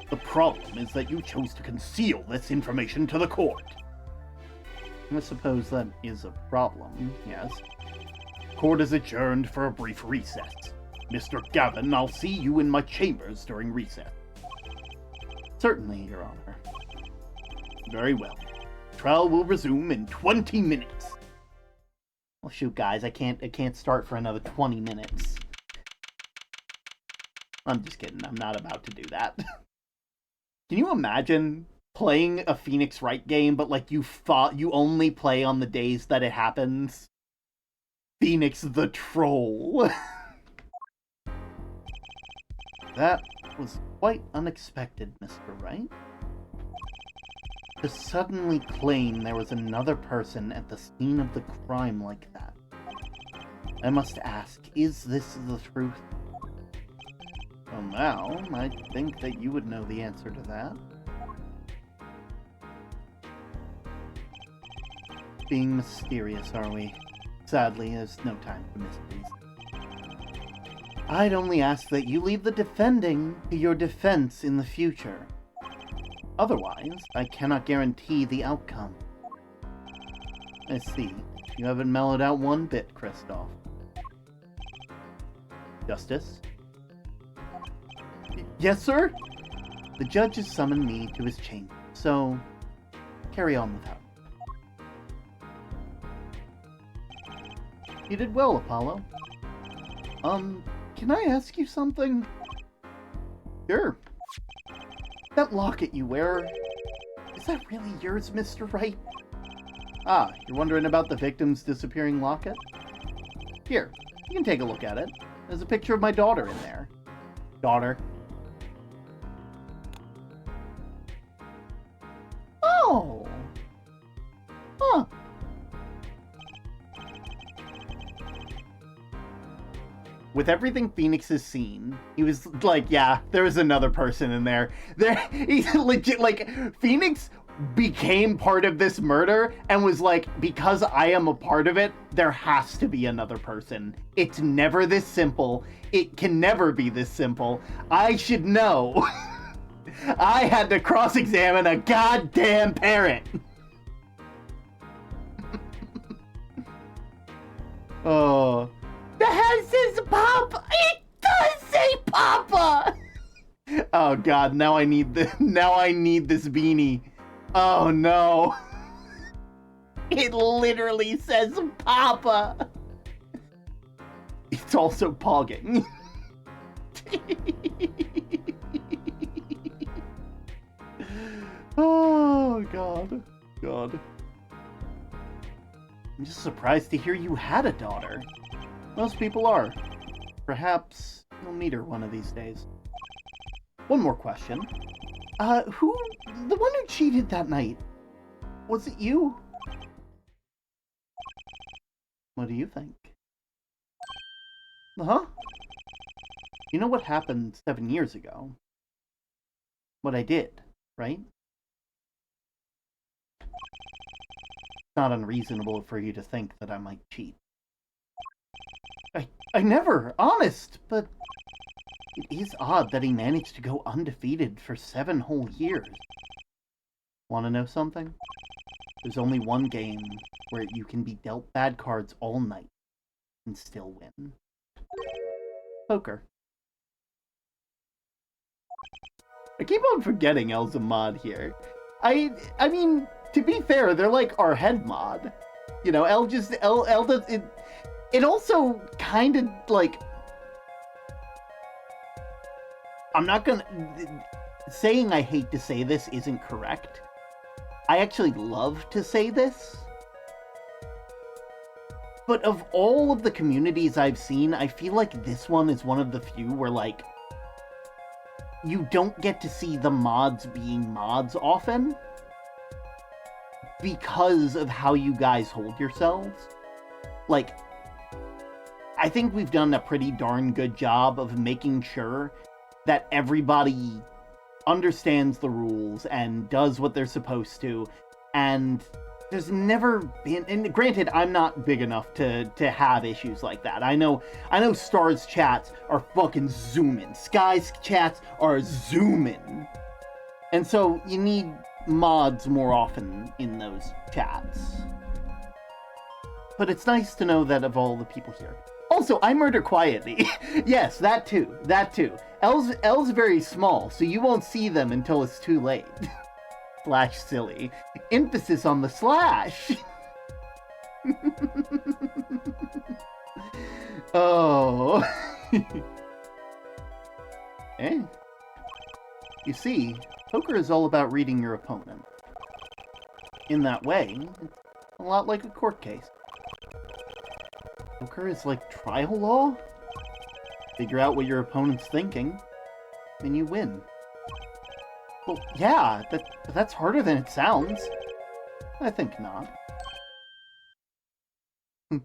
The problem is that you chose to conceal this information to the court. I suppose that is a problem, yes. Court is adjourned for a brief recess. Mr. Gavin, I'll see you in my chambers during recess. Certainly, Your Honor. Very well. Trial will resume in 20 minutes. Well, shoot, guys, I can't start for another 20 minutes. I'm just kidding. I'm not about to do that. Can you imagine playing a Phoenix Wright game, but like you only play on the days that it happens? Phoenix the Troll. That was quite unexpected, Mr. Wright. To suddenly claim there was another person at the scene of the crime like that. I must ask, is this the truth? Well, now, I think that you would know the answer to that. Being mysterious, are we? Sadly, there's no time for mysteries. I'd only ask that you leave the defending to your defense in the future. Otherwise, I cannot guarantee the outcome. I see. You haven't mellowed out one bit, Christoph. Justice? Yes, sir? The judge has summoned me to his chamber, so carry on without me. You did well, Apollo. Can I ask you something? Sure. That locket you wear, is that really yours, Mr. Wright? Ah, you're wondering about the victim's disappearing locket? Here, you can take a look at it. There's a picture of my daughter in there. Daughter. Oh! Huh. With everything Phoenix has seen, he was like, yeah, there was another person in there. He's legit, like, Phoenix became part of this murder and was like, because I am a part of it, there has to be another person. It's never this simple. It can never be this simple. I should know. I had to cross-examine a goddamn parent. Oh. The house says Papa. It does say Papa. Oh God! Now I need this beanie. Oh no! It literally says Papa. It's also pogging. Oh God! I'm just surprised to hear you had a daughter. Most people are. Perhaps you'll meet her one of these days. One more question. The one who cheated that night, was it you? What do you think? Uh-huh. You know what happened 7 years ago? What I did, right? It's not unreasonable for you to think that I might cheat. I never, honest, but it is odd that he managed to go undefeated for 7 whole years. Want to know something? There's only one game where you can be dealt bad cards all night and still win. Poker. I keep on forgetting El's a mod here. I mean, to be fair, they're like our head mod. You know, El does it. It also kind of, like... I'm not gonna... Saying I hate to say this isn't correct. I actually love to say this. But of all of the communities I've seen, I feel like this one is one of the few where, like... You don't get to see the mods being mods often. Because of how you guys hold yourselves. like, I think we've done a pretty darn good job of making sure that everybody understands the rules and does what they're supposed to, and there's never been, and granted, I'm not big enough to have issues like that. I know Star's chats are fucking zooming. Sky's chats are zooming. And so you need mods more often in those chats. But it's nice to know that of all the people here. Also, I murder quietly. Yes, that too. L's very small, so you won't see them until it's too late. Slash silly. Emphasis on the slash. Oh. Eh? You see, poker is all about reading your opponent. In that way, it's a lot like a court case. Poker is like trial law. Figure out what your opponent's thinking, and you win. Well, yeah, that's harder than it sounds. I think not.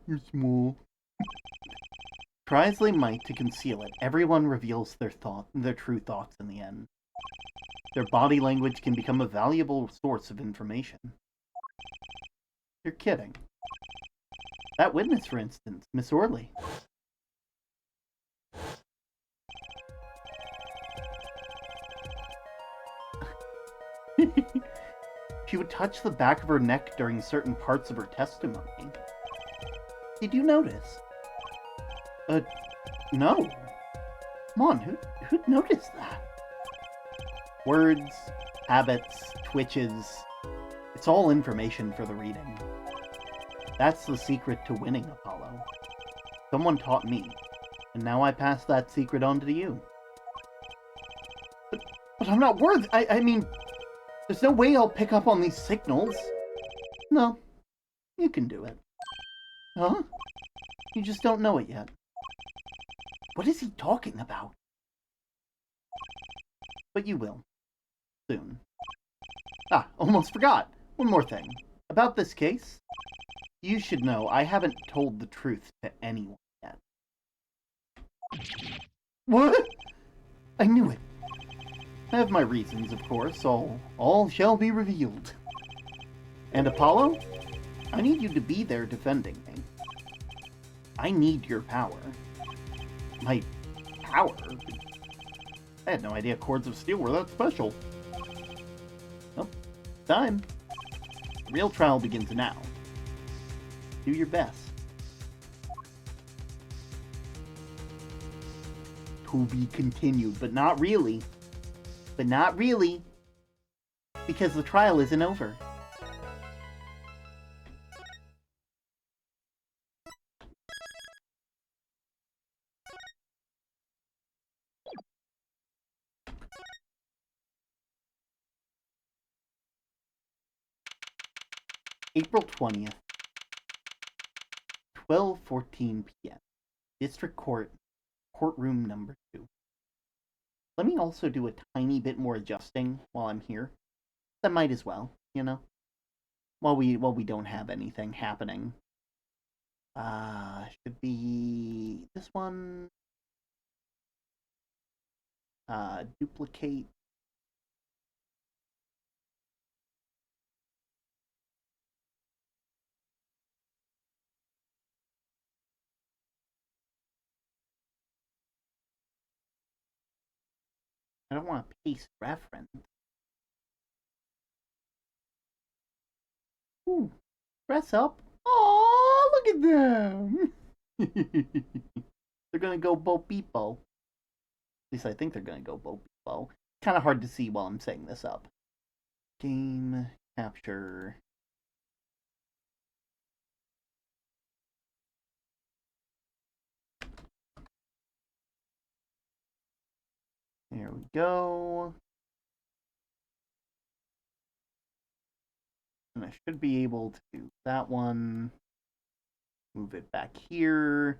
You're small. Try as they might to conceal it, everyone reveals their true thoughts in the end. Their body language can become a valuable source of information. You're kidding. That witness, for instance, Miss Orley. She would touch the back of her neck during certain parts of her testimony. Did you notice? No. Come on, who'd notice that? Words, habits, twitches. It's all information for the reading. That's the secret to winning, Apollo. Someone taught me, and now I pass that secret on to you. But I'm not worthy. I mean, there's no way I'll pick up on these signals. No, you can do it. Huh? You just don't know it yet. What is he talking about? But you will. Soon. Ah, almost forgot. One more thing. About this case. You should know I haven't told the truth to anyone yet. What? I knew it. I have my reasons, of course. All shall be revealed. And Apollo? I need you to be there defending me. I need your power. My power? I had no idea cords of steel were that special. Well, time. The real trial begins now. Do your best. To be continued, but not really. But not really. Because the trial isn't over. April 20th, 12:14 p.m. District Court, courtroom number 2. Let me also do a tiny bit more adjusting while I'm here. That might as well, you know? While we don't have anything happening. Should be this one. Duplicate. I don't want to paste reference. Ooh, dress up. Oh, look at them. They're gonna go Bo Beepo. At least I think they're gonna go Bo Beepo. Kind of hard to see while I'm setting this up. Game capture. There we go. And I should be able to do that one. Move it back here.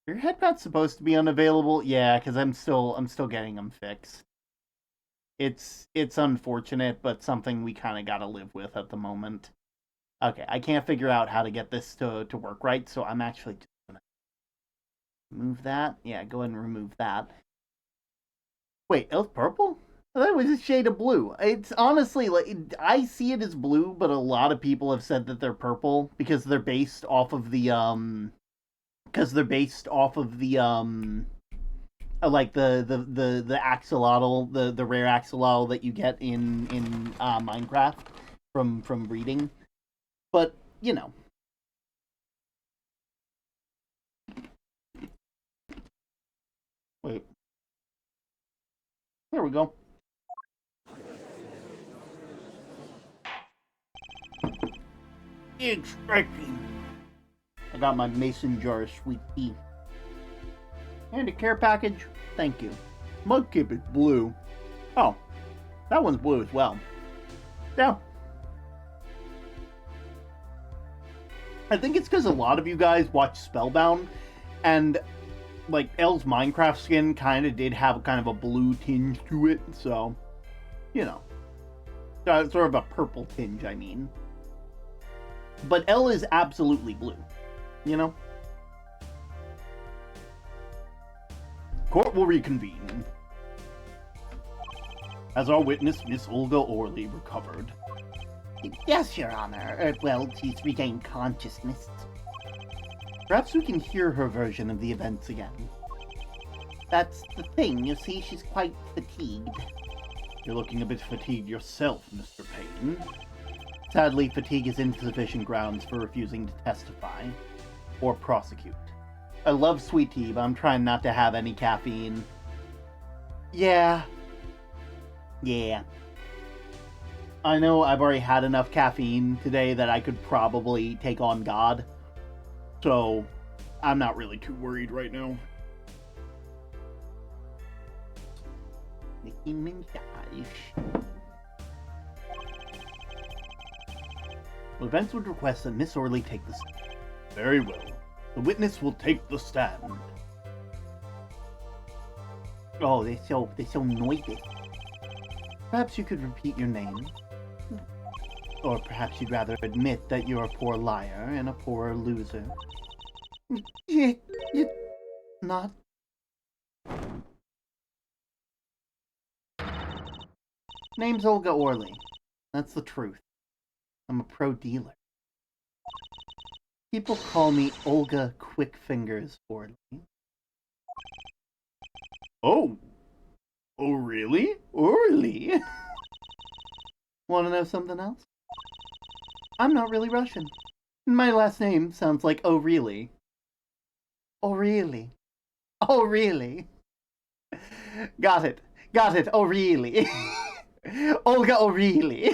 Your headpad's supposed to be unavailable? Yeah, because I'm still getting them fixed. It's unfortunate, but something we kind of gotta live with at the moment. Okay, I can't figure out how to get this to work right, so I'm actually just gonna remove that. Yeah, go ahead and remove that. Wait, Elf purple? I thought it was a shade of blue. It's honestly like I see it as blue, but a lot of people have said that they're purple because they're based off of the like the axolotl, the rare axolotl that you get in Minecraft from breeding. But you know, wait, there we go. Extracting. I got my mason jar of sweet tea. And a care package. Thank you. Mudkip is blue. Oh, that one's blue as well. Yeah. I think it's because a lot of you guys watch Spellbound, and like Elle's Minecraft skin kind of did have kind of a blue tinge to it, so you know, sort of a purple tinge. I mean, but Elle is absolutely blue. You know. Court will reconvene. Has our witness, Miss Olga Orley, recovered? Yes, Your Honor. Well, she's regained consciousness. Perhaps we can hear her version of the events again. That's the thing, you see, she's quite fatigued. You're looking a bit fatigued yourself, Mr. Payne. Sadly, fatigue is insufficient grounds for refusing to testify or prosecute. I love sweet tea, but I'm trying not to have any caffeine. Yeah. I know I've already had enough caffeine today that I could probably take on God. So, I'm not really too worried right now. Nicki Minaj. Well, events would request that Miss Orley take the stand. Very well. The witness will take the stand. Oh, they're so noisy. Perhaps you could repeat your name. Or perhaps you'd rather admit that you're a poor liar and a poor loser. You not. Name's Olga Orley. That's the truth. I'm a pro dealer. People call me Olga Quickfingers Orley. Oh. Oh, really? Orley? Want to know something else? I'm not really Russian. My last name sounds like oh really. Oh, really? Oh really? Got it. Oh really? Olga oh really?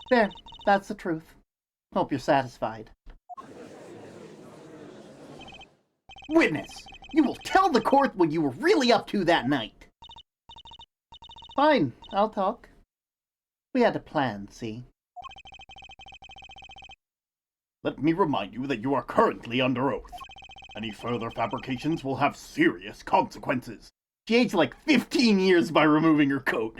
There, that's the truth. Hope you're satisfied. Witness, you will tell the court what you were really up to that night. Fine, I'll talk. We had a plan, see? Let me remind you that you are currently under oath. Any further fabrications will have serious consequences. She aged like 15 years by removing her coat.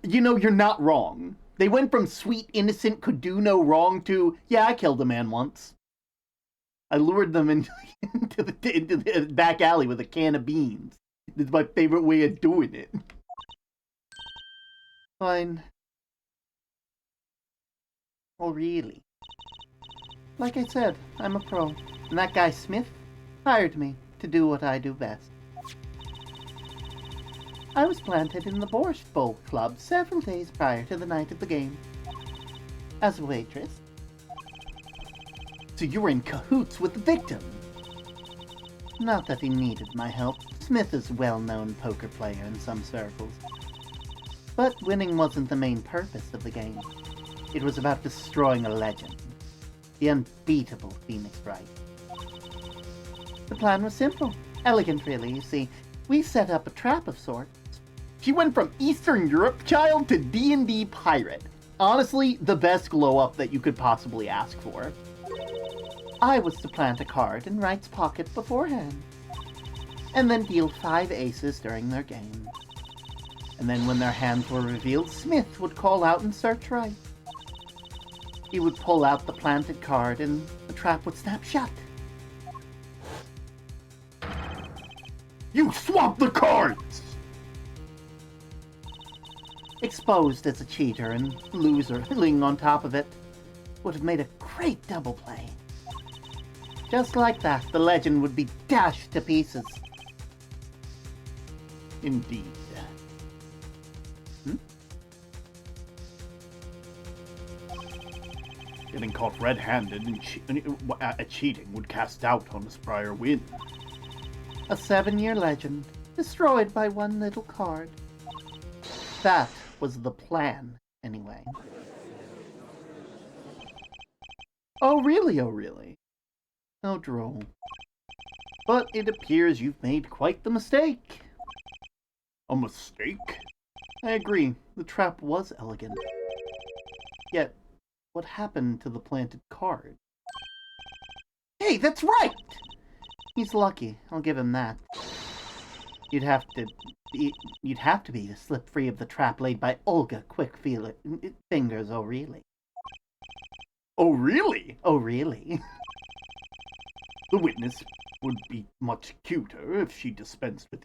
You're not wrong. They went from sweet, innocent, could do no wrong to, yeah, I killed a man once. I lured them into the back alley with a can of beans. It's my favorite way of doing it. Fine. Oh, really? Like I said, I'm a pro. And that guy Smith hired me to do what I do best. I was planted in the Borscht Bowl Club several days prior to the night of the game. As a waitress. So you were in cahoots with the victim? Not that he needed my help. Smith is a well-known poker player in some circles. But winning wasn't the main purpose of the game. It was about destroying a legend. The unbeatable Phoenix Wright. The plan was simple. Elegant, really, you see. We set up a trap of sorts. She went from Eastern Europe child to D&D pirate. Honestly, the best glow-up that you could possibly ask for. I was to plant a card in Wright's pocket beforehand. And then deal 5 aces during their game. And then when their hands were revealed, Smith would call out and search Wright. He would pull out the planted card and the trap would snap shut. You swapped the cards! Exposed as a cheater and loser, laying on top of it, would have made a great double play. Just like that, the legend would be dashed to pieces. Indeed. Getting caught red-handed at cheating would cast doubt on his prior win. A 7-year legend, destroyed by one little card. That was the plan, anyway. Oh really, oh really? How droll. But it appears you've made quite the mistake. A mistake? I agree, the trap was elegant. Yet, what happened to the planted card? Hey, that's right! He's lucky, I'll give him that. You'd have to be to slip free of the trap laid by Olga Fingers, oh really? Oh really? Oh really? The witness would be much cuter if she dispensed with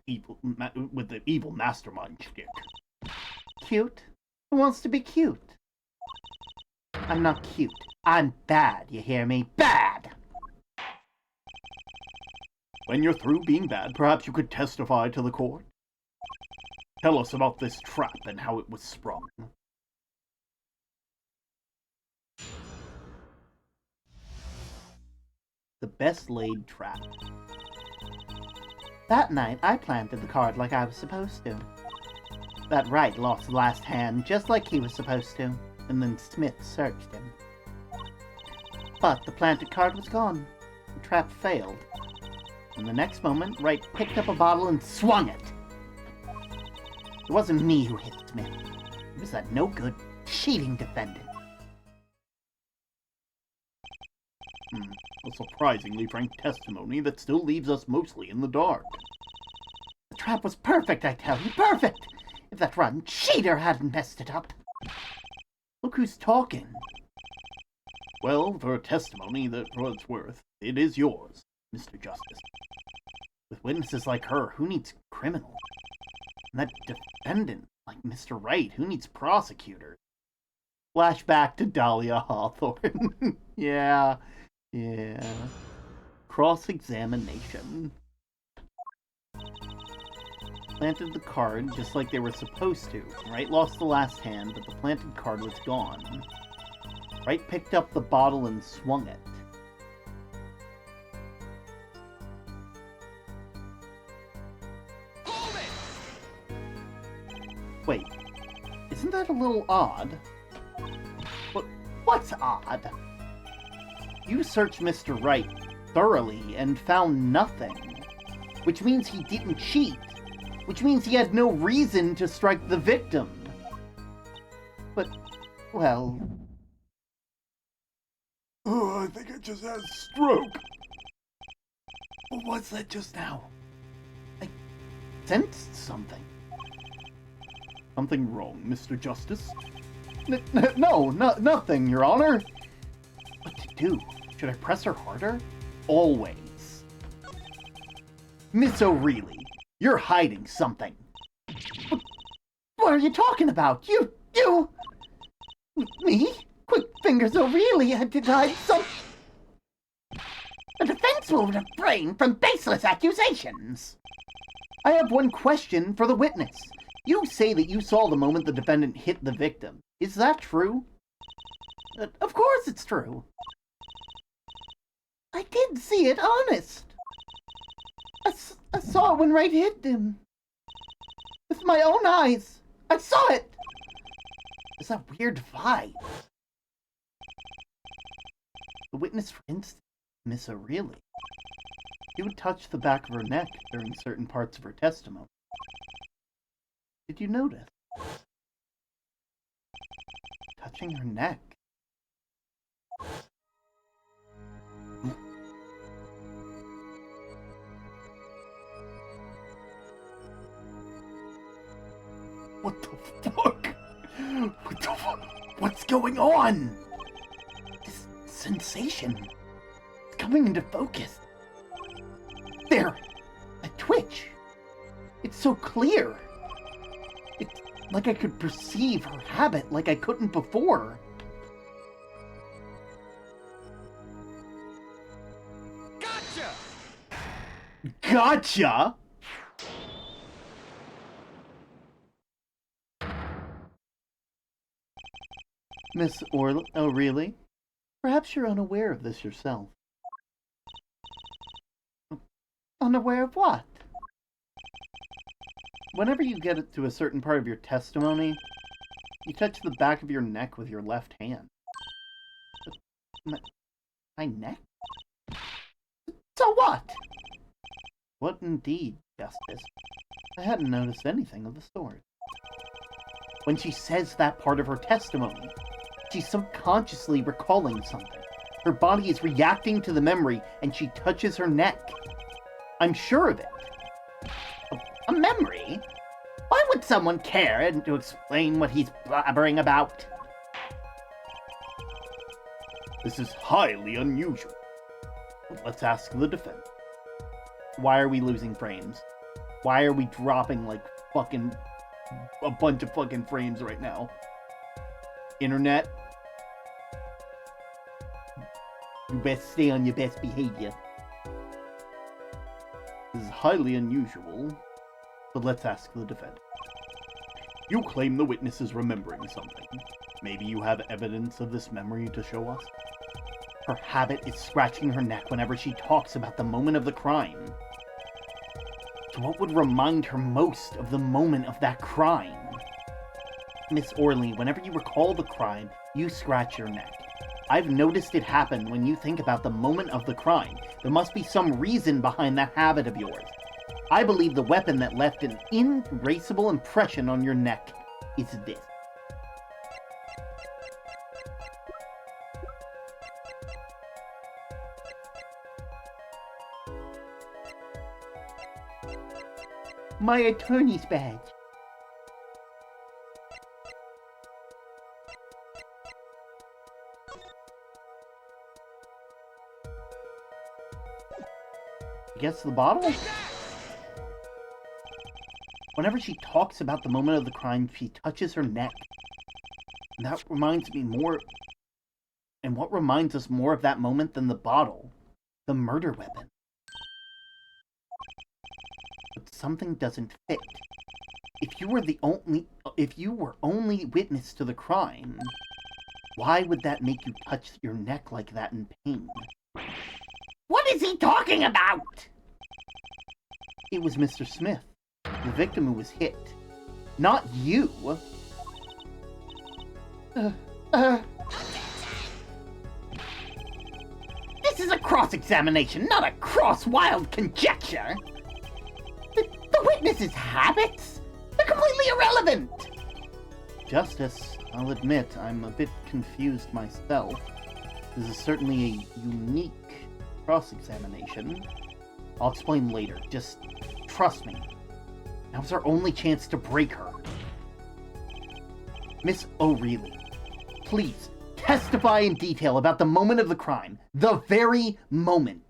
the evil mastermind shtick. Cute? Who wants to be cute? I'm not cute. I'm bad, you hear me? Bad! When you're through being bad, perhaps you could testify to the court? Tell us about this trap and how it was sprung. The best laid trap. That night, I planted the card like I was supposed to. That Wright lost the last hand just like he was supposed to, and then Smith searched him. But the planted card was gone. The trap failed. And the next moment, Wright picked up a bottle and swung it. It wasn't me who hit Smith. It was that no-good, cheating defendant. A surprisingly frank testimony that still leaves us mostly in the dark. The trap was perfect, I tell you, perfect! If that rotten cheater hadn't messed it up. Look who's talking. Well, for a testimony that for its worth, it is yours, Mr. Justice. With witnesses like her, who needs criminal? And that defendant, like Mr. Wright, who needs prosecutors? Flashback to Dahlia Hawthorne. Yeah. Cross-examination. Planted the card just like they were supposed to. Wright lost the last hand, but the planted card was gone. Wright picked up the bottle and swung it. Wait, isn't that a little odd? What's odd? You searched Mr. Wright thoroughly and found nothing. Which means he didn't cheat. Which means he had no reason to strike the victim. But, well... Oh, I think I just had a stroke. What was that just now? I sensed something. Something wrong, Mr. Justice? No, nothing, Your Honor. What to do? Should I press her harder? Always. Miss O'Reilly, you're hiding something. What are you talking about? You... Me? Quick Fingers O'Reilly had to hide some... The defense will refrain from baseless accusations. I have one question for the witness. You say that you saw the moment the defendant hit the victim. Is that true? Of course it's true. I did see it, honest. I saw it when Wright hit him. With my own eyes. I saw it. It's that weird vibe. The witness, for instance, Miss O'Reilly. She would touch the back of her neck during certain parts of her testimony. Did you notice? Touching her neck. What the fuck? What the fuck? What's going on? sensation. It's coming into focus. There! A twitch! It's so clear! It's like I could perceive her habit like I couldn't before. Gotcha! Miss O'Reilly, perhaps you're unaware of this yourself. Unaware of what? Whenever you get to a certain part of your testimony, you touch the back of your neck with your left hand. My neck? So what? What indeed, Justice? I hadn't noticed anything of the sort. When she says that part of her testimony, she's subconsciously recalling something. Her body is reacting to the memory, and she touches her neck. I'm sure of it. A memory? Why would someone care and to explain what he's blabbering about? This is highly unusual. Let's ask the defendant. Why are we losing frames? Why are we dropping like fucking a bunch of fucking frames right now? Internet, you best stay on your best behavior. This is highly unusual, but let's ask the defendant. You claim the witness is remembering something. Maybe you have evidence of this memory to show us? Her habit is scratching her neck whenever she talks about the moment of the crime. So what would remind her most of the moment of that crime? Miss Orley, whenever you recall the crime, you scratch your neck. I've noticed it happen when you think about the moment of the crime. There must be some reason behind that habit of yours. I believe the weapon that left an erasable impression on your neck is this. My attorney's badge. Guess the bottle? Whenever she talks about the moment of the crime, she touches her neck. And that reminds me more... And what reminds us more of that moment than the bottle? The murder weapon. But something doesn't fit. If you were only witness to the crime, why would that make you touch your neck like that in pain? What is he talking about? It was Mr. Smith, the victim who was hit. Not you. This is a cross-examination, not a cross-wild conjecture. The witness's habits? They're completely irrelevant. Justice, I'll admit, I'm a bit confused myself. This is certainly a unique cross-examination. I'll explain later. Just trust me. Now's our only chance to break her. Miss O'Reilly, please testify in detail about the moment of the crime. The very moment.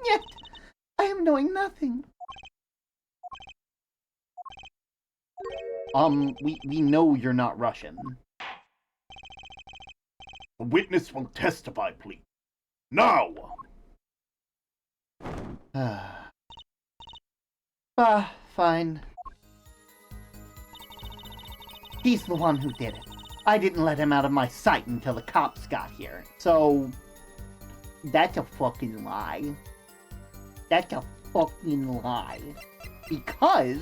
Yet, I am knowing nothing. We know you're not Russian. The witness will testify, please. Now! Fine. He's the one who did it. I didn't let him out of my sight until the cops got here. So, that's a fucking lie. That's a fucking lie. Because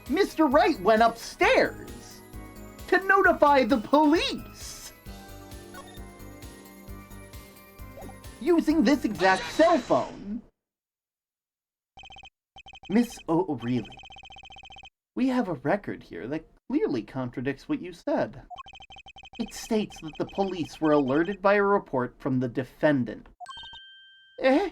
Mr. Wright went upstairs to notify the police using this exact cell phone. Miss O'Reilly, we have a record here that clearly contradicts what you said. It states that the police were alerted by a report from the defendant. Eh?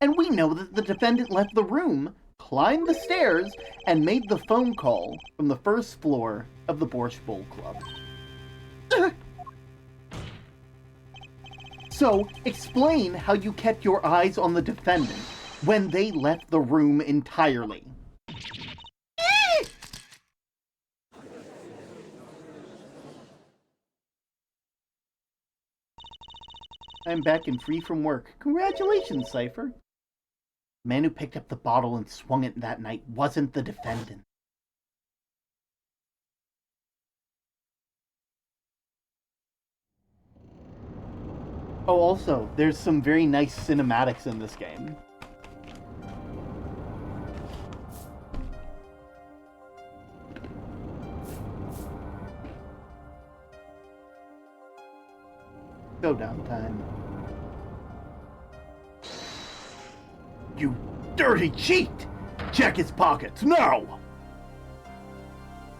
And we know that the defendant left the room, climbed the stairs, and made the phone call from the first floor of the Borscht Bowl Club. So, explain how you kept your eyes on the defendant when they left the room entirely. I'm back and free from work. Congratulations, Cypher. The man who picked up the bottle and swung it that night wasn't the defendant. Oh, also, there's some very nice cinematics in this game. Showdown time. You dirty cheat! Check his pockets now!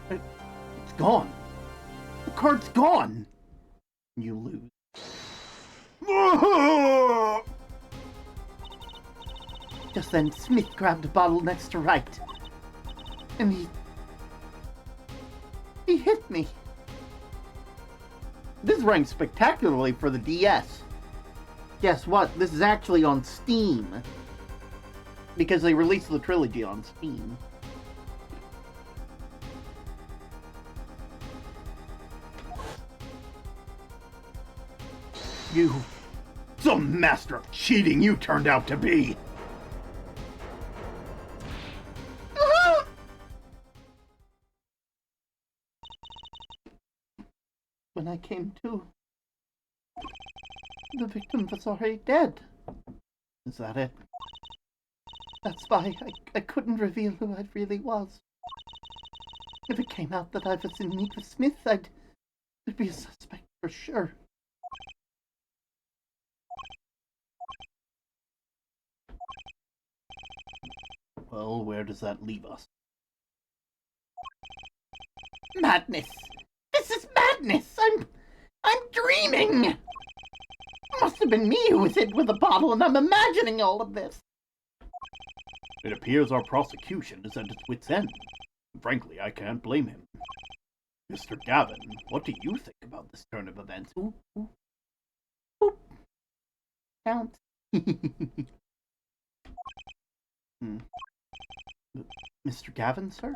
It's gone. The card's gone. You lose. Just then, Smith grabbed a bottle next to Wright. And he hit me. This ranked spectacularly for the DS. Guess what? This is actually on Steam. Because they released the Trilogy on Steam. You... some master of cheating you turned out to be! When I came to, the victim was already dead. Is that it? That's why I couldn't reveal who I really was. If it came out that I was in league with Smith, I'd be a suspect for sure. Well, where does that leave us? Madness! This is madness! I'm dreaming! It must have been me who was hit with a bottle, and I'm imagining all of this. It appears our prosecution is at its wit's end. Frankly, I can't blame him. Mr. Gavin, what do you think about this turn of events? Ooh, ooh. Boop. Count. Mr. Gavin, sir?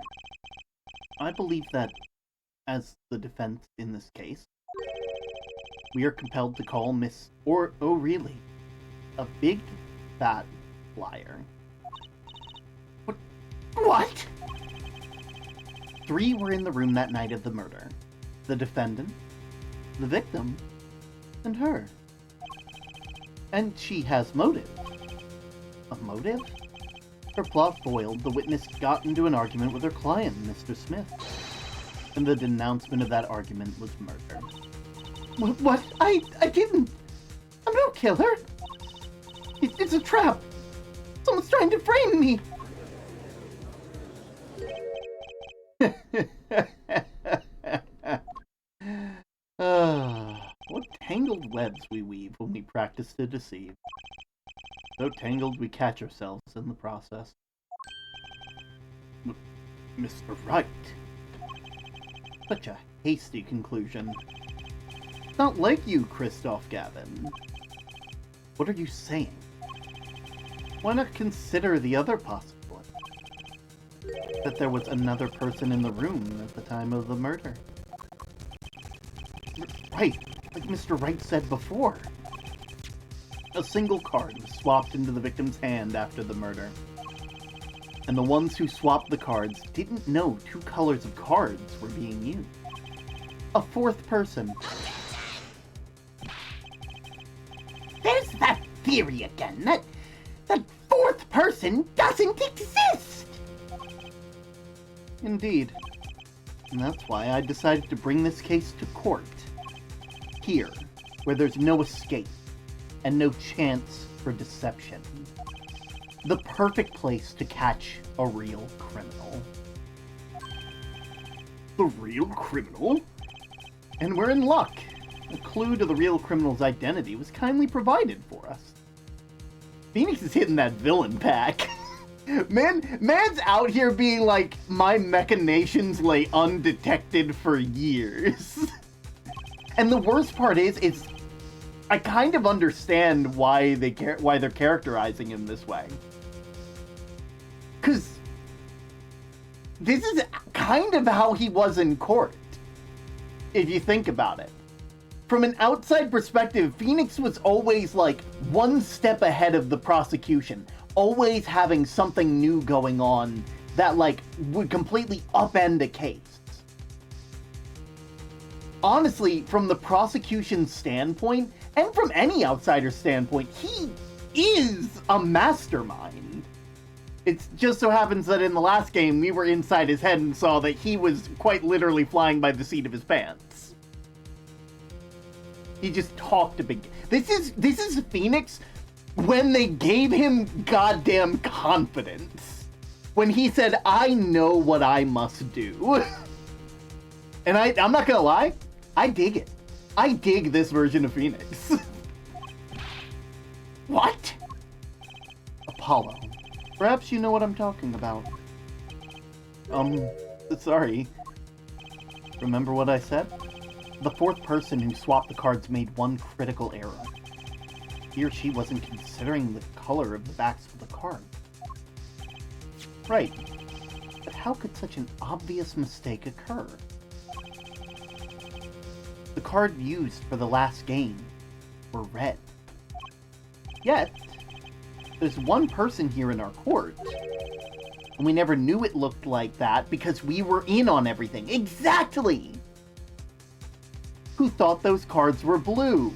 I believe that, as the defense in this case, we are compelled to call Miss O'Reilly a big, fat liar. What? 3 were in the room that night of the murder. The defendant, the victim, and her. And she has motive. A motive? Her plot foiled, the witness got into an argument with her client, Mr. Smith. And the denouncement of that argument was murder. What? I didn't. I'm no killer. It's a trap. Someone's trying to frame me. What tangled webs we weave when we practice to deceive. So tangled we catch ourselves in the process. Mr. Wright. Such a hasty conclusion. It's not like you, Christoph Gavin. What are you saying? Why not consider the other possibility? That there was another person in the room at the time of the murder. Right, like Mr. Wright said before. A single card was swapped into the victim's hand after the murder. And the ones who swapped the cards didn't know 2 colors of cards were being used. A 4th person. There's that theory again, that 4th person doesn't exist! Indeed. And that's why I decided to bring this case to court. Here, where there's no escape, and no chance for deception. The perfect place to catch a real criminal. The real criminal? And we're in luck. A clue to the real criminal's identity was kindly provided for us. Phoenix is hitting that villain pack. Man's out here being like, my machinations lay undetected for years. And the worst part is I kind of understand why they're characterizing him this way. Because this is kind of how he was in court, if you think about it. From an outside perspective, Phoenix was always like one step ahead of the prosecution, always having something new going on that like would completely upend a case. Honestly, from the prosecution's standpoint, and from any outsider's standpoint, he is a mastermind. It just so happens that in the last game, we were inside his head and saw that he was quite literally flying by the seat of his pants. He just talked a big... This is Phoenix when they gave him goddamn confidence. When he said, I know what I must do. And I'm not gonna lie, I dig it. I dig this version of Phoenix. What? Apollo. Perhaps you know what I'm talking about. Sorry. Remember what I said? The fourth person who swapped the cards made one critical error. He or she wasn't considering the color of the backs of the cards. Right. But how could such an obvious mistake occur? The card used for the last game were red. Yet, there's one person here in our court, and we never knew it looked like that because we were in on everything. Exactly! Who thought those cards were blue?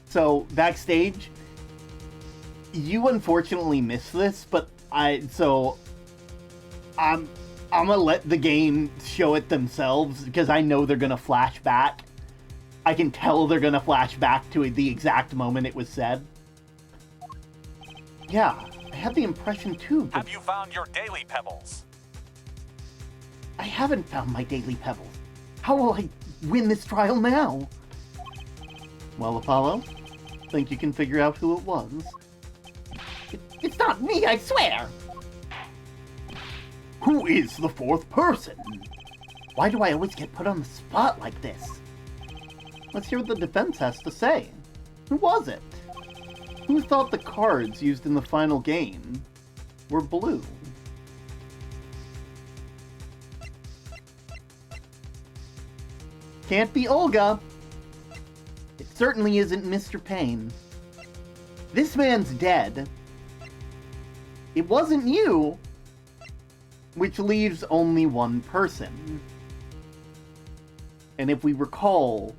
So, backstage, you unfortunately missed this, but I'm gonna let the game show it themselves because I know they're gonna flash back. I can tell they're gonna flash back to the exact moment it was said. Yeah, I had the impression too. Have you found your daily pebbles? I haven't found my daily pebbles. How will I win this trial now? Well, Apollo, think you can figure out who it was? It's not me, I swear! Who is the fourth person? Why do I always get put on the spot like this? Let's hear what the defense has to say. Who was it? Who thought the cards used in the final game were blue? Can't be Olga. It certainly isn't Mr. Payne. This man's dead. It wasn't you. Which leaves only one person. And if we recall,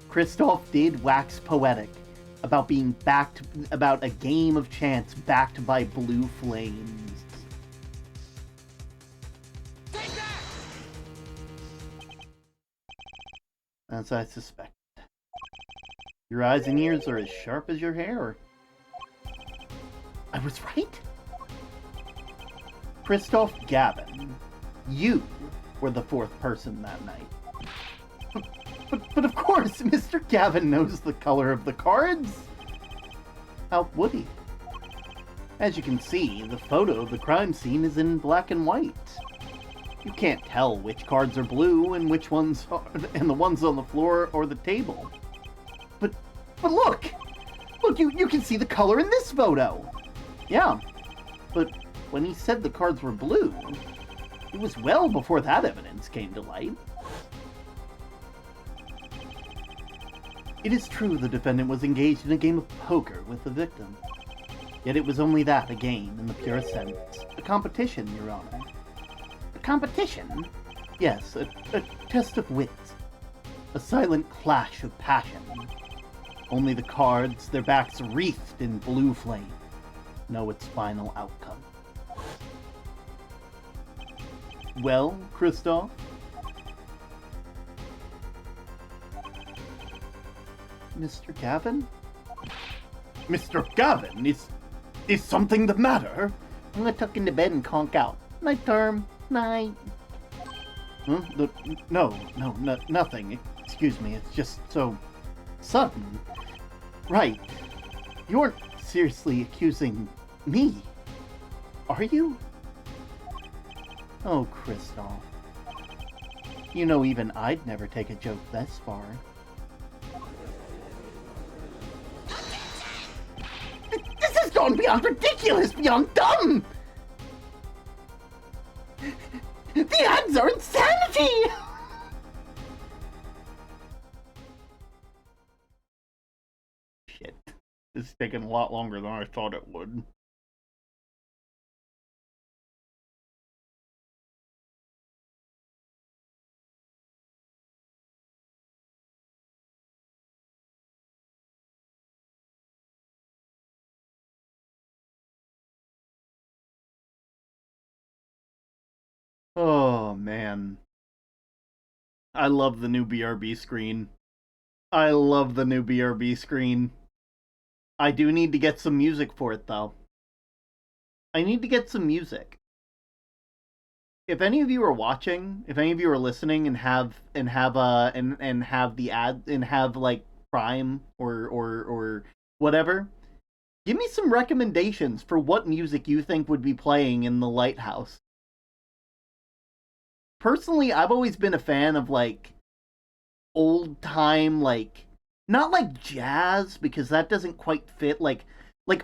Kristoff did wax poetic about being about a game of chance backed by blue flames. Take that! As I suspected. Your eyes and ears are as sharp as your hair. I was right? Kristoff Gavin, you were the fourth person that night. But of course, Mr. Gavin knows the color of the cards. How would he? As you can see, the photo of the crime scene is in black and white. You can't tell which cards are blue and which ones are, and the ones on the floor or the table. But look! Look, you can see the color in this photo! Yeah, but when he said the cards were blue, it was well before that evidence came to light. It is true the defendant was engaged in a game of poker with the victim. Yet it was only that, a game in the purest sense. A competition, Your Honor. A competition? Yes, a test of wit. A silent clash of passion. Only the cards, their backs wreathed in blue flame, know its final outcome. Well, Kristoff? Mr. Gavin? Mr. Gavin, is something the matter? I'm gonna tuck into bed and conk out. Night, Term. Night. Huh? No, nothing. Excuse me, it's just so sudden. Right. You aren't seriously accusing me, are you? Oh, Kristoff. You know, even I'd never take a joke this far. This has gone beyond ridiculous, beyond dumb! The ads are insanity! Shit. This is taking a lot longer than I thought it would. Oh, man. I love the new BRB screen. I love the new BRB screen. I do need to get some music for it, though. I need to get some music. If any of you are watching, if any of you are listening and have the ad and have like Prime or whatever, give me some recommendations for what music you think would be playing in the lighthouse. Personally, I've always been a fan of like old time, like not like jazz because that doesn't quite fit, like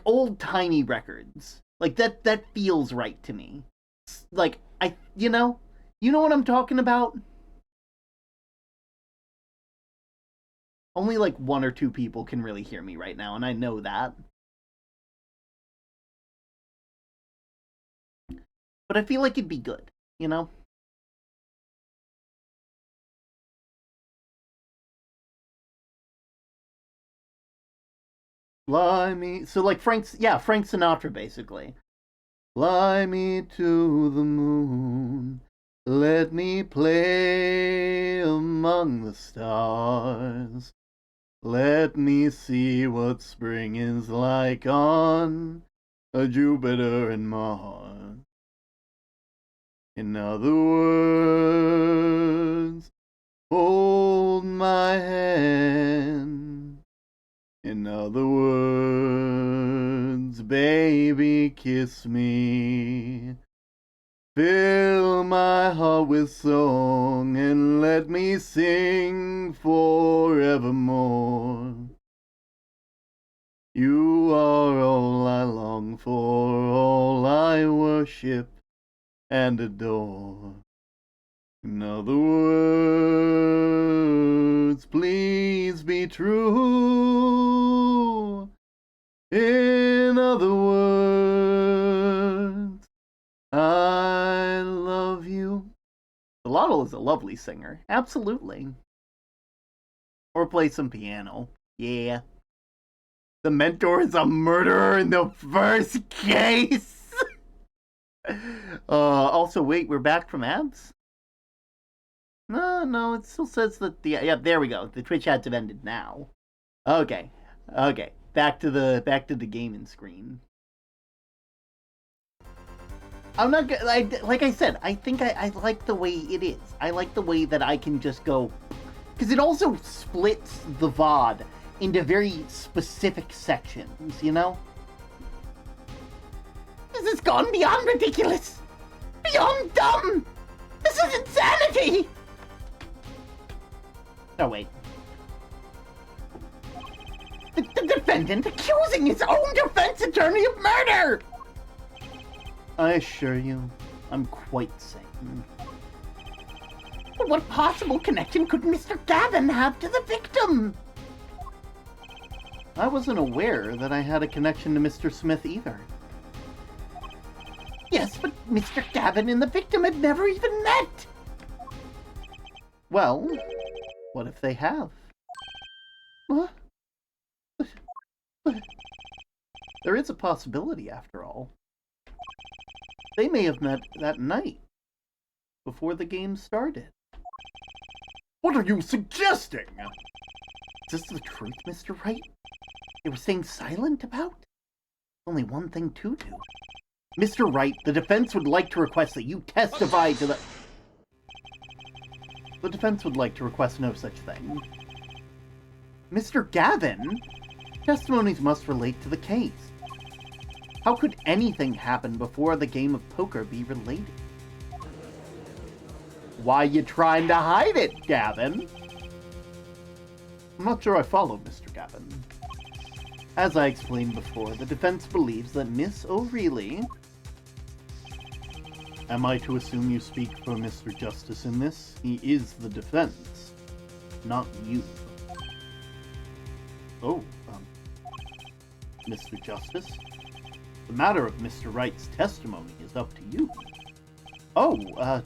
old timey records. Like that feels right to me. Like you know what I'm talking about? Only like one or two people can really hear me right now, and I know that. But I feel like it'd be good, you know? Fly me. So like Frank Sinatra basically. Fly me to the moon. Let me play among the stars. Let me see what spring is like on a Jupiter and Mars. In other words, hold my hand. In other words, baby, kiss me. Fill my heart with song and let me sing forevermore. You are all I long for, all I worship and adore. In other words, please be true. In other words, I love you. Lotto is a lovely singer, absolutely. Or play some piano, yeah. The mentor is a murderer in the first case. Also, wait, we're back from ads? No, it still says that yeah, there we go. The Twitch ads have ended now. Okay. Back to the gaming screen. I'm not like I said, I think I like the way it is. I like the way that I can just go, because it also splits the VOD into very specific sections, you know? This has gone beyond ridiculous! Beyond dumb! This is insanity! Oh, wait. The defendant accusing his own defense attorney of murder! I assure you, I'm quite sane. What possible connection could Mr. Gavin have to the victim? I wasn't aware that I had a connection to Mr. Smith either. Yes, but Mr. Gavin and the victim had never even met! Well, what if they have? What? There is a possibility, after all. They may have met that night, before the game started. What are you suggesting? Is this the truth, Mr. Wright? They were staying silent about? Only one thing to do. Mr. Wright, the defense would like to request that you testify to the... The defense would like to request no such thing. Mr. Gavin? Testimonies must relate to the case. How could anything happen before the game of poker be related? Why you trying to hide it, Gavin? I'm not sure I follow, Mr. Gavin. As I explained before, the defense believes that Miss O'Reilly... Am I to assume you speak for Mr. Justice in this? He is the defense, not you. Oh, Mr. Justice? The matter of Mr. Wright's testimony is up to you. Oh,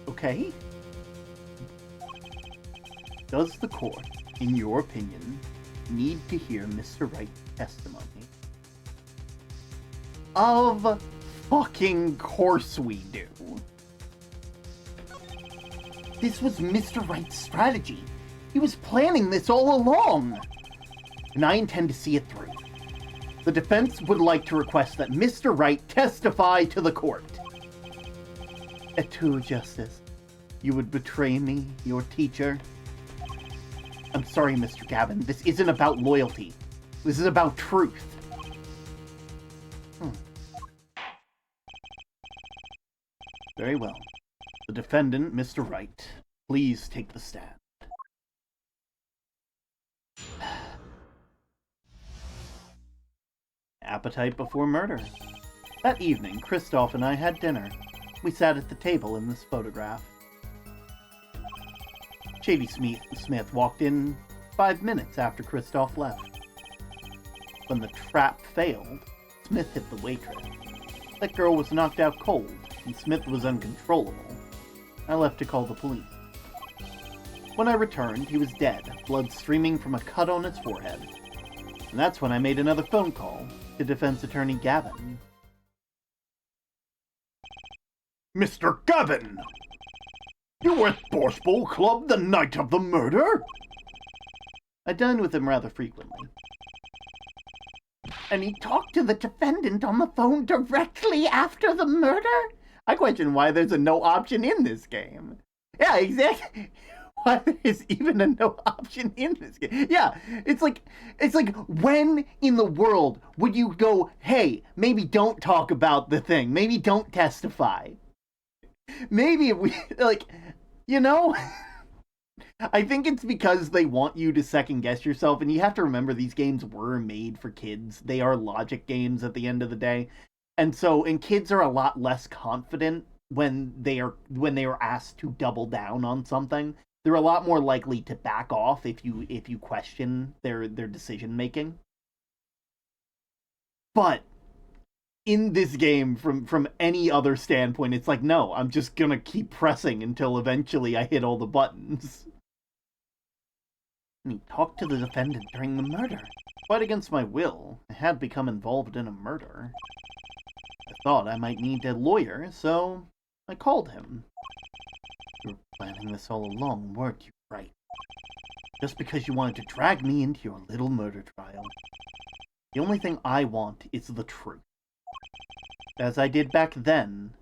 okay. Does the court, in your opinion, need to hear Mr. Wright's testimony? Of fucking course we do. This was Mr. Wright's strategy. He was planning this all along. And I intend to see it through. The defense would like to request that Mr. Wright testify to the court. Et tu, Justice? You would betray me, your teacher? I'm sorry, Mr. Gavin. This isn't about loyalty. This is about truth. Very well. The defendant, Mr. Wright, please take the stand. Appetite before murder. That evening, Christoph and I had dinner. We sat at the table in this photograph. Shady Smith walked in 5 minutes after Christoph left. When the trap failed, Smith hit the waitress. That girl was knocked out cold, and Smith was uncontrollable. I left to call the police. When I returned, he was dead, blood streaming from a cut on his forehead. And that's when I made another phone call to defense attorney Gavin. Mr. Gavin! You were at Borscht Bowl Club the night of the murder? I dined with him rather frequently. And he talked to the defendant on the phone directly after the murder? I question why there's a no option in this game. Yeah, exactly. Why there's even a no option in this game. Yeah, it's like when in the world would you go, hey, maybe don't talk about the thing. Maybe don't testify. Maybe if we, like, you know? I think it's because they want you to second guess yourself, and you have to remember these games were made for kids. They are logic games at the end of the day. And kids are a lot less confident when they are asked to double down on something. They're a lot more likely to back off if you question their decision making. But in this game, from any other standpoint, it's like, no, I'm just gonna keep pressing until eventually I hit all the buttons. And he talked to the defendant during the murder. Quite against my will, I had become involved in a murder. I thought I might need a lawyer, so I called him. You were planning this all along, weren't you, Wright? Just because you wanted to drag me into your little murder trial. The only thing I want is the truth. As I did back then,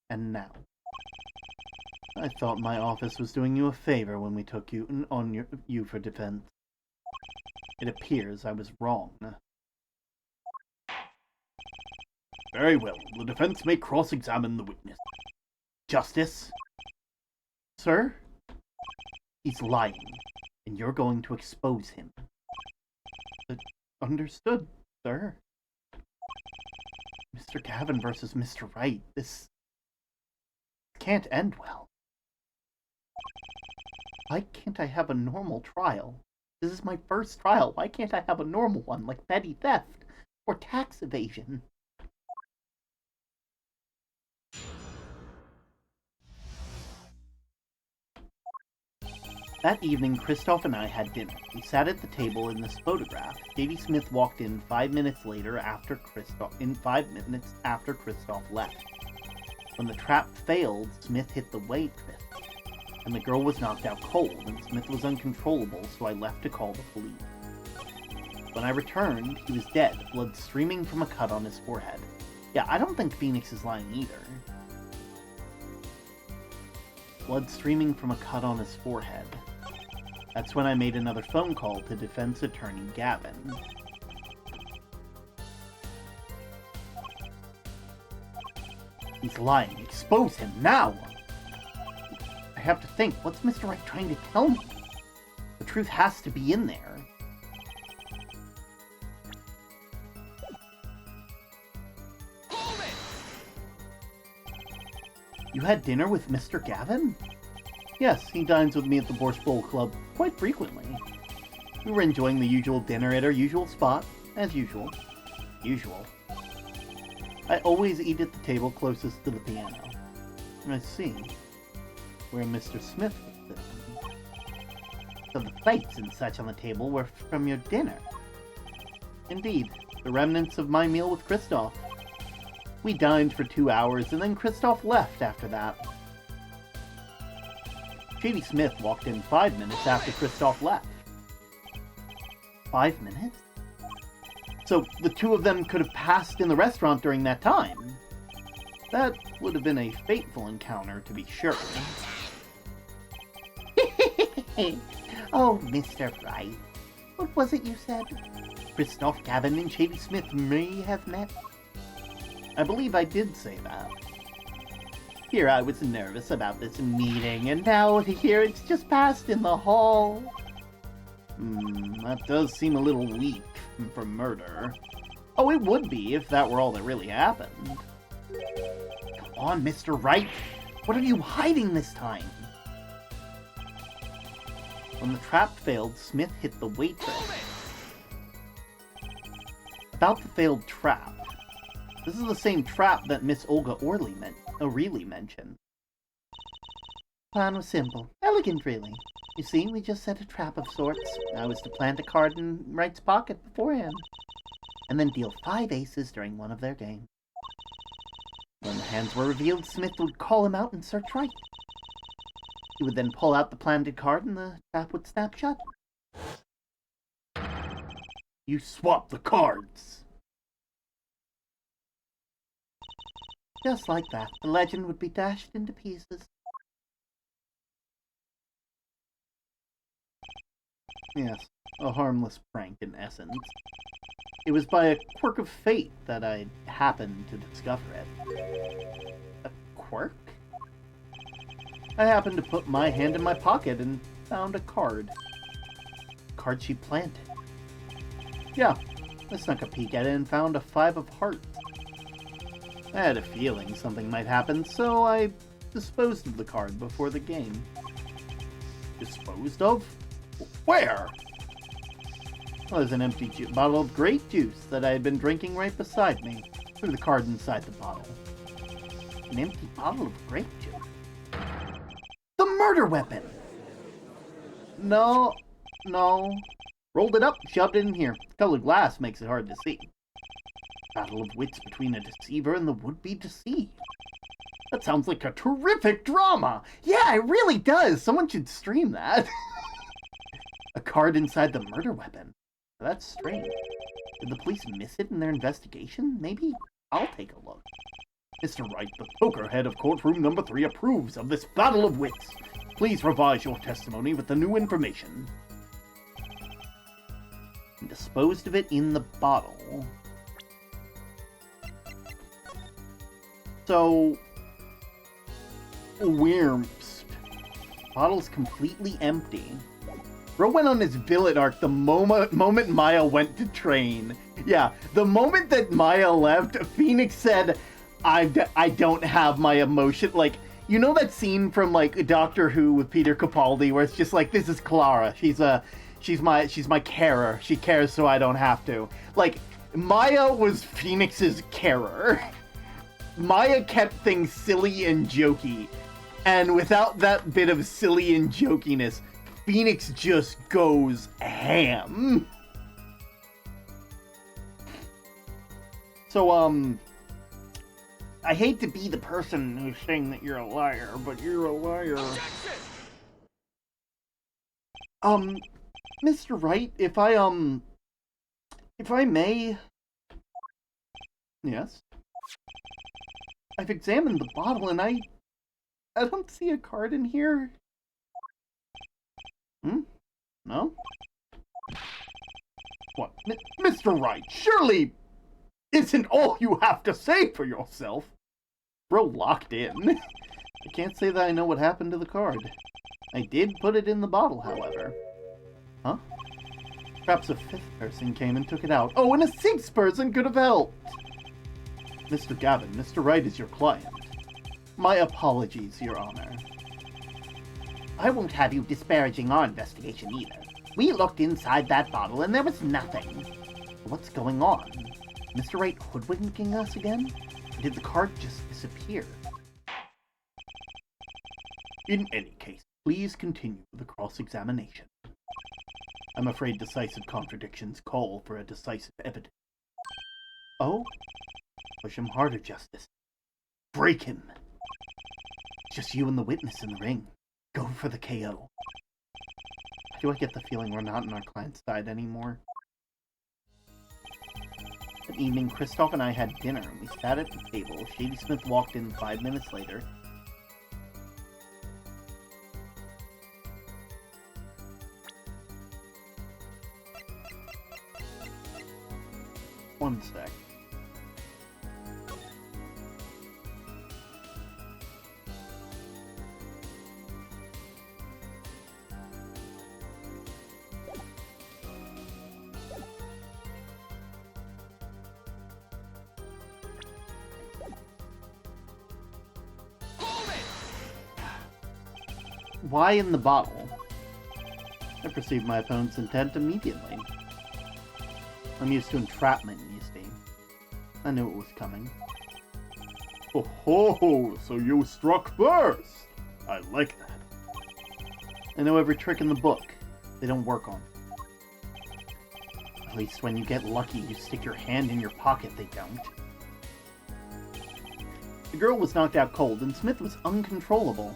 and now. I thought my office was doing you a favor when we took you for defense. It appears I was wrong. Very well. The defense may cross-examine the witness. Justice? Sir? He's lying, and you're going to expose him. Understood, sir. Mr. Gavin versus Mr. Wright. This can't end well. Why can't I have a normal trial? This is my first trial. Why can't I have a normal one, like petty theft or tax evasion? That evening, Christoph and I had dinner. We sat at the table in this photograph. Davy Smith walked in 5 minutes later after Christoph left. When the trap failed, Smith hit the waitress, and the girl was knocked out cold, and Smith was uncontrollable, so I left to call the police. When I returned, he was dead, blood streaming from a cut on his forehead. Yeah, I don't think Phoenix is lying either. Blood streaming from a cut on his forehead. That's when I made another phone call to defense attorney Gavin. He's lying. Expose him now! I have to think, what's Mr. Wright trying to tell me? The truth has to be in there. You had dinner with Mr. Gavin? Yes, he dines with me at the Borscht Bowl Club quite frequently. We were enjoying the usual dinner at our usual spot, as usual. Usual. I always eat at the table closest to the piano. I see. Where Mr. Smith was sitting. So the plates and such on the table were from your dinner. Indeed, the remnants of my meal with Kristoff. We dined for 2 hours, and then Kristoff left after that. Shady Smith walked in 5 minutes after Kristoff left. 5 minutes? So the two of them could have passed in the restaurant during that time. That would have been a fateful encounter, to be sure. Oh, Mr. Wright. What was it you said? Kristoff, Gavin, and Shady Smith may have met? I believe I did say that. Here I was nervous about this meeting, and now here it's just passed in the hall. That does seem a little weak for murder. Oh, it would be if that were all that really happened. Come on, Mr. Wright. What are you hiding this time? When the trap failed, Smith hit the waitress. About the failed trap. This is the same trap that Miss Olga O'Reilly mentioned. Plan was simple. Elegant, really. You see, we just set a trap of sorts. I was to plant a card in Wright's pocket beforehand, and then deal 5 aces during one of their games. When the hands were revealed, Smith would call him out and search Wright. He would then pull out the planted card and the trap would snap shut. You swapped the cards. Just like that, the legend would be dashed into pieces. Yes, a harmless prank in essence. It was by a quirk of fate that I happened to discover it. A quirk? I happened to put my hand in my pocket and found a card. A card she planted. Yeah, I snuck a peek at it and found a 5 of hearts. I had a feeling something might happen, so I disposed of the card before the game. Disposed of? Where? Well, there's an empty bottle of grape juice that I had been drinking right beside me. Threw the card inside the bottle. An empty bottle of grape juice? The murder weapon! No. Rolled it up, shoved it in here. Colored glass makes it hard to see. Battle of wits between a deceiver and the would-be deceived. That sounds like a terrific drama! Yeah, it really does! Someone should stream that. A card inside the murder weapon. That's strange. Did the police miss it in their investigation? Maybe I'll take a look. Mr. Wright, the poker head of courtroom number 3 approves of this battle of wits. Please revise your testimony with the new information. And disposed of it in the bottle. So, Wyrmst. Bottle's completely empty. Bro went on his billet arc the moment Maya went to train. Yeah, the moment that Maya left, Phoenix said, I don't have my emotion. Like, you know that scene from, like, Doctor Who with Peter Capaldi where it's just like, this is Clara. She's my carer. She cares so I don't have to. Like, Maya was Phoenix's carer. Maya kept things silly and jokey. And without that bit of silly and jokiness, Phoenix just goes ham. So, I hate to be the person who's saying that you're a liar, but you're a liar. Mr. Wright, if I may... Yes? I've examined the bottle and I don't see a card in here. No? What? Mr. Wright, surely isn't all you have to say for yourself. Bro locked in. I can't say that I know what happened to the card. I did put it in the bottle, however. Huh? Perhaps a fifth person came and took it out. Oh, and a sixth person could have helped! Mr. Gavin, Mr. Wright is your client. My apologies, Your Honor. I won't have you disparaging our investigation either. We looked inside that bottle and there was nothing. What's going on? Mr. Wright hoodwinking us again? Or did the card just disappear? In any case, please continue the cross-examination. I'm afraid decisive contradictions call for a decisive evidence. Oh? Push him harder, Justice. Break him! Just you and the witness in the ring. Go for the KO. Why do I get the feeling we're not on our client's side anymore? That evening, Kristoff and I had dinner. We sat at the table. Shady Smith walked in 5 minutes later. One sec. Why in the bottle? I perceived my opponent's intent immediately. I'm used to entrapment, you see. I knew it was coming. Oh ho! So you struck first! I like that. I know every trick in the book. They don't work on me. At least when you get lucky, you stick your hand in your pocket, they don't. The girl was knocked out cold, and Smith was uncontrollable.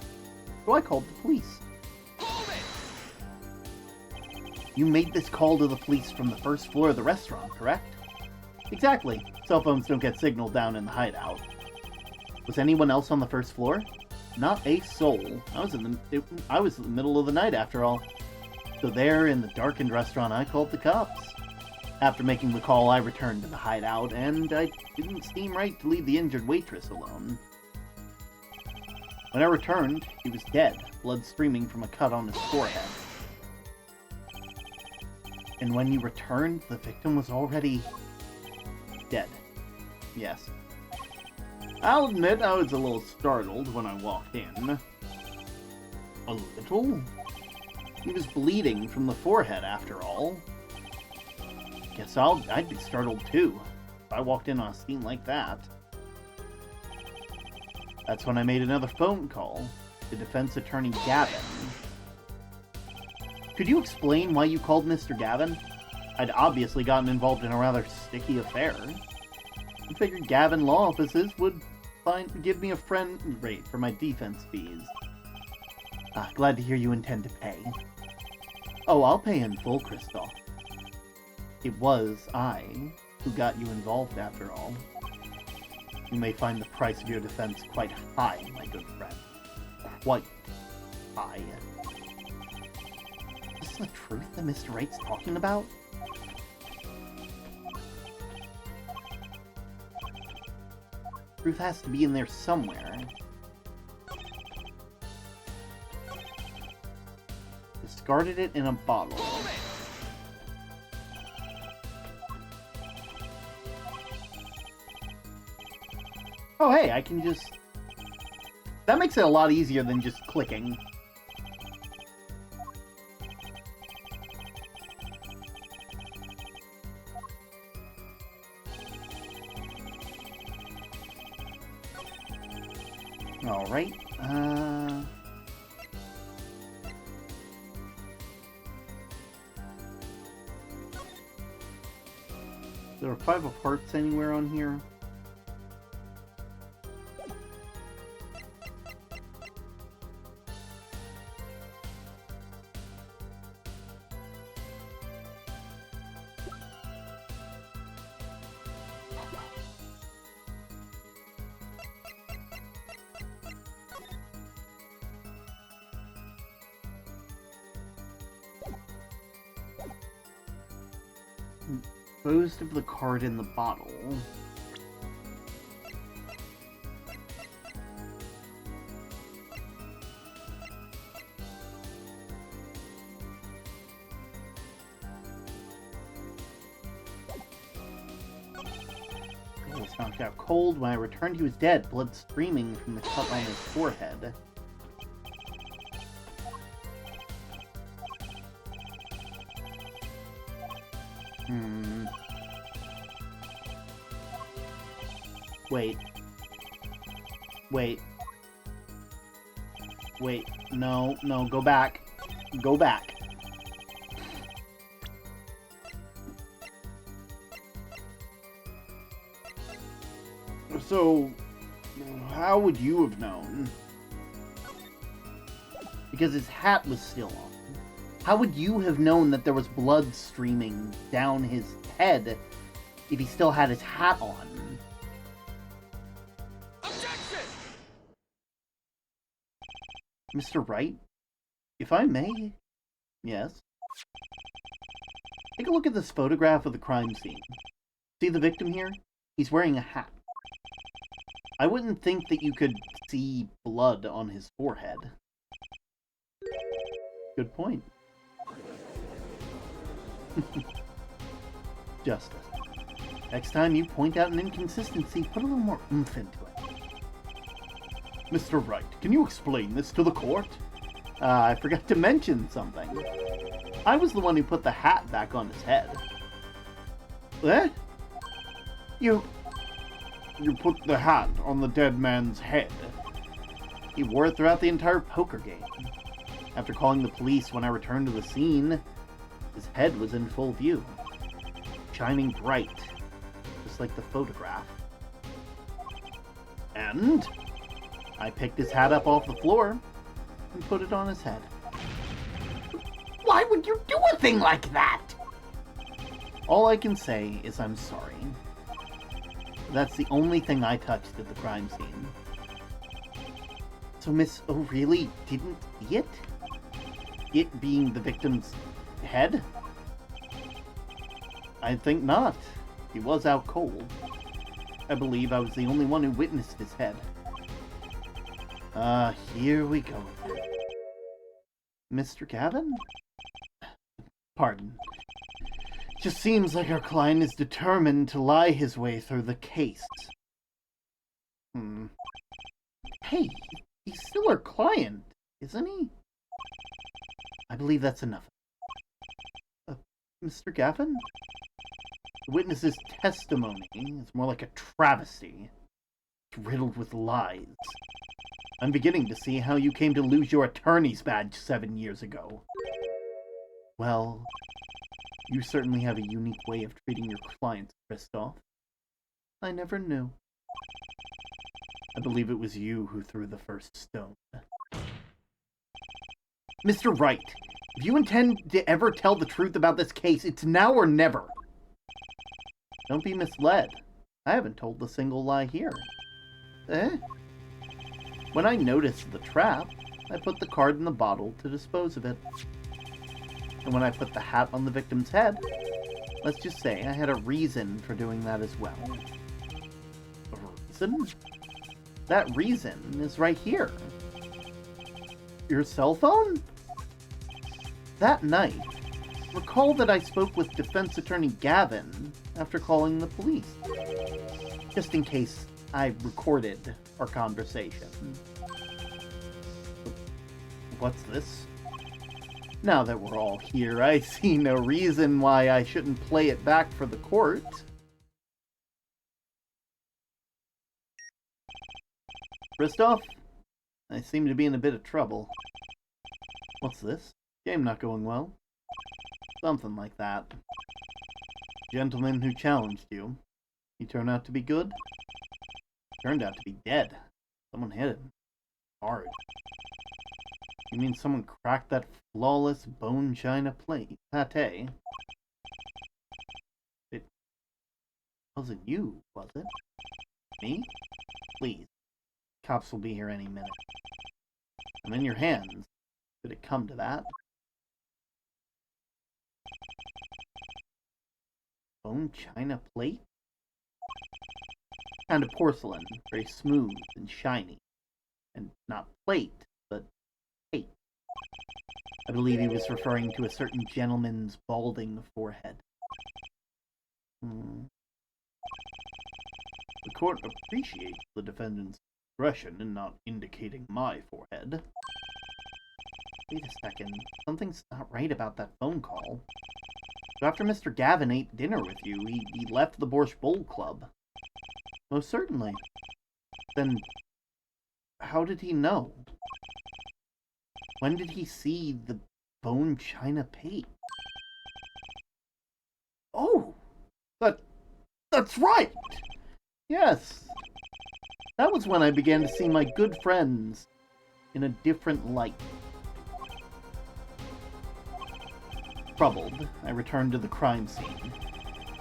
So I called the police. You made this call to the police from the first floor of the restaurant, correct? Exactly. Cell phones don't get signal down in the hideout. Was anyone else on the first floor? Not a soul. I was in the middle of the night after all. So there, in the darkened restaurant, I called the cops. After making the call, I returned to the hideout, and I didn't seem right to leave the injured waitress alone. When I returned, he was dead, blood streaming from a cut on his forehead. And when you returned, the victim was already dead. Yes. I'll admit I was a little startled when I walked in. A little? He was bleeding from the forehead, after all. Guess I'd be startled too, if I walked in on a scene like that. That's when I made another phone call to defense attorney Gavin. Could you explain why you called Mr. Gavin? I'd obviously gotten involved in a rather sticky affair. I figured Gavin Law Offices would give me a friend rate for my defense fees. Glad to hear you intend to pay. Oh, I'll pay in full, Kristoff. It was I who got you involved after all. You may find the price of your defense quite high, my good friend. Quite high. Is this the truth that Mr. Wright's talking about? Truth has to be in there somewhere. Discarded it in a bottle. Oh hey, I can just... That makes it a lot easier than just clicking. Alright, there are 5 of hearts anywhere on here? Disposed of the card in the bottle. knocked out cold. When I returned, he was dead, blood streaming from the cut on his forehead. Wait. Wait. Wait. No, no, go back. Go back. So, how would you have known? Because his hat was still on. How would you have known that there was blood streaming down his head if he still had his hat on? Objection! Mr. Wright, if I may? Yes? Take a look at this photograph of the crime scene. See the victim here? He's wearing a hat. I wouldn't think that you could see blood on his forehead. Good point. Justice. Next time you point out an inconsistency, put a little more oomph into it. Mr. Wright, can you explain this to the court? I forgot to mention something. I was the one who put the hat back on his head. Eh? You put the hat on the dead man's head. He wore it throughout the entire poker game. After calling the police when I returned to the scene, his head was in full view, shining bright, just like the photograph. And? I picked his hat up off the floor and put it on his head. Why would you do a thing like that? All I can say is I'm sorry. That's the only thing I touched at the crime scene. So Miss O'Reilly didn't see it? It being the victim's head? I think not. He was out cold. I believe I was the only one who witnessed his head. Here we go again. Mr. Gavin? Pardon. Just seems like our client is determined to lie his way through the case. Hey, he's still our client, isn't he? I believe that's enough. Mr. Gavin? The witness's testimony is more like a travesty. It's riddled with lies. I'm beginning to see how you came to lose your attorney's badge 7 years ago. Well, you certainly have a unique way of treating your clients, Kristoff. I never knew. I believe it was you who threw the first stone. Mr. Wright, if you intend to ever tell the truth about this case, it's now or never. Don't be misled. I haven't told a single lie here. Eh? When I noticed the trap, I put the card in the bottle to dispose of it. And when I put the hat on the victim's head, let's just say I had a reason for doing that as well. A reason? That reason is right here. Your cell phone? That night, recall that I spoke with defense attorney Gavin after calling the police. Just in case I recorded our conversation. What's this? Now that we're all here, I see no reason why I shouldn't play it back for the court. Kristoff, I seem to be in a bit of trouble. What's this? Game not going well? Something like that. Gentleman who challenged you. He turned out to be good? Turned out to be dead. Someone hit him. Hard. You mean someone cracked that flawless bone china plate pate? It wasn't you, was it? Me? Please. Cops will be here any minute. I'm in your hands. Could it come to that? Bone china plate? Kind of porcelain, very smooth and shiny. And not plate, but tape. I believe he was referring to a certain gentleman's balding forehead. The court appreciates the defendant's discretion in not indicating my forehead. Wait a second. Something's not right about that phone call. So after Mr. Gavin ate dinner with you, he left the Borscht Bowl Club. Most certainly. Then, how did he know? When did he see the bone china plate? Oh! That's right! Yes. That was when I began to see my good friends in a different light. Troubled, I returned to the crime scene.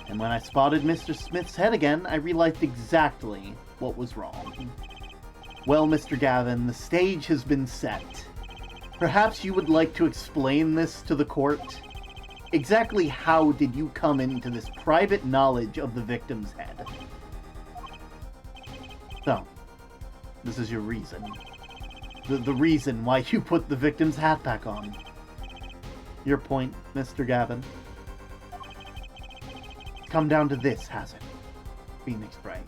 And when I spotted Mr. Smith's head again, I realized exactly what was wrong. Well, Mr. Gavin, the stage has been set. Perhaps you would like to explain this to the court? Exactly how did you come into this private knowledge of the victim's head? So, this is your reason. The reason why you put the victim's hat back on. Your point, Mr. Gavin. Come down to this, has it? Phoenix Wright.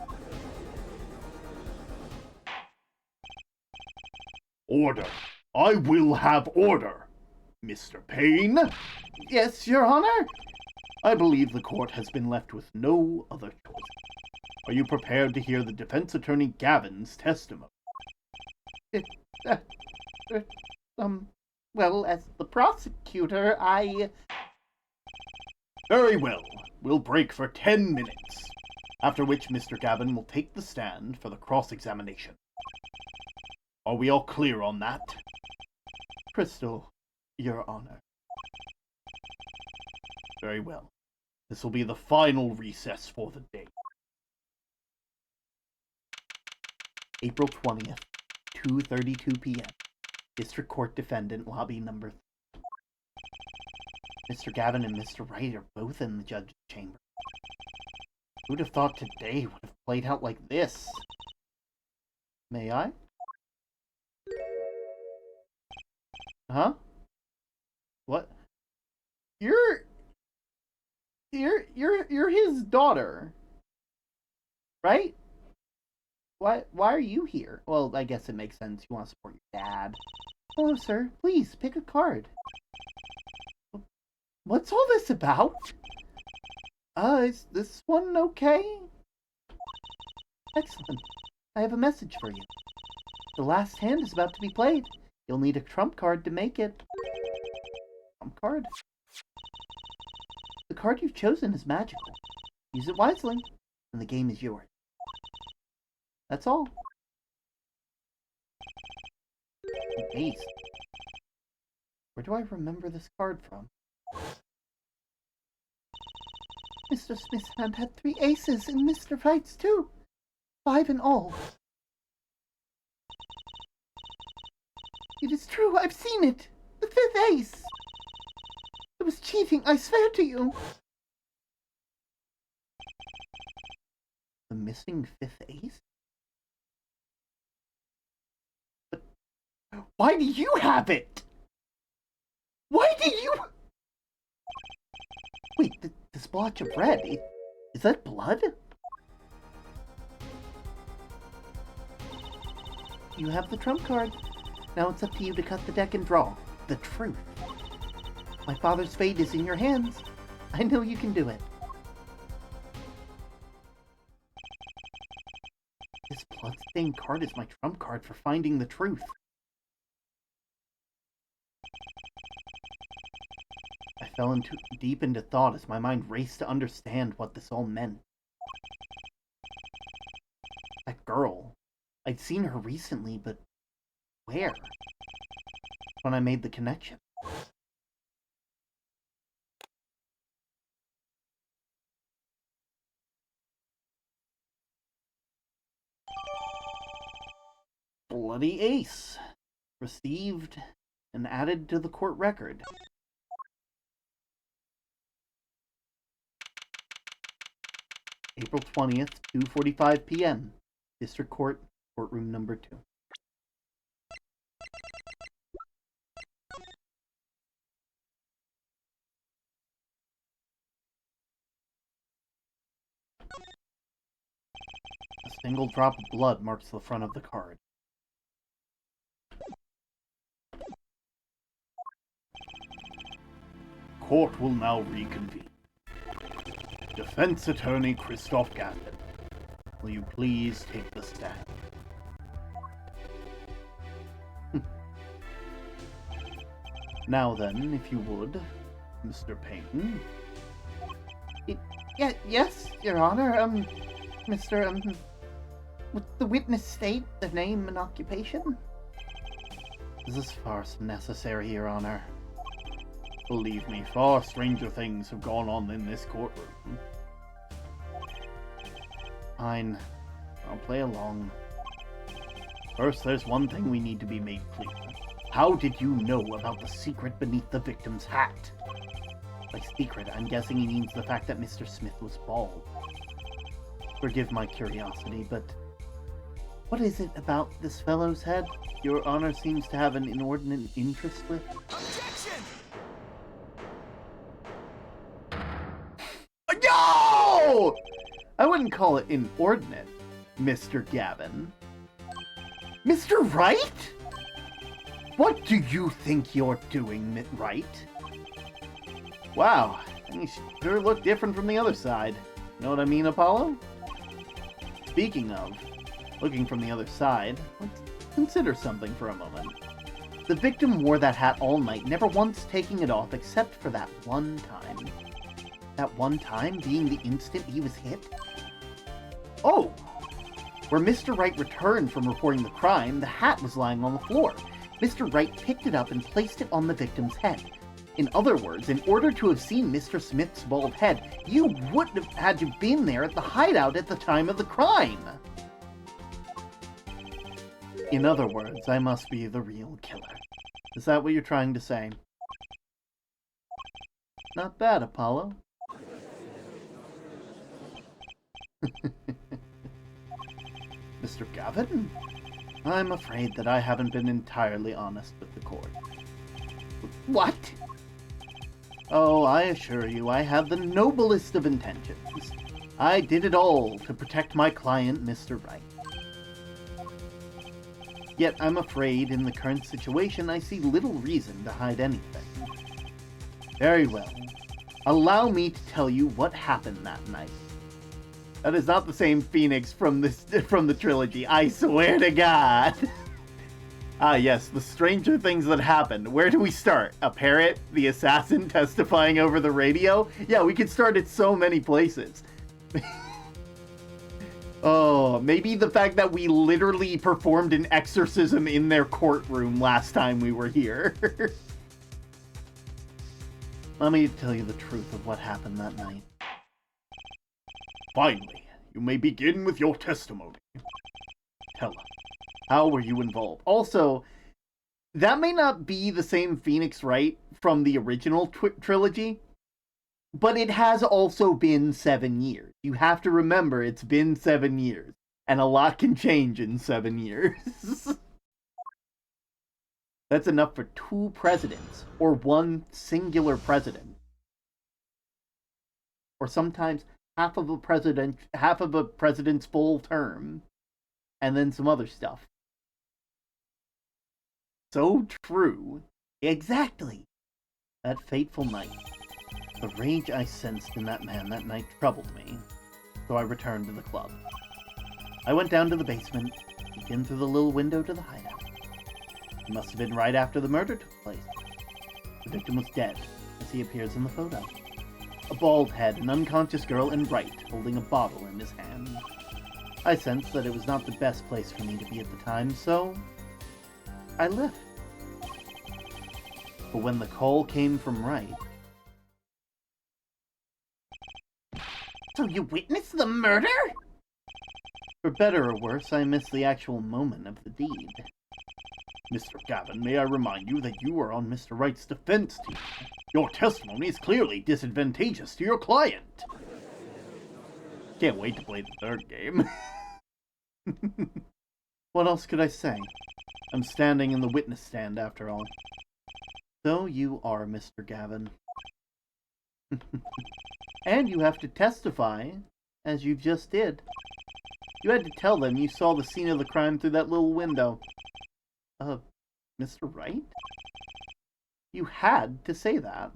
Order! I will have order! Mr. Payne? Yes, Your Honor? I believe the court has been left with no other choice. Are you prepared to hear the defense attorney Gavin's testimony? Well, as the prosecutor, I... Very well. We'll break for 10 minutes, after which Mr. Gavin will take the stand for the cross-examination. Are we all clear on that? Crystal, Your Honor. Very well. This will be the final recess for the day. April 20th, 2:32 p.m. District Court Defendant, Lobby Number 3. Mr. Gavin and Mr. Wright are both in the judge's chamber. Who'd have thought today would have played out like this? May I? Huh? What? You're his daughter, right? Why are you here? Well, I guess it makes sense. You want to support your dad. Hello, sir. Please, pick a card. What's all this about? Is this one okay? Excellent. I have a message for you. The last hand is about to be played. You'll need a trump card to make it. Trump card? The card you've chosen is magical. Use it wisely, and the game is yours. That's all. An ace. Where do I remember this card from? Mr. Smith's hand had 3 aces, and Mr. Wright's too. 5 in all. It is true, I've seen it. The 5th ace. It was cheating, I swear to you. The missing 5th ace? But why do you have it? Why do you... Wait, the splotch of red, is that blood? You have the trump card. Now it's up to you to cut the deck and draw the truth. My father's fate is in your hands. I know you can do it. This blood-stained card is my trump card for finding the truth. I fell deep into thought as my mind raced to understand what this all meant. That girl. I'd seen her recently, but where? When I made the connection. Bloody ace. Received and added to the court record. April 20th, 2:45 p.m. District Court, courtroom number 2. A single drop of blood marks the front of the card. Court will now reconvene. Defense Attorney Christoph Gavin, will you please take the stand? Now then, if you would, Mr. Payton. Yes, Your Honor. Mr. Would the witness state their name and occupation? Is this farce necessary, Your Honor? Believe me, far stranger things have gone on in this courtroom. Fine. I'll play along. First, there's one thing we need to be made clear. How did you know about the secret beneath the victim's hat? By secret, I'm guessing he means the fact that Mr. Smith was bald. Forgive my curiosity, but what is it about this fellow's head Your Honor seems to have an inordinate interest with? Objection! No! I wouldn't call it inordinate, Mr. Gavin. Mr. Wright? What do you think you're doing, Wright? Wow, you sure look different from the other side. Know what I mean, Apollo? Speaking of looking from the other side, let's consider something for a moment. The victim wore that hat all night, never once taking it off except for that one time. That one time being the instant he was hit? Oh! Where Mr. Wright returned from reporting the crime, the hat was lying on the floor. Mr. Wright picked it up and placed it on the victim's head. In other words, in order to have seen Mr. Smith's bald head, you wouldn't have had to been there at the hideout at the time of the crime. In other words, I must be the real killer. Is that what you're trying to say? Not bad, Apollo. Mr. Gavin? I'm afraid that I haven't been entirely honest with the court. What? Oh, I assure you, I have the noblest of intentions. I did it all to protect my client, Mr. Wright. Yet I'm afraid in the current situation I see little reason to hide anything. Very well. Allow me to tell you what happened that night. That is not the same Phoenix from the trilogy, I swear to God. Ah yes, the stranger things that happened. Where do we start? A parrot? The assassin testifying over the radio? Yeah, we could start at so many places. Oh, maybe the fact that we literally performed an exorcism in their courtroom last time we were here. Let me tell you the truth of what happened that night. Finally, you may begin with your testimony. Tell us, how were you involved? Also, that may not be the same Phoenix Wright from the original trilogy, but it has also been 7 years. You have to remember it's been 7 years, and a lot can change in 7 years. That's enough for 2 presidents, or 1 singular president. Or sometimes half of a president's full term, and then some other stuff. So true. Exactly. That fateful night. The rage I sensed in that man that night troubled me, so I returned to the club. I went down to the basement, peeked in through the little window to the hideout. It must have been right after the murder took place. The victim was dead, as he appears in the photo. A bald head, an unconscious girl, and Wright holding a bottle in his hand. I sensed that it was not the best place for me to be at the time, so I left. But when the call came from Wright... So you witnessed the murder? For better or worse, I missed the actual moment of the deed. Mr. Gavin, may I remind you that you are on Mr. Wright's defense team. Your testimony is clearly disadvantageous to your client. Can't wait to play the third game. What else could I say? I'm standing in the witness stand after all. So you are Mr. Gavin. And you have to testify, as you just did. You had to tell them you saw the scene of the crime through that little window. Mr. Wright? You had to say that.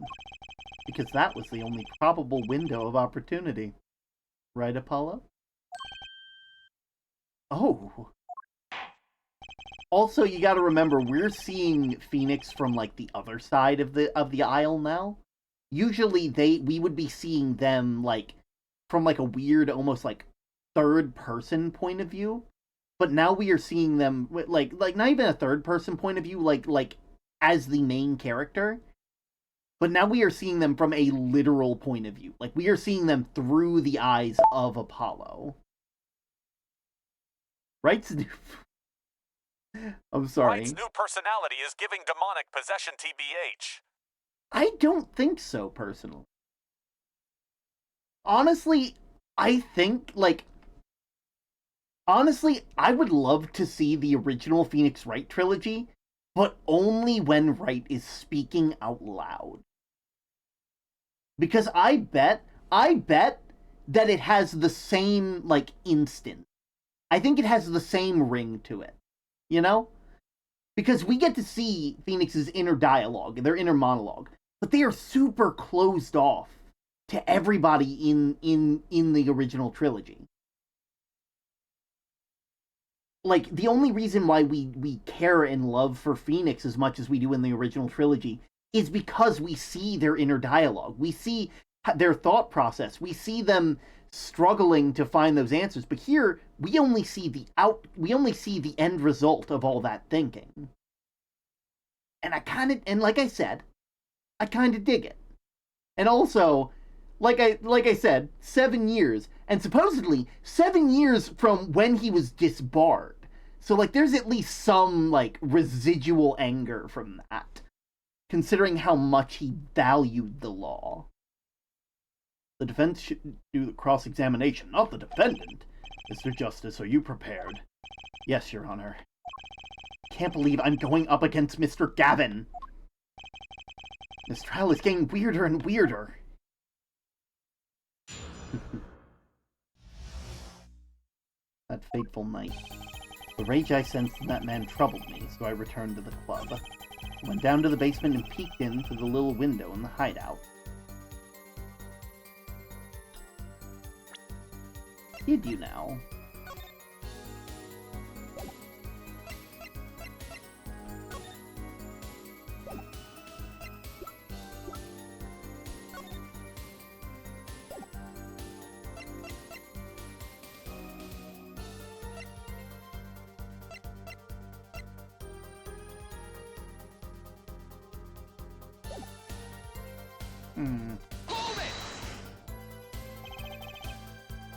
Because that was the only probable window of opportunity. Right, Apollo? Oh. Also, you gotta remember, we're seeing Phoenix from, like, the other side of the aisle now. Usually, we would be seeing them, like, from, like, a weird, almost, like, third-person point of view. But now we are seeing them, like not even a third-person point of view, like, as the main character. But now we are seeing them from a literal point of view. Like, we are seeing them through the eyes of Apollo. Right? I'm sorry. Wright's new personality is giving demonic possession TBH. I don't think so, personally. Honestly, I think, like... Honestly, I would love to see the original Phoenix Wright trilogy, but only when Wright is speaking out loud. Because I bet that it has the same, like, instant. I think it has the same ring to it. You know? Because we get to see Phoenix's inner dialogue, their inner monologue, but they are super closed off to everybody in the original trilogy. Like, the only reason why we care and love for Phoenix as much as we do in the original trilogy is because we see their inner dialogue. We see their thought process. We see them struggling to find those answers. But here, we only see the end result of all that thinking. And like I said, I kind of dig it. And also, like I said, 7 years, and supposedly 7 years from when he was disbarred. So, like, there's at least some, like, residual anger from that, considering how much he valued the law. The defense should do the cross-examination, not the defendant. Mr. Justice, are you prepared? Yes, Your Honor. Can't believe I'm going up against Mr. Gavin. This trial is getting weirder and weirder. That fateful night. The rage I sensed in that man troubled me, so I returned to the club. I went down to the basement and peeked in through the little window in the hideout. Did you now?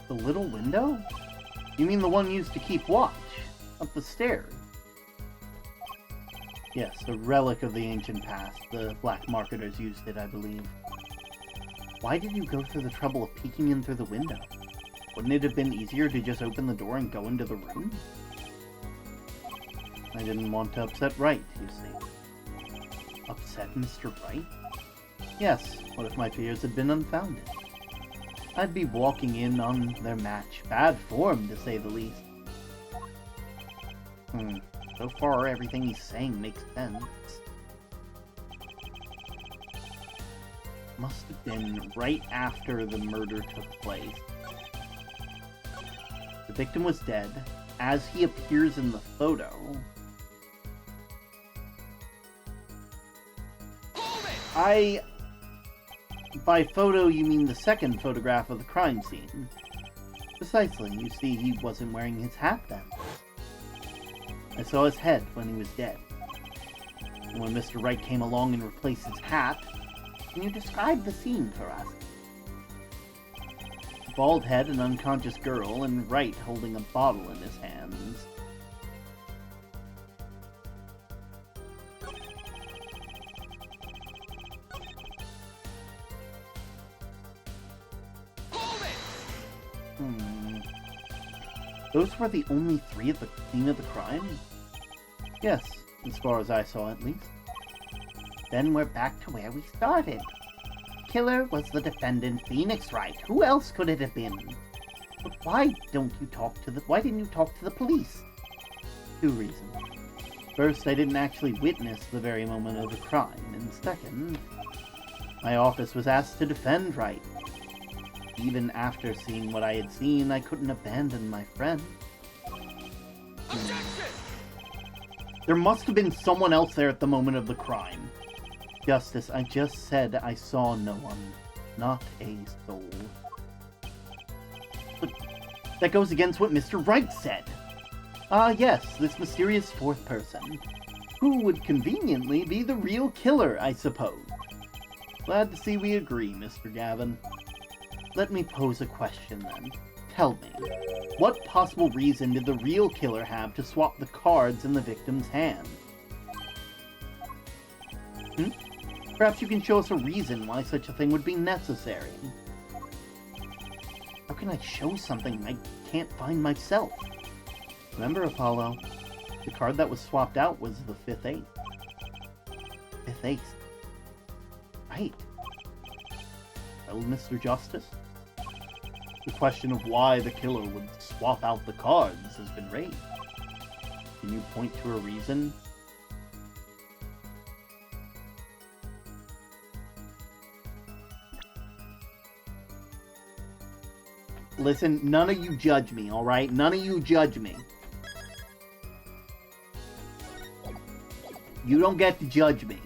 The little window? You mean the one used to keep watch? Up the stairs? Yes, a relic of the ancient past. The black marketers used it, I believe. Why did you go through the trouble of peeking in through the window? Wouldn't it have been easier to just open the door and go into the room? I didn't want to upset Wright, you see. Upset Mr. Wright? Yes, what if my fears had been unfounded? I'd be walking in on their match. Bad form, to say the least. So far, everything he's saying makes sense. Must have been right after the murder took place. The victim was dead, as he appears in the photo. By photo, you mean the second photograph of the crime scene. Precisely, you see, he wasn't wearing his hat then. I saw his head when he was dead. And when Mr. Wright came along and replaced his hat, can you describe the scene for us? A bald head, an unconscious girl, and Wright holding a bottle in his hands. Those were the only three at the scene of the crime? Yes, as far as I saw at least. Then we're back to where we started. Killer was the defendant, Phoenix Wright. Who else could it have been? But why didn't you talk to the police? 2 reasons. First, I didn't actually witness the very moment of the crime, and second, my office was asked to defend Wright. Even after seeing what I had seen, I couldn't abandon my friend. There must have been someone else there at the moment of the crime. Justice, I just said I saw no one. Not a soul. But that goes against what Mr. Wright said. Yes, this mysterious 4th person. Who would conveniently be the real killer, I suppose. Glad to see we agree, Mr. Gavin. Let me pose a question then. Tell me, what possible reason did the real killer have to swap the cards in the victim's hand? Perhaps you can show us a reason why such a thing would be necessary. How can I show something I can't find myself? Remember, Apollo, the card that was swapped out was the 5th ace. 5th ace. Right. Well, Mr. Justice, the question of why the killer would swap out the cards has been raised. Can you point to a reason? Listen, none of you judge me, alright? None of you judge me. You don't get to judge me.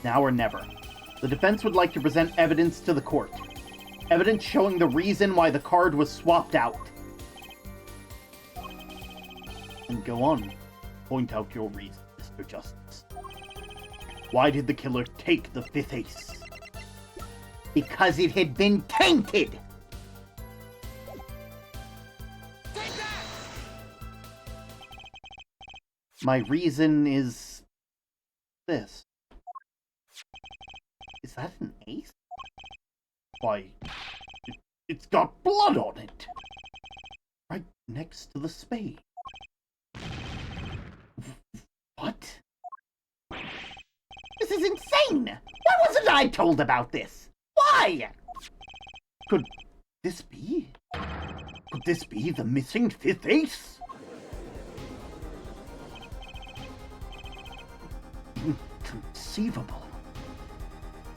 Now or never. The defense would like to present evidence to the court. Evidence showing the reason why the card was swapped out. And go on. Point out your reason, Mr. Justice. Why did the killer take the 5th ace? Because it had been tainted! Take that! My reason is this. Is that an ace? Why, it's got blood on it! Right next to the spade. What? This is insane! Why wasn't I told about this? Why? Could this be? Could this be the missing 5th ace? Inconceivable.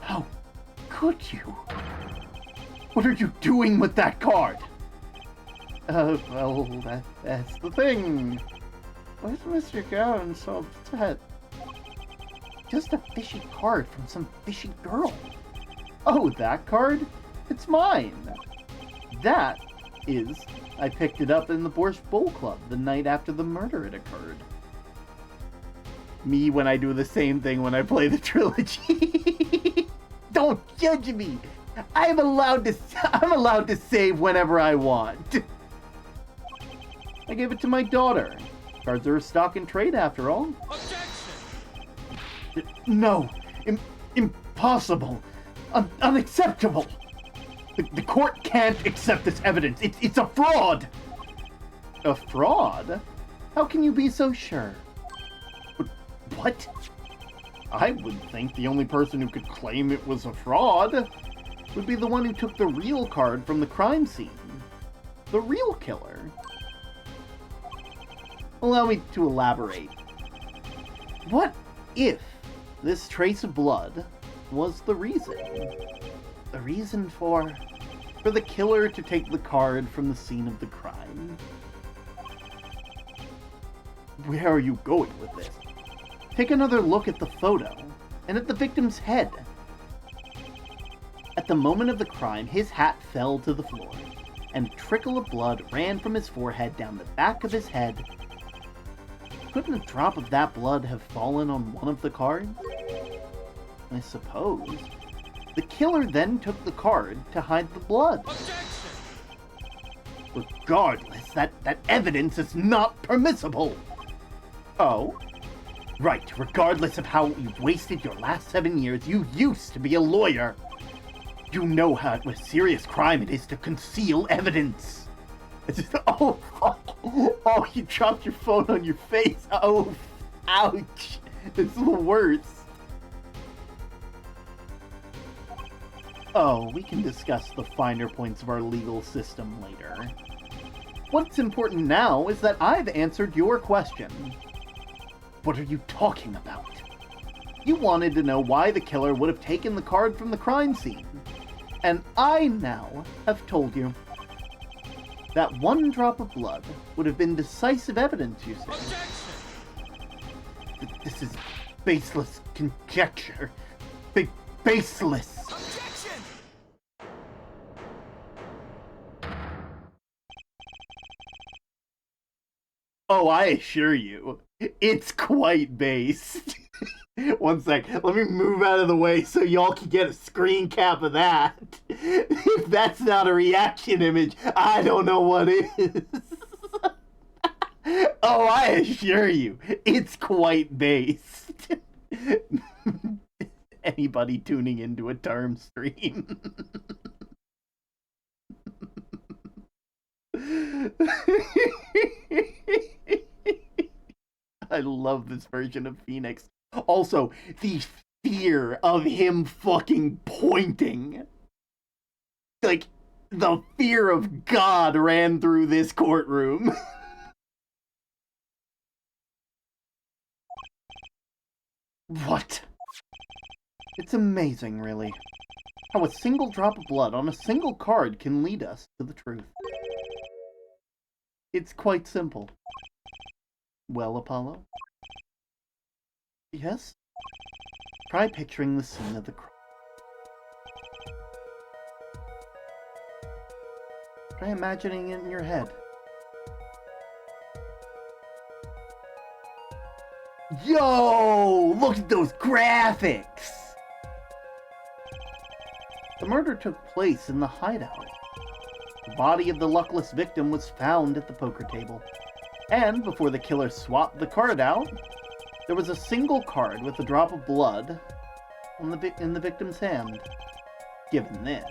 How could you? What are you doing with that card? Well, that's the thing. Why's Mr. Gavin so upset? Just a fishy card from some fishy girl. Oh, that card? It's mine. That is, I picked it up in the Borscht Bowl Club the night after the murder had occurred. Me when I do the same thing when I play the Trilogy. Don't judge me. I'm allowed to save whenever I want. I gave it to my daughter. Cards are a stock and trade after all. Objection! No. Impossible. Unacceptable. The court can't accept this evidence. It's a fraud. A fraud? How can you be so sure? What? I would think the only person who could claim it was a fraud would be the one who took the real card from the crime scene. The real killer. Allow me to elaborate. What if this trace of blood was the reason? The reason for the killer to take the card from the scene of the crime? Where are you going with this? Take another look at the photo, and at the victim's head. At the moment of the crime, his hat fell to the floor, and a trickle of blood ran from his forehead down the back of his head. Couldn't a drop of that blood have fallen on one of the cards? I suppose. The killer then took the card to hide the blood. Objection! Regardless, that evidence is not permissible. Oh? Right, regardless of how you've wasted your last 7 years, you used to be a lawyer. You know how a serious crime it is to conceal evidence. It's just, oh, oh, you dropped your phone on your face. Oh, ouch. It's the worst. Oh, we can discuss the finer points of our legal system later. What's important now is that I've answered your question. What are you talking about? You wanted to know why the killer would have taken the card from the crime scene. And I now have told you. That one drop of blood would have been decisive evidence, you say. This is baseless conjecture. Baseless. Objection! Oh, I assure you, it's quite based. One sec, let me move out of the way so y'all can get a screen cap of that. If that's not a reaction image, I don't know what is. Oh, I assure you, it's quite based. Anybody tuning into a term stream. I love this version of Phoenix. Also, the fear of him fucking pointing. Like, the fear of God ran through this courtroom. What? It's amazing, really, how a single drop of blood on a single card can lead us to the truth. It's quite simple. Well, Apollo? Yes? Try picturing the scene of the crime. Try imagining it in your head. Yo! Look at those graphics! The murder took place in the hideout. The body of the luckless victim was found at the poker table. And before the killer swapped the card out, there was a single card with a drop of blood on in the victim's hand. Given this,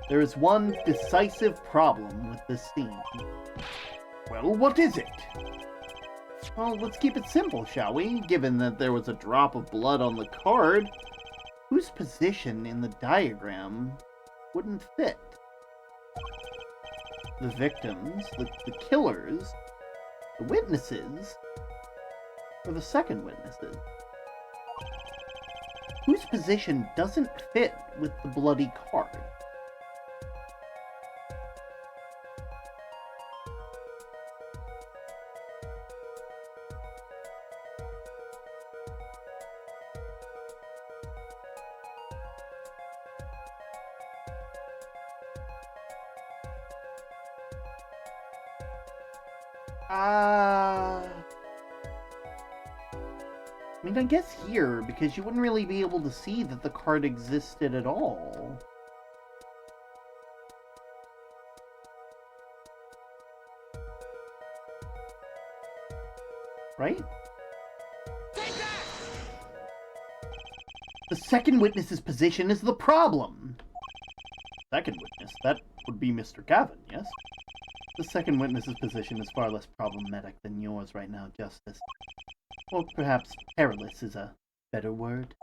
there is one decisive problem with this scene. Well, what is it? Well, let's keep it simple, shall we? Given that there was a drop of blood on the card, whose position in the diagram wouldn't fit? The victims, the killers, the witnesses, or the second witnesses? Whose position doesn't fit with the bloody card? I mean, I guess here, because you wouldn't really be able to see that the card existed at all. Right? The second witness's position is the problem. Second witness? That would be Mr. Gavin, yes? The second witness's position is far less problematic than yours right now, Justice. Or perhaps perilous is a better word.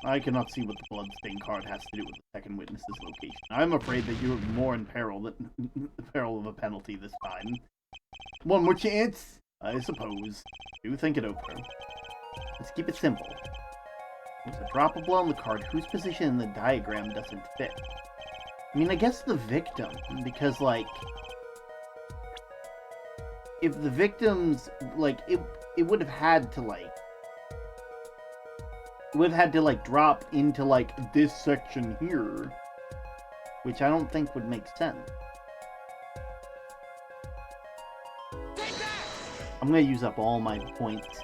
I cannot see what the bloodstained card has to do with the second witness's location. I'm afraid that you're more in peril than peril of a penalty this time. One more chance, I suppose. Do think it over. Let's keep it simple. There's a drop of blood on the card whose position in the diagram doesn't fit. I mean, I guess the victim, because, like, if the victims, like, it would have had to, like, drop into, like, this section here, which I don't think would make sense. I'm gonna use up all my points.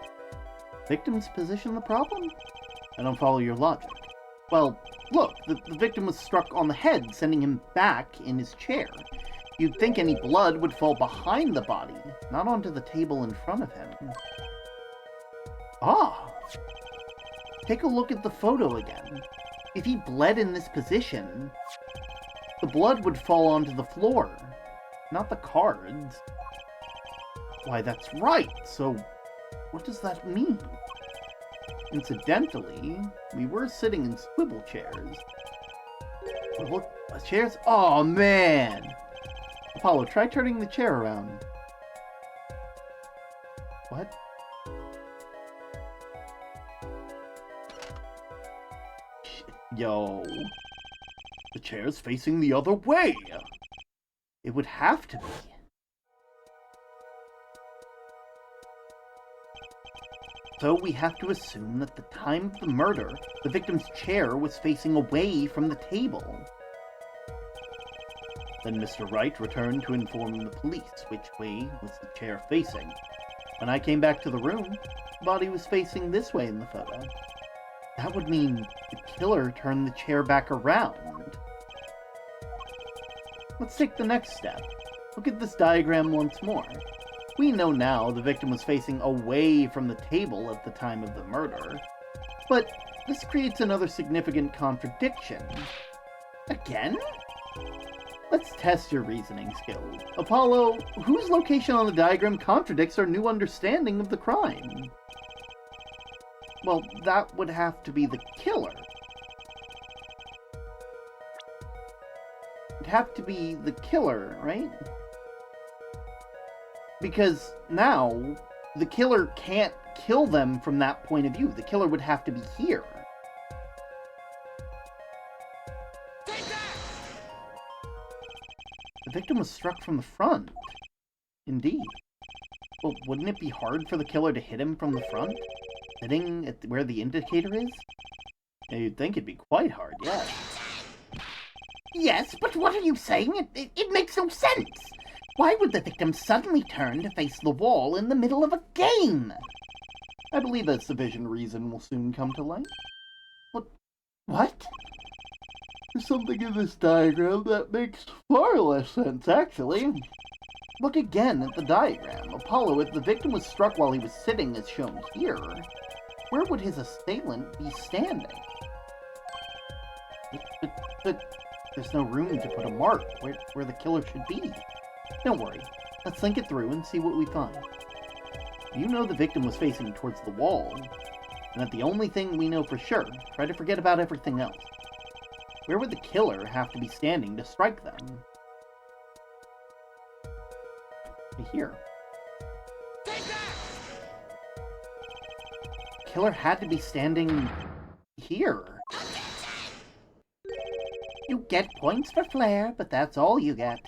Victim's position the problem? I don't follow your logic. Well, look, the victim was struck on the head, sending him back in his chair. You'd think any blood would fall behind the body, not onto the table in front of him. Ah! Take a look at the photo again. If he bled in this position, the blood would fall onto the floor, not the cards. Why, that's right, so what does that mean? Incidentally, we were sitting in swivel chairs. What? Chairs? Oh man! Apollo, try turning the chair around. What? Yo. The chair's facing the other way. It would have to be. So we have to assume that at the time of the murder, the victim's chair was facing away from the table. Then Mr. Wright returned to inform the police which way was the chair facing. When I came back to the room, the body was facing this way in the photo. That would mean the killer turned the chair back around. Let's take the next step. Look at this diagram once more. We know now the victim was facing away from the table at the time of the murder, but this creates another significant contradiction. Again? Let's test your reasoning skills. Apollo, whose location on the diagram contradicts our new understanding of the crime? Well, that would have to be the killer. It'd have to be the killer, right? Because now, the killer can't kill them from that point of view. The killer would have to be here. The victim was struck from the front. Indeed. Well, wouldn't it be hard for the killer to hit him from the front? Sitting at where the indicator is? You'd think it'd be quite hard, yes. Yes, but what are you saying? It makes no sense. Why would the victim suddenly turn to face the wall in the middle of a game? I believe a sufficient reason will soon come to light. What? There's something in this diagram that makes far less sense, actually. Look again at the diagram. Apollo, if the victim was struck while he was sitting as shown here, where would his assailant be standing? But there's no room to put a mark where the killer should be. Don't worry. Let's think it through and see what we find. You know the victim was facing towards the wall, and that the only thing we know for sure. Try to forget about everything else. Where would the killer have to be standing to strike them? Here. Killer had to be standing here. You get points for flair, but that's all you get.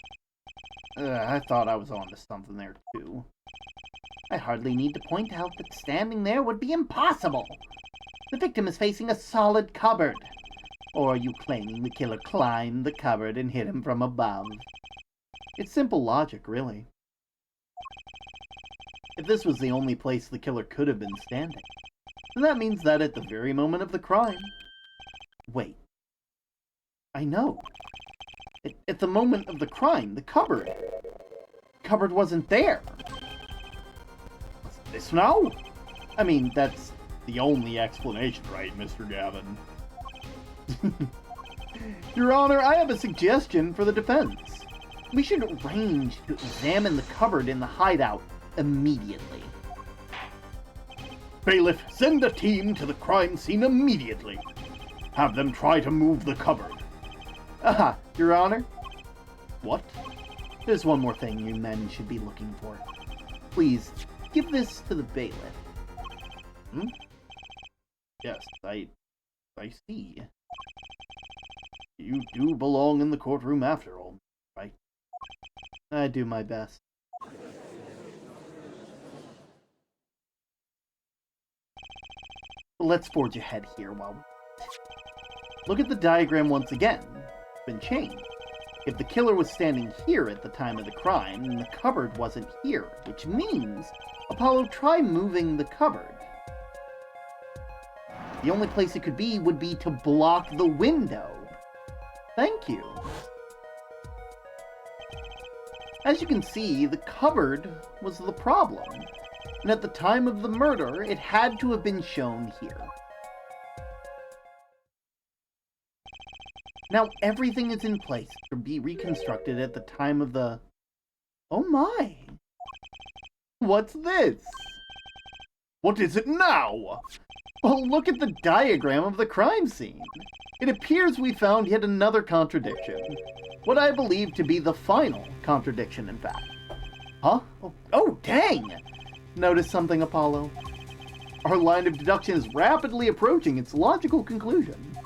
I thought I was onto something there, too. I hardly need to point out that standing there would be impossible. The victim is facing a solid cupboard. Or are you claiming the killer climbed the cupboard and hit him from above? It's simple logic, really. If this was the only place the killer could have been standing, then that means that at the very moment of the crime... Wait. I know. At the moment of the crime, the cupboard wasn't there. What's this now? I mean, that's the only explanation, right, Mr. Gavin? Your Honor, I have a suggestion for the defense. We should arrange to examine the cupboard in the hideout immediately. Bailiff, send a team to the crime scene immediately. Have them try to move the cupboard. Ah, Your Honor. What? There's one more thing you men should be looking for. Please, give this to the bailiff. Yes, I see. You do belong in the courtroom after all, right? I do my best. Let's forge ahead here while we... Look at the diagram once again. It's been changed. If the killer was standing here at the time of the crime, then the cupboard wasn't here, which means Apollo, try moving the cupboard. The only place it could be would be to block the window. Thank you. As you can see, the cupboard was the problem, and at the time of the murder, it had to have been shown here. Now everything is in place to be reconstructed at the time of the... Oh my! What's this? What is it now? Well, look at the diagram of the crime scene. It appears we found yet another contradiction. What I believe to be the final contradiction, in fact. Huh? Oh, dang! Notice something, Apollo? Our line of deduction is rapidly approaching its logical conclusion.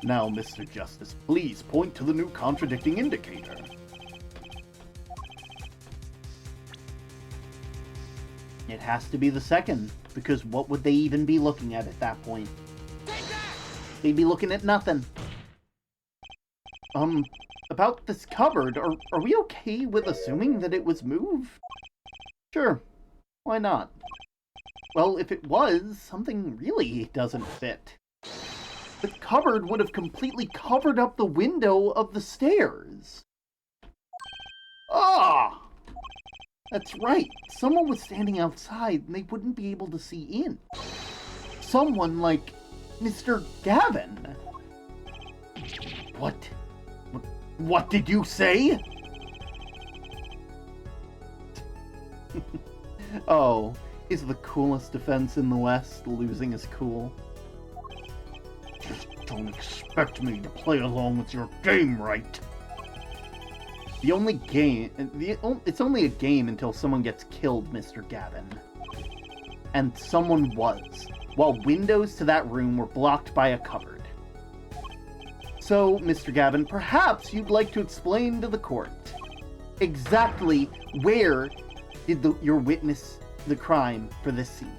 Now, Mr. Justice, please point to the new contradicting indicator. It has to be the second, because what would they even be looking at that point? They'd be looking at nothing. About this cupboard, are we okay with assuming that it was moved? Sure, why not? Well, if it was, something really doesn't fit. The cupboard would have completely covered up the window of the stairs. Ah! That's right. Someone was standing outside and they wouldn't be able to see in. Someone like Mr. Gavin. What did you say? Oh, is the coolest defense in the West losing his cool? Just don't expect me to play along with your game, right? The only game... It's only a game until someone gets killed, Mr. Gavin. And someone was, while windows to that room were blocked by a cupboard. So, Mr. Gavin, perhaps you'd like to explain to the court exactly where did your witness the crime for this scene?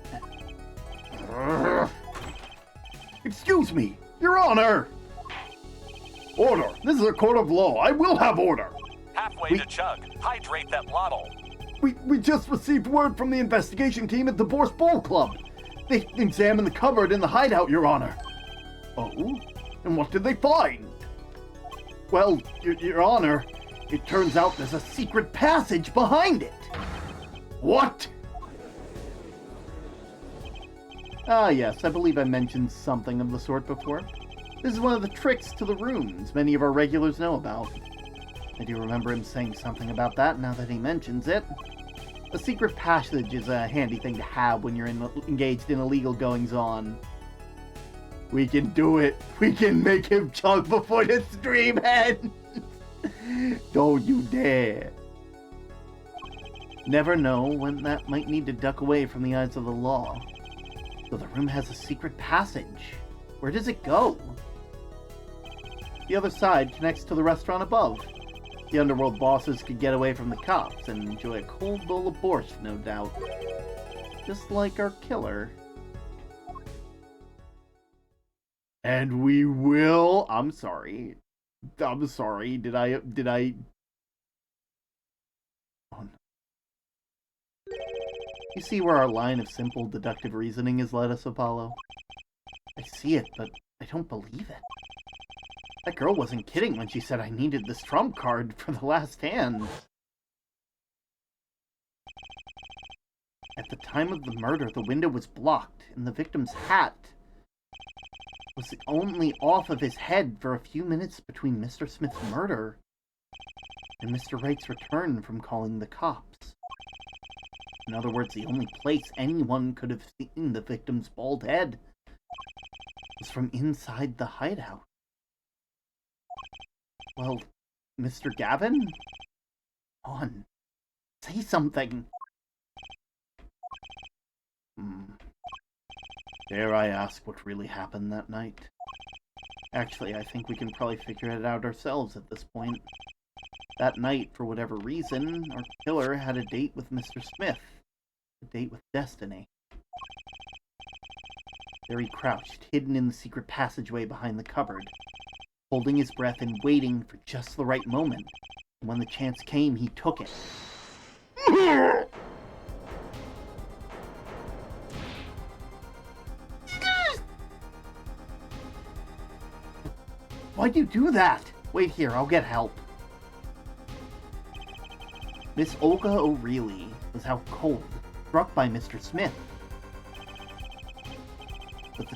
Excuse me, Your Honor! Order! This is a court of law. I will have order! Halfway to chug. Hydrate that lotto. We just received word from the investigation team at the Bourse Bowl Club. They examined the cupboard in the hideout, Your Honor. Oh? And what did they find? Well, Your Honor, it turns out there's a secret passage behind it. What? Ah, yes, I believe I mentioned something of the sort before. This is one of the tricks to the rooms many of our regulars know about. I do remember him saying something about that now that he mentions it. A secret passage is a handy thing to have when you're engaged in illegal goings-on. We can do it. We can make him chug before the stream ends. Don't you dare. Never know when that might need to duck away from the eyes of the law. So the room has a secret passage. Where does it go? The other side connects to the restaurant above. The underworld bosses could get away from the cops and enjoy a cold bowl of borscht, no doubt. Just like our killer. And we will... I'm sorry. Did I... Oh, no. You see where our line of simple deductive reasoning has led us, Apollo? I see it, but I don't believe it. That girl wasn't kidding when she said I needed this trump card for the last hand. At the time of the murder, the window was blocked, and the victim's hat was only off of his head for a few minutes between Mr. Smith's murder and Mr. Wright's return from calling the cops. In other words, the only place anyone could have seen the victim's bald head was from inside the hideout. Well, Mr. Gavin? Come on, say something. Dare I ask what really happened that night? Actually, I think we can probably figure it out ourselves at this point. That night, for whatever reason, our killer had a date with Mr. Smith. A date with destiny. There he crouched, hidden in the secret passageway behind the cupboard, holding his breath and waiting for just the right moment. And when the chance came, he took it. Why'd you do that? Wait here, I'll get help. Miss Olga O'Reilly was out cold, struck by Mr. Smith. But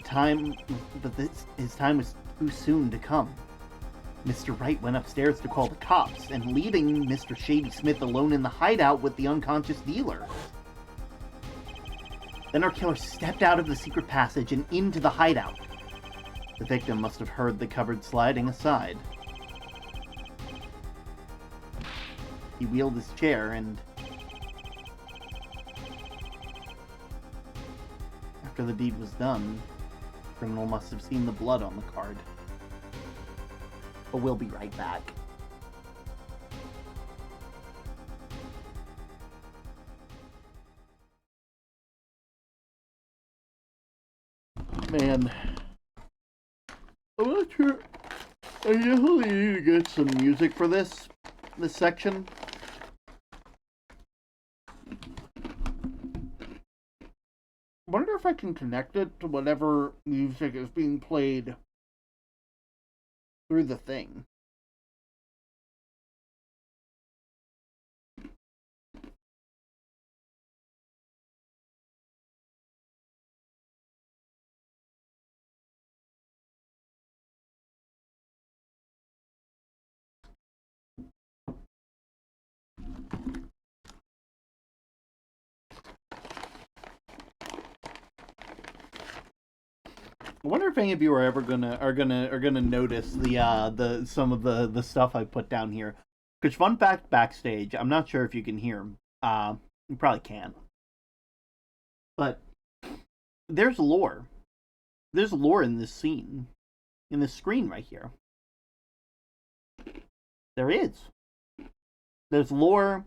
his time was too soon to come. Mr. Wright went upstairs to call the cops, and leaving Mr. Shady Smith alone in the hideout with the unconscious dealer. Then our killer stepped out of the secret passage and into the hideout. The victim must have heard the cupboard sliding aside. He wheeled his chair and... After the deed was done, the criminal must have seen the blood on the card. But we'll be right back. Man, I'm not sure. I definitely need to get some music for this section. Wonder if I can connect it to whatever music is being played through the thing. I wonder if any of you are ever gonna notice the some of the stuff I put down here. Because fun fact, backstage, I'm not sure if you can hear them. You probably can. But there's lore. There's lore in this scene, in this screen right here. There is. There's lore.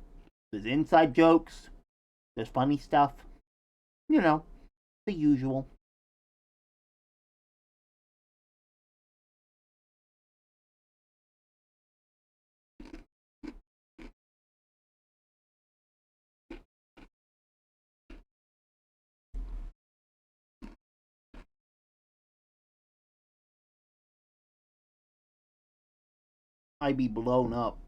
There's inside jokes. There's funny stuff. You know, the usual. I'd be blown up.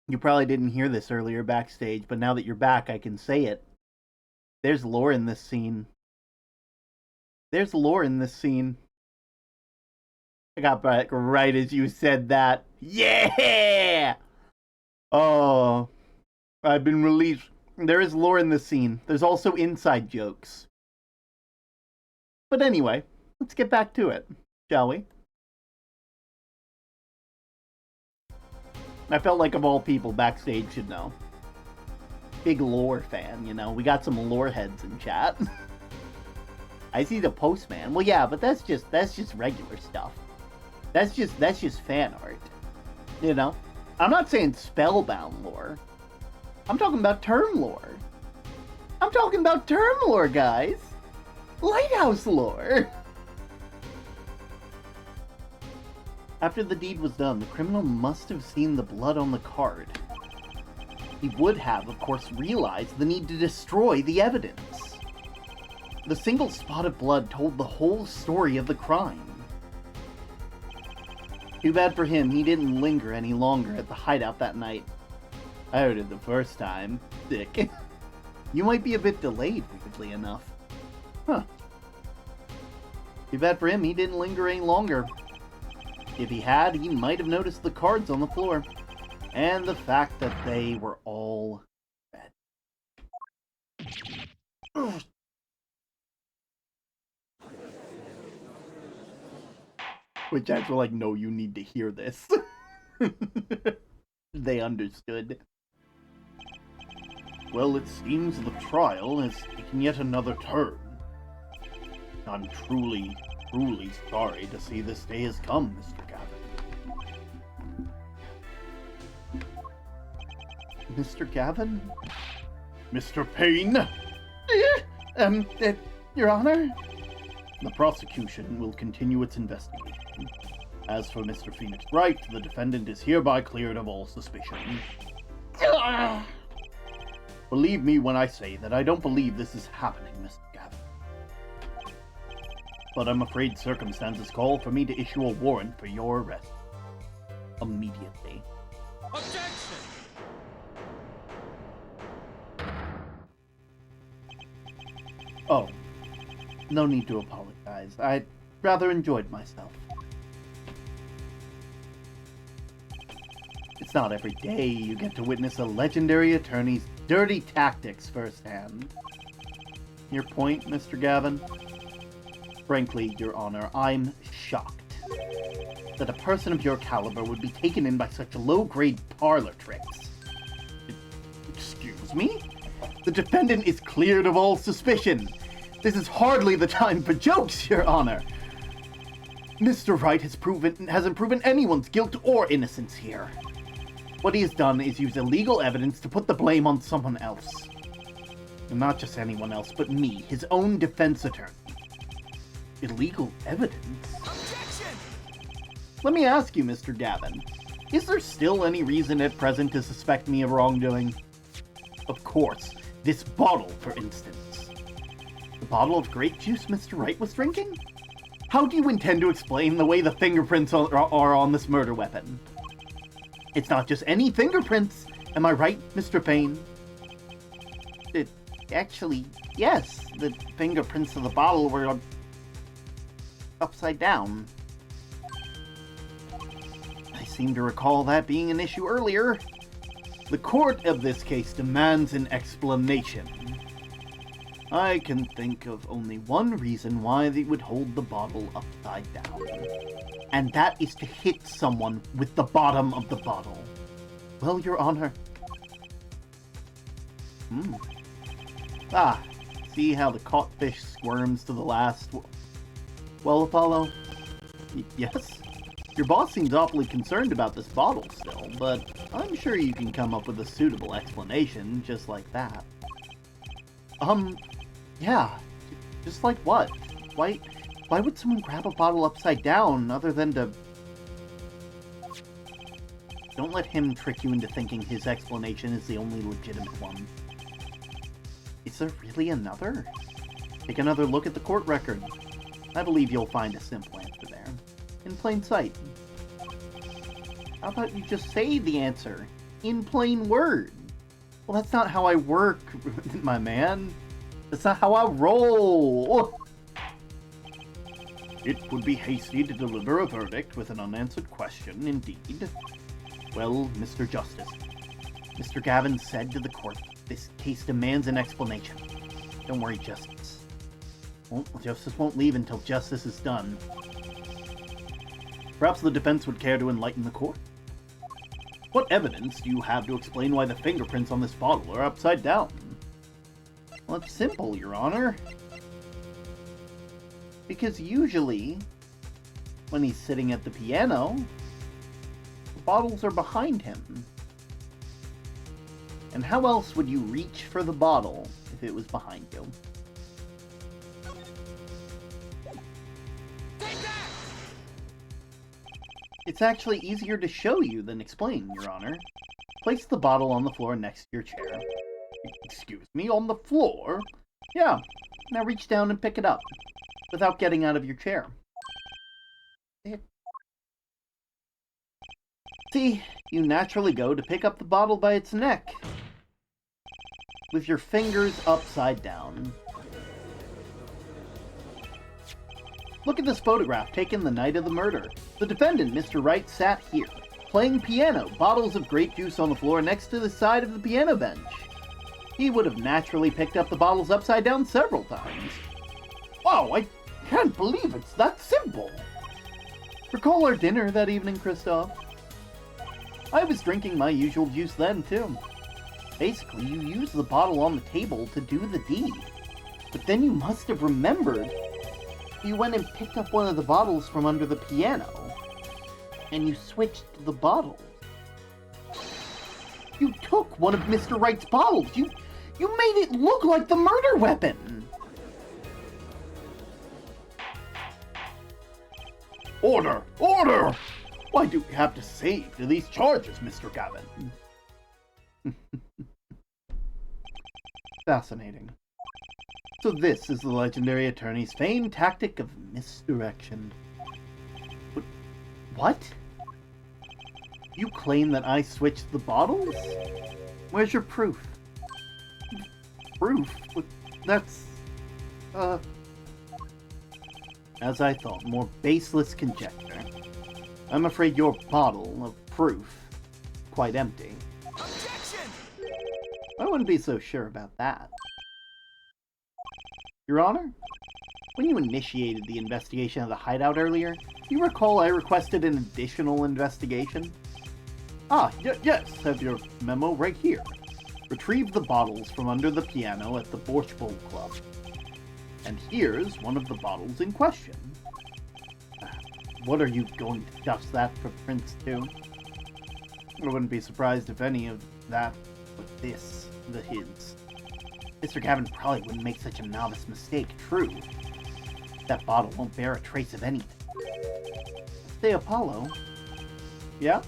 You probably didn't hear this earlier backstage, but now that you're back, I can say it. There's lore in this scene. There's lore in this scene. I got back right as you said that. Yeah! Oh, I've been released. There is lore in this scene. There's also inside jokes. But anyway, let's get back to it, shall we? I felt like, of all people, backstage should know. Big lore fan, you know. We got some lore heads in chat. I see the postman. Well, yeah, but that's just regular stuff. That's just fan art. You know? I'm not saying spellbound lore. I'm talking about term lore. I'm talking about term lore, guys. Lighthouse lore. After the deed was done, the criminal must have seen the blood on the card. He would have, of course, realized the need to destroy the evidence. The single spot of blood told the whole story of the crime. Too bad for him, he didn't linger any longer at the hideout that night. I heard it the first time. Sick. You might be a bit delayed, weirdly enough. Huh. Too bad for him, he didn't linger any longer. If he had, he might have noticed the cards on the floor. And the fact that they were all red. Which acts were like, no, you need to hear this. They understood. Well, it seems the trial has taken yet another turn. I'm truly sorry to see this day has come, Mr. Gavin. Mr. Gavin? Mr. Payne? Your Honor? The prosecution will continue its investigation. As for Mr. Phoenix Wright, the defendant is hereby cleared of all suspicion. Believe me when I say that I don't believe this is happening, Mr. Gavin. But I'm afraid circumstances call for me to issue a warrant for your arrest. Immediately. Objection! Oh, no need to apologize. I rather enjoyed myself. It's not every day you get to witness a legendary attorney's dirty tactics firsthand. Your point, Mr. Gavin? Frankly, Your Honor, I'm shocked that a person of your caliber would be taken in by such low-grade parlor tricks. Excuse me? The defendant is cleared of all suspicion. This is hardly the time for jokes, Your Honor. Mr. Wright hasn't proven anyone's guilt or innocence here. What he has done is use illegal evidence to put the blame on someone else. And not just anyone else, but me, his own defense attorney. Illegal evidence? Objection! Let me ask you, Mr. Gavin, is there still any reason at present to suspect me of wrongdoing? Of course, this bottle, for instance. The bottle of grape juice Mr. Wright was drinking? How do you intend to explain the way the fingerprints are on this murder weapon? It's not just any fingerprints, am I right, Mr. Payne? Actually, yes, the fingerprints of the bottle were upside down. I seem to recall that being an issue earlier. The court of this case demands an explanation. I can think of only one reason why they would hold the bottle upside down. And that is to hit someone with the bottom of the bottle. Well, Your Honor. See how the caught fish squirms to the last... Well, Apollo? Yes? Your boss seems awfully concerned about this bottle still, but I'm sure you can come up with a suitable explanation just like that. Yeah. Just like what? Why would someone grab a bottle upside down other than to... Don't let him trick you into thinking his explanation is the only legitimate one. Is there really another? Take another look at the court record. I believe you'll find a simple answer there. In plain sight. How about you just say the answer? In plain word. Well, that's not how I work, my man. That's not how I roll. It would be hasty to deliver a verdict with an unanswered question, indeed. Well, Mr. Justice, Mr. Gavin said to the court, this case demands an explanation. Don't worry, Justice. Justice won't leave until justice is done. Perhaps the defense would care to enlighten the court? What evidence do you have to explain why the fingerprints on this bottle are upside down? Well, it's simple, Your Honor. Because usually, when he's sitting at the piano, the bottles are behind him. And how else would you reach for the bottle if it was behind you? It's actually easier to show you than explain, Your Honor. Place the bottle on the floor next to your chair. Excuse me, on the floor? Yeah, now reach down and pick it up, without getting out of your chair. See, you naturally go to pick up the bottle by its neck, with your fingers upside down. Look at this photograph taken the night of the murder. The defendant, Mr. Wright, sat here, playing piano, bottles of grape juice on the floor next to the side of the piano bench. He would have naturally picked up the bottles upside down several times. Wow, I can't believe it's that simple. Recall our dinner that evening, Christoph? I was drinking my usual juice then, too. Basically, you used the bottle on the table to do the deed. But then you must have remembered you went and picked up one of the bottles from under the piano, and you switched the bottles. You took one of Mr. Wright's bottles. You made it look like the murder weapon. Order! Order! Why do we have to say to these charges, Mr. Gavin? Fascinating. So this is the legendary attorney's famed tactic of misdirection. But what? You claim that I switched the bottles? Where's your proof? Proof? But that's... As I thought, more baseless conjecture. I'm afraid your bottle of proof quite empty. Objection! I wouldn't be so sure about that. Your Honor, when you initiated the investigation of the hideout earlier, you recall I requested an additional investigation? Yes, have your memo right here. Retrieve the bottles from under the piano at the Borch Bowl Club. And here's one of the bottles in question. What are you going to dust that for Prince too? I wouldn't be surprised if any of that was this, the his. Mr. Gavin probably wouldn't make such a novice mistake, true. That bottle won't bear a trace of anything. Say, Apollo. Yeah?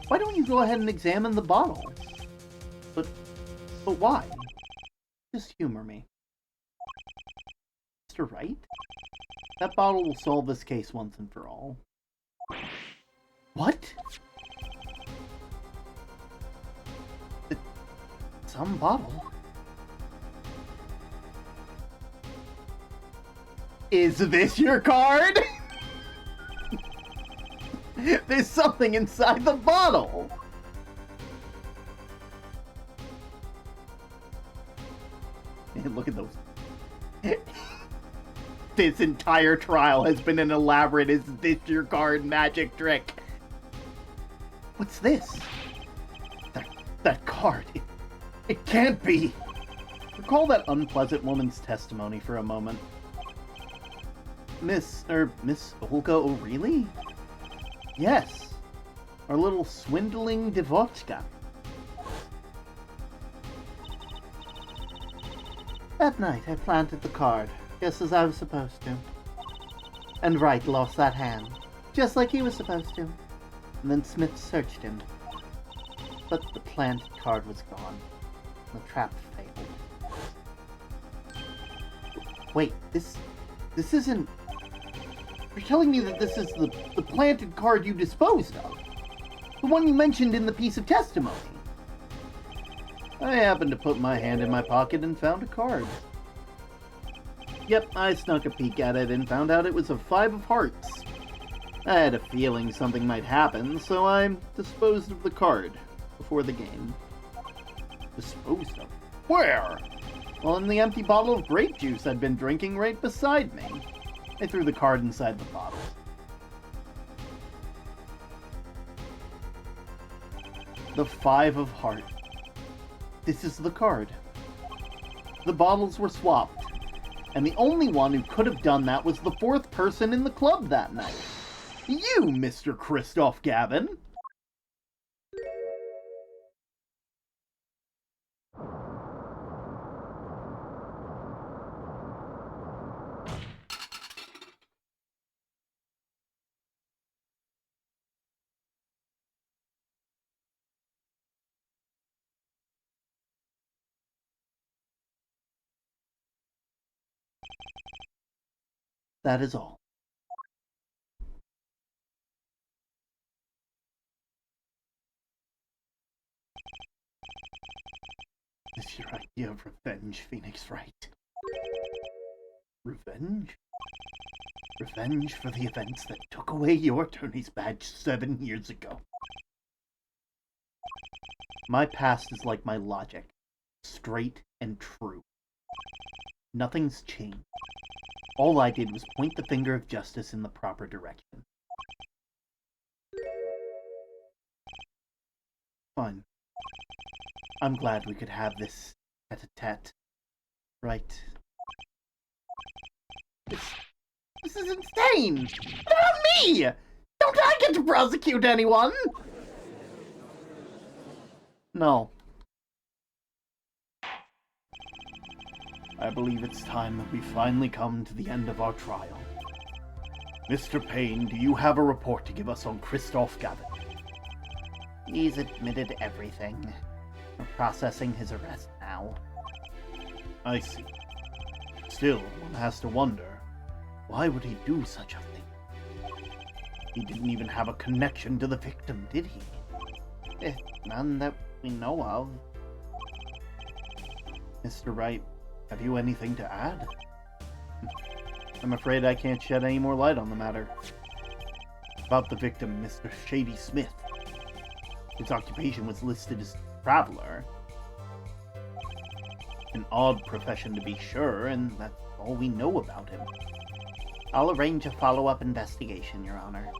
Why don't you go ahead and examine the bottle? But why? Just humor me. Mr. Wright? That bottle will solve this case once and for all. What? Some bottle? Is this your card? There's something inside the bottle! Man, look at those. This entire trial has been an elaborate "is this your card" magic trick. What's this? That card. It can't be! Recall that unpleasant woman's testimony for a moment. Miss Olga O'Reilly? Yes. Our little swindling Devochka. That night I planted the card, just as I was supposed to. And Wright lost that hand, just like he was supposed to. And then Smith searched him. But the planted card was gone. The trap failed. Wait, this isn't... You're telling me that this is the planted card you disposed of? The one you mentioned in the piece of testimony? I happened to put my hand in my pocket and found a card. Yep, I snuck a peek at it and found out it was a 5 of hearts. I had a feeling something might happen, so I disposed of the card before the game. Disposed of? Where? Well, in the empty bottle of grape juice I'd been drinking right beside me. I threw the card inside the bottle. The 5 of heart. This is the card. The bottles were swapped, and the only one who could have done that was the 4th person in the club that night. You, Mr. Christoph Gavin! That is all. Is your idea of revenge, Phoenix Wright? Revenge? Revenge for the events that took away your attorney's badge 7 years ago. My past is like my logic. Straight and true. Nothing's changed. All I did was point the finger of justice in the proper direction. Fine. I'm glad we could have this tete-a-tete. Right. This is insane! What about me? Don't I get to prosecute anyone? No. I believe it's time that we finally come to the end of our trial. Mr. Payne, do you have a report to give us on Christoph Gavin? He's admitted everything. We're processing his arrest now. I see. Still, one has to wonder, why would he do such a thing? He didn't even have a connection to the victim, did he? None that we know of. Mr. Wright, have you anything to add? I'm afraid I can't shed any more light on the matter. About the victim, Mr. Shady Smith. His occupation was listed as traveler. An odd profession to be sure, and that's all we know about him. I'll arrange a follow-up investigation, Your Honor.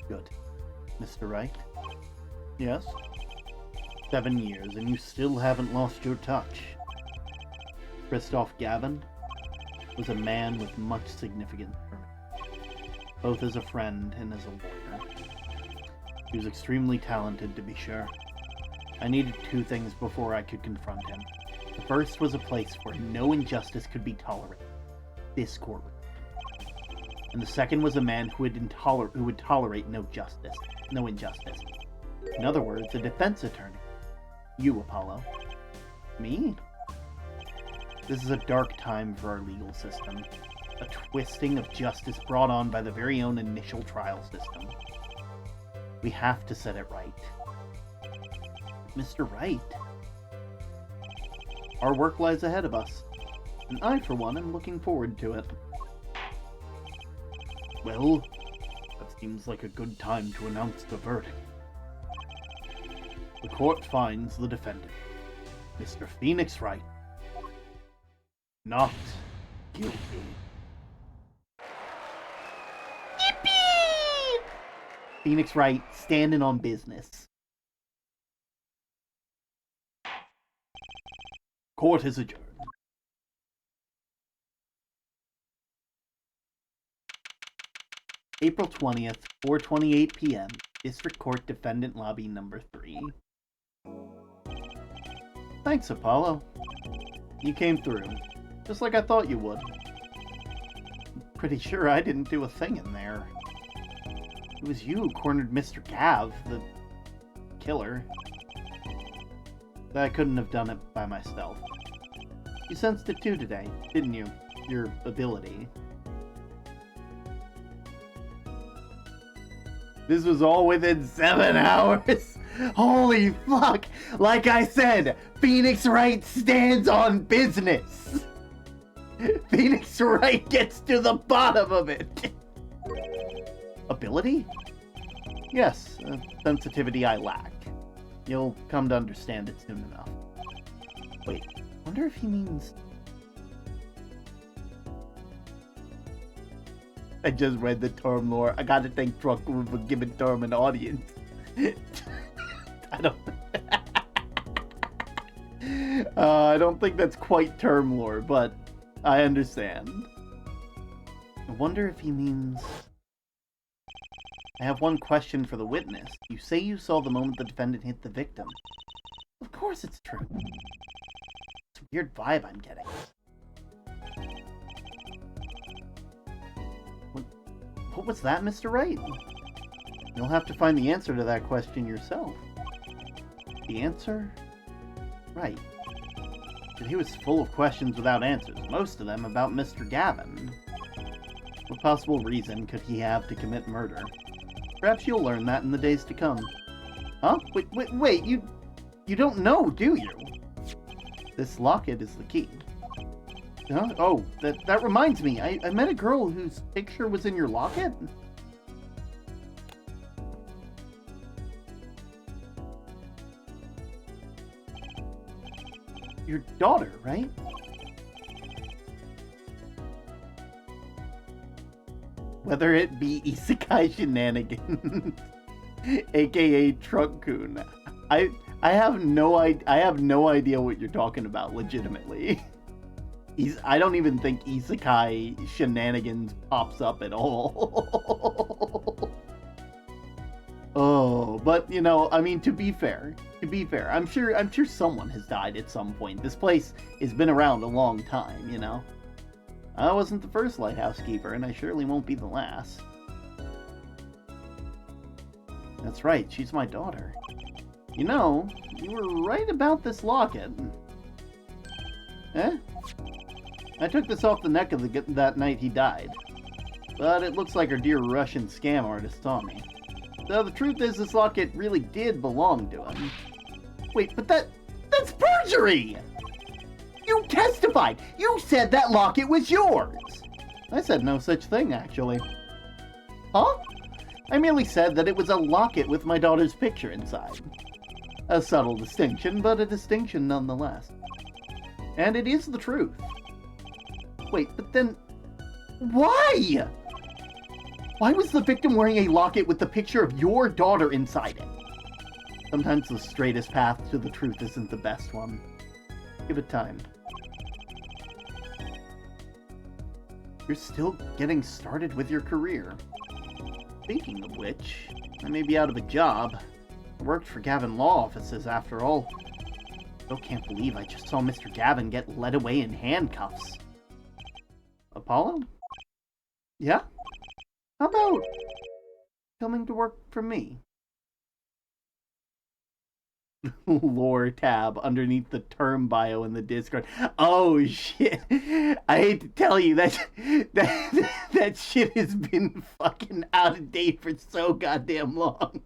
Good. Mr. Wright? Yes? 7 years, and you still haven't lost your touch. Christoph Gavin was a man with much significance for me, both as a friend and as a lawyer. He was extremely talented, to be sure. I needed 2 things before I could confront him. The first was a place where no injustice could be tolerated. This courtroom. And the second was a man who would tolerate no injustice. In other words, a defense attorney. You, Apollo. Me? This is a dark time for our legal system. A twisting of justice brought on by the very own initial trial system. We have to set it right. Mr. Wright. Our work lies ahead of us, and I, for one, am looking forward to it. Well, that seems like a good time to announce the verdict. The court finds the defendant, Mr. Phoenix Wright, not guilty. Yippee! Phoenix Wright standing on business. Court is adjourned. April 20th, 4:28 p.m. District Court Defendant Lobby Number 3. Thanks, Apollo. You came through, just like I thought you would. Pretty sure I didn't do a thing in there. It was you who cornered Mr. Gav, the killer. But I couldn't have done it by myself. You sensed it too today, didn't you? Your ability. This was all within 7 hours. Holy fuck! Like I said, Phoenix Wright stands on business. Phoenix Wright gets to the bottom of it. Ability? Yes, sensitivity I lack. You'll come to understand it soon enough. Wait, wonder if he means... I just read the term lore. I gotta thank Truckroom for giving term an audience. I don't think that's quite term lore, but I understand. I wonder if he means... I have one question for the witness. You say you saw the moment the defendant hit the victim. Of course it's true. It's a weird vibe I'm getting. What was that, Mr. Wright? You'll have to find the answer to that question yourself. The answer? Right. He was full of questions without answers, most of them about Mr. Gavin. What possible reason could he have to commit murder? Perhaps you'll learn that in the days to come. Huh? Wait, you don't know, do you? This locket is the key. Huh? Oh, that reminds me, I met a girl whose picture was in your locket? Your daughter, right? Whether it be isekai shenanigans, aka Truck-kun, I have no idea what you're talking about. Legitimately, I don't even think isekai shenanigans pops up at all. Oh, but you know, I mean, to be fair, be fair, I'm sure someone has died at some point. This place has been around a long time, you know. I wasn't the first lighthouse keeper, and I surely won't be the last. That's right, she's my daughter. You know, you were right about this locket. Eh? I took this off the neck of that night he died. But it looks like our dear Russian scam artist saw me. So the truth is, this locket really did belong to him. Wait, but that's perjury! You testified! You said that locket was yours! I said no such thing, actually. Huh? I merely said that it was a locket with my daughter's picture inside. A subtle distinction, but a distinction nonetheless. And it is the truth. Wait, but then... why? Why was the victim wearing a locket with the picture of your daughter inside it? Sometimes the straightest path to the truth isn't the best one. Give it time. You're still getting started with your career. Speaking of which, I may be out of a job. I worked for Gavin Law Offices after all. Still can't believe I just saw Mr. Gavin get led away in handcuffs. Apollo? Yeah? How about coming to work for me? Lore tab underneath the term bio in the Discord. Oh shit! I hate to tell you that shit has been fucking out of date for so goddamn long.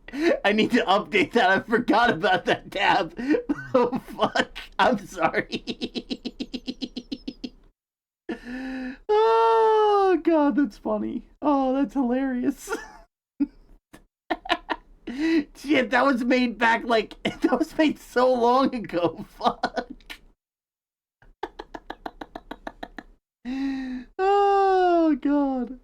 I need to update that. I forgot about that tab. Oh fuck! I'm sorry. Oh god, that's funny. Oh, that's hilarious. Shit, that was made back like... that was made so long ago. Fuck. Oh, God.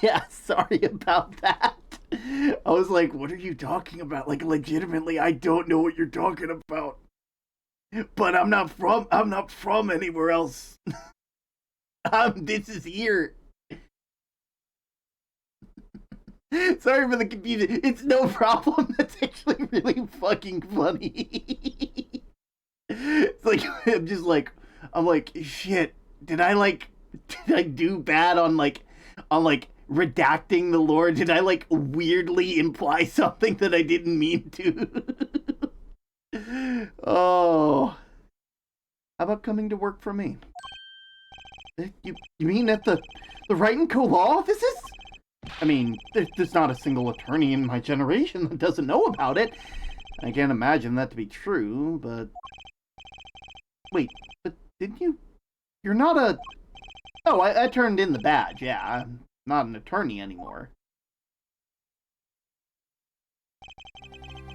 Yeah, sorry about that. I was like, what are you talking about? Like, legitimately, I don't know what you're talking about. But I'm not from anywhere else. This is here. Sorry for the confusion. It's no problem. That's actually really fucking funny. It's like I'm like shit. Did I do bad on redacting the lore? Did I weirdly imply something that I didn't mean to? Oh, how about coming to work for me? You mean at the Right and Co Law offices? I mean, there's not a single attorney in my generation that doesn't know about it. I can't imagine that to be true, but... Wait, but didn't you... You're not a... Oh, I turned in the badge, yeah. I'm not an attorney anymore.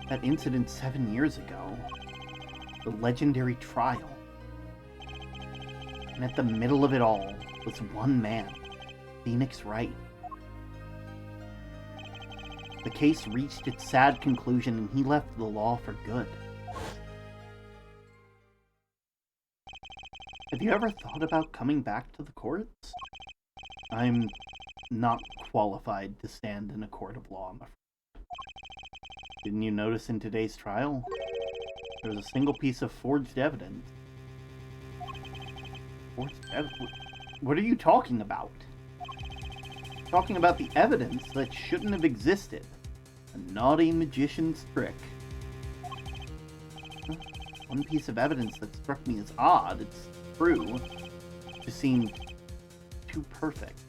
That incident 7 years ago. The legendary trial. And at the middle of it all was one man. Phoenix Wright. The case reached its sad conclusion and he left the law for good. Have you ever thought about coming back to the courts? I'm not qualified to stand in a court of law, I'm afraid. Didn't you notice in today's trial? There was a single piece of forged evidence. Forged evidence? What are you talking about? Talking about the evidence that shouldn't have existed. A naughty magician's trick. One piece of evidence that struck me as odd, it's true, just seemed too perfect.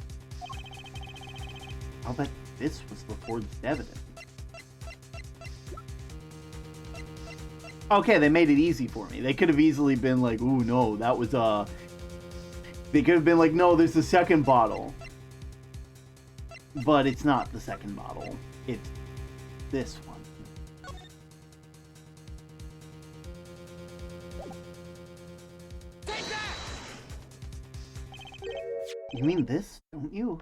I'll bet this was the forged evidence. Okay, they made it easy for me. They could have easily been like, ooh, no, that was, They could have been like, no, there's the second bottle. But it's not the second bottle. It's this one. Take that! You mean this, don't you?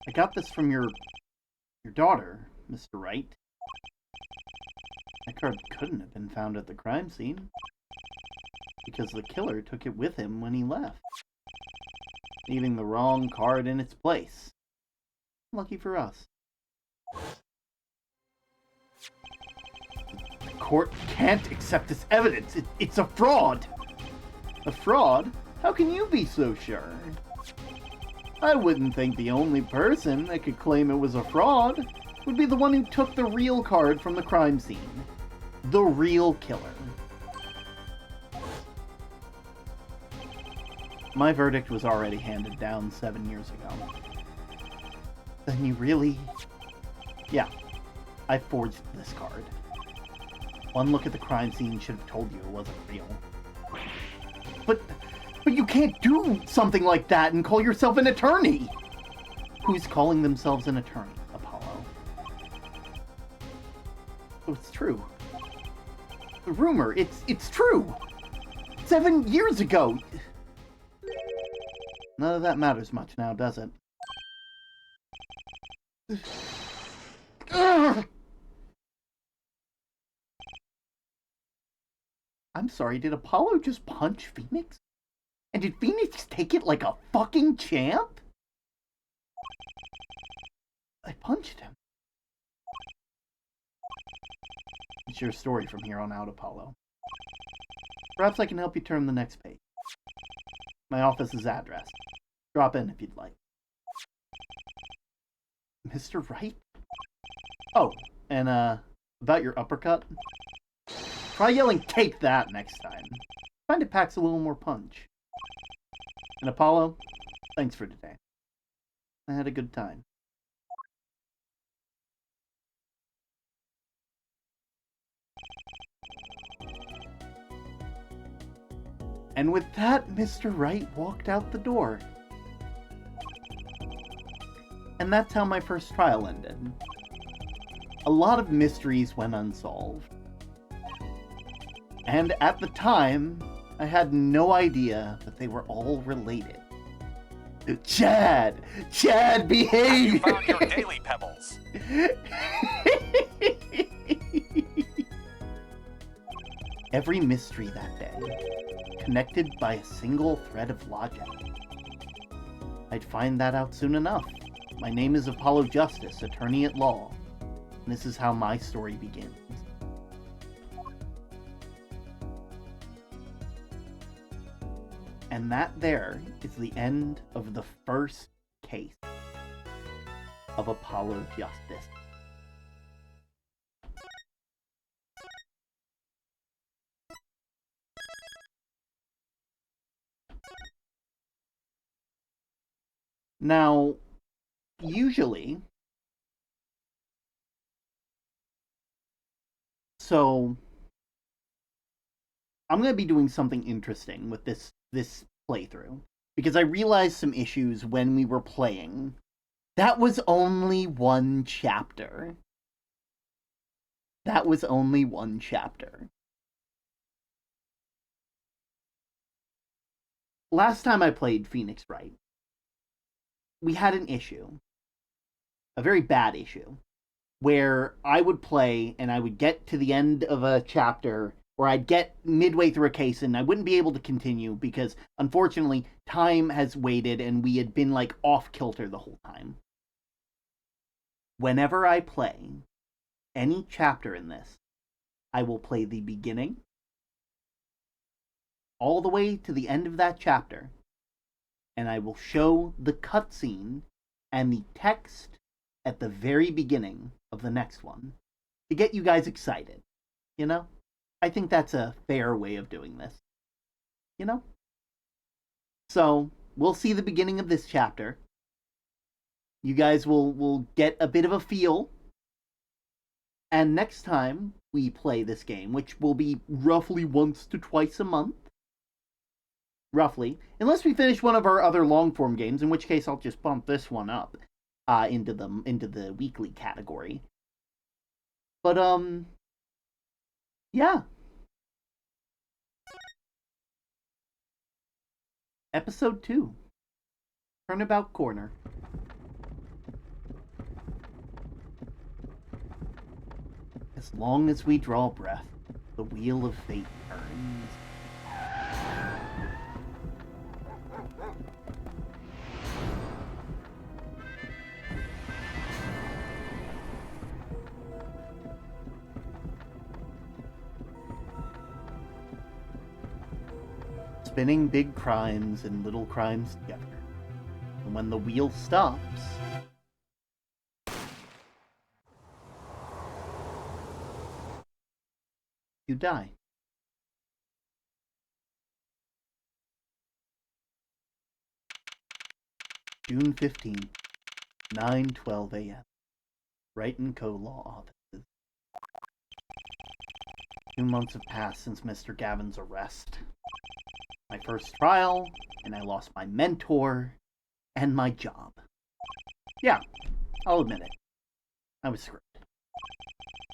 I got this from your daughter, Mr. Wright. That card couldn't have been found at the crime scene. Because the killer took it with him when he left. Leaving the wrong card in its place. Lucky for us. court can't accept this evidence. It's a fraud. A fraud? How can you be so sure? I wouldn't think the only person that could claim it was a fraud would be the one who took the real card from the crime scene. The real killer. My verdict was already handed down 7 years ago. Then you really... Yeah, I forged this card. One look at the crime scene should have told you it wasn't real. But you can't do something like that and call yourself an attorney! Who's calling themselves an attorney, Apollo? So it's true. The rumor, it's true! 7 years ago! None of that matters much now, does it? I'm sorry, did Apollo just punch Phoenix? And did Phoenix take it like a fucking champ? I punched him. It's your story from here on out, Apollo. Perhaps I can help you turn the next page. My office's address. Drop in if you'd like. Mr. Wright? Oh, and about your uppercut? Try yelling, "Take that," next time. Find it packs a little more punch. And Apollo, thanks for today. I had a good time. And with that, Mr. Wright walked out the door. And that's how my first trial ended. A lot of mysteries went unsolved. And at the time, I had no idea that they were all related. Chad! Chad, behave! You found your daily pebbles. Every mystery that day, connected by a single thread of logic. I'd find that out soon enough. My name is Apollo Justice, attorney at law. And this is how my story begins. And that there is the end of the first case of Apollo Justice. Now, usually, so I'm going to be doing something interesting with this playthrough, because I realized some issues when we were playing. That was only one chapter. That was only one chapter. Last time I played Phoenix Wright, we had an issue, a very bad issue, where I would play and I would get to the end of a chapter, or I'd get midway through a case and I wouldn't be able to continue because, unfortunately, time has waited and we had been, like, off kilter the whole time. Whenever I play any chapter in this, I will play the beginning all the way to the end of that chapter, and I will show the cutscene and the text at the very beginning of the next one to get you guys excited, you know? I think that's a fair way of doing this, you know? So, we'll see the beginning of this chapter. You guys will get a bit of a feel. And next time we play this game, which will be roughly once to twice a month, roughly, unless we finish one of our other long-form games, in which case I'll just bump this one up into the weekly category. But, yeah. Episode 2. Turnabout Corner. As long as we draw breath, the wheel of fate turns. spinning big crimes and little crimes together. And when the wheel stops, you die. June 15th, 9:12 a.m. Wright & Co. Law Offices. 2 months have passed since Mr. Gavin's arrest. My first trial, and I lost my mentor and my job. Yeah, I'll admit it. I was screwed.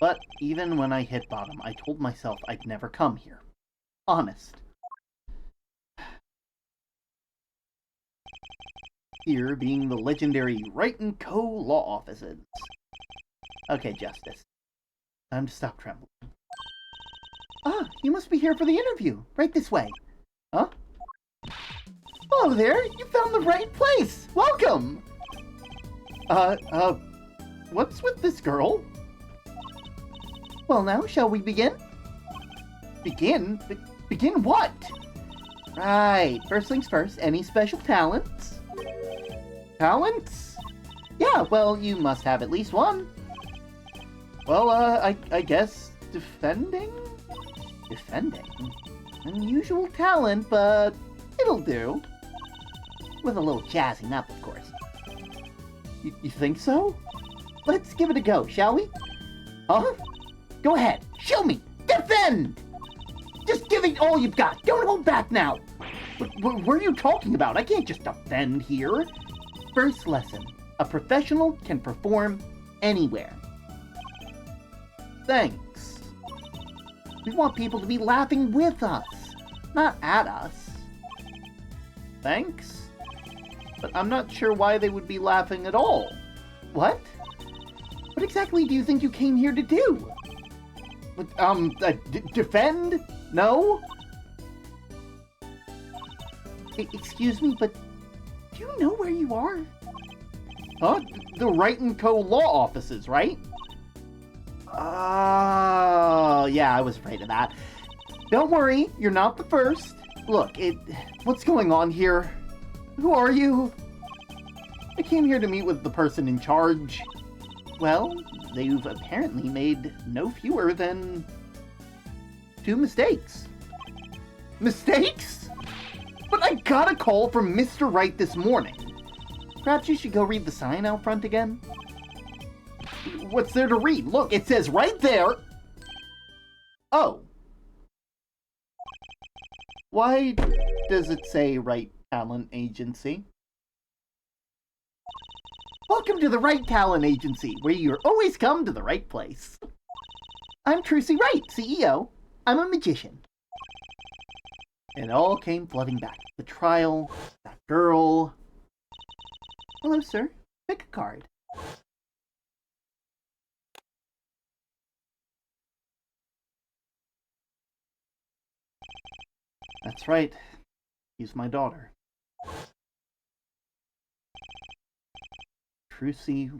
But even when I hit bottom, I told myself I'd never come here. Honest. Here being the legendary Wright & Co. Law Offices. Okay, Justice. Time to stop trembling. Ah, you must be here for the interview. Right this way. Huh? Hello there, you found the right place. Welcome! What's with this girl? Well now, shall we begin? Begin? Begin what? Right, first things first, any special talents? Talents? Yeah, well, you must have at least one. Well, I guess defending? Defending? Unusual talent, but it'll do. With a little jazzing up, of course. You think so? Let's give it a go, shall we? Huh? Go ahead, show me! Defend! Just give it all you've got! Don't hold back now! What are you talking about? I can't just defend here. First lesson. A professional can perform anywhere. Thanks. We want people to be laughing with us, not at us. Thanks? But I'm not sure why they would be laughing at all. What? What exactly do you think you came here to do? Defend? No? Excuse me, but do you know where you are? Huh? The Wright & Co. Law Offices, right? Oh, yeah, I was afraid of that. Don't worry, you're not the first. Look, what's going on here? Who are you? I came here to meet with the person in charge. Well, they've apparently made no fewer than 2 mistakes. Mistakes? But I got a call from Mr. Wright this morning. Perhaps you should go read the sign out front again? What's there to read? Look, it says right there. Oh. Why does it say Wright Talent Agency? Welcome to the Wright Talent Agency, where you're always come to the right place. I'm Trilogy Wright, CEO. I'm a magician. It all came flooding back. The trial, that girl. Hello, sir. Pick a card. That's right. She's my daughter. Trilogy.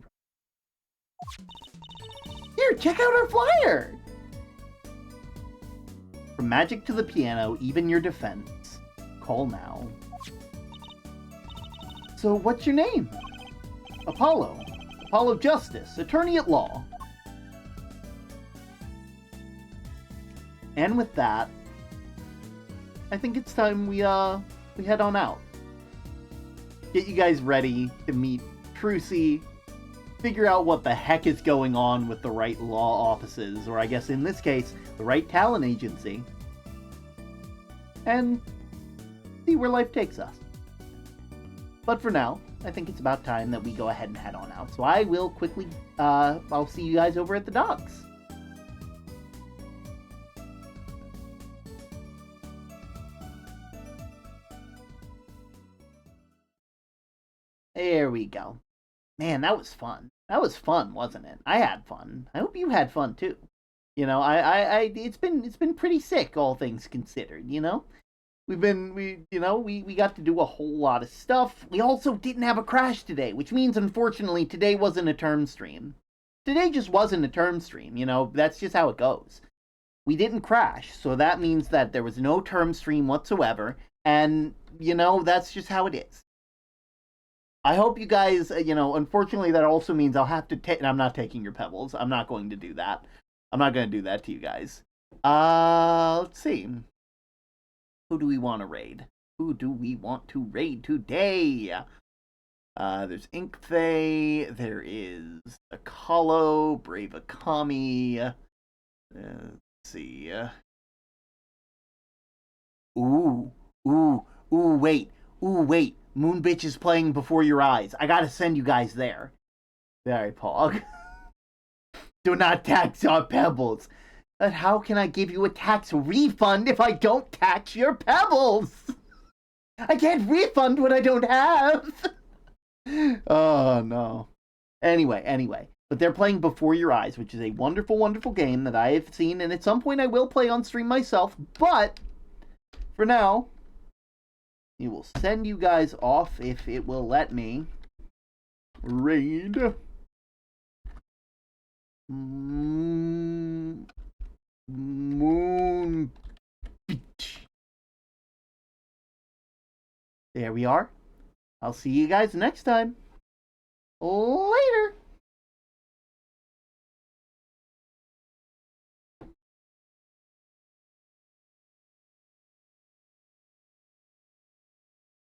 Here, check out our flyer! From magic to the piano, even your defense. Call now. So, what's your name? Apollo. Apollo Justice, attorney at law. And with that, I think it's time we head on out. Get you guys ready to meet Trilogy, figure out what the heck is going on with the Wright Law Offices, or I guess in this case, the Wright Talent Agency, and see where life takes us. But for now, I think it's about time that we go ahead and head on out. So I will quickly, I'll see you guys over at the docks. There we go. Man, that was fun. That was fun, wasn't it? I had fun. I hope you had fun too. You know, it's been pretty sick, all things considered. You know, we got to do a whole lot of stuff. We also didn't have a crash today, which means unfortunately today wasn't a term stream. Today just wasn't a term stream. You know, that's just how it goes. We didn't crash, so that means that there was no term stream whatsoever. And, that's just how it is. I hope you guys, unfortunately, that also means I'll have to take. I'm not taking your pebbles. I'm not going to do that. I'm not going to do that to you guys. Let's see. Who do we want to raid? Who do we want to raid today? There's Inkfey. There is Akalo, Brave Akami. Let's see. Ooh, ooh, wait. Moon Bitch is playing before your eyes. I gotta send you guys there. Sorry, Paul. Do not tax our pebbles. But how can I give you a tax refund if I don't tax your pebbles? I can't refund what I don't have. Oh, no. Anyway. But they're playing Before Your Eyes, which is a wonderful, wonderful game that I have seen, and at some point I will play on stream myself, but for now, it will send you guys off if it will let me. Raid. Moon Beach. There we are. I'll see you guys next time. Later.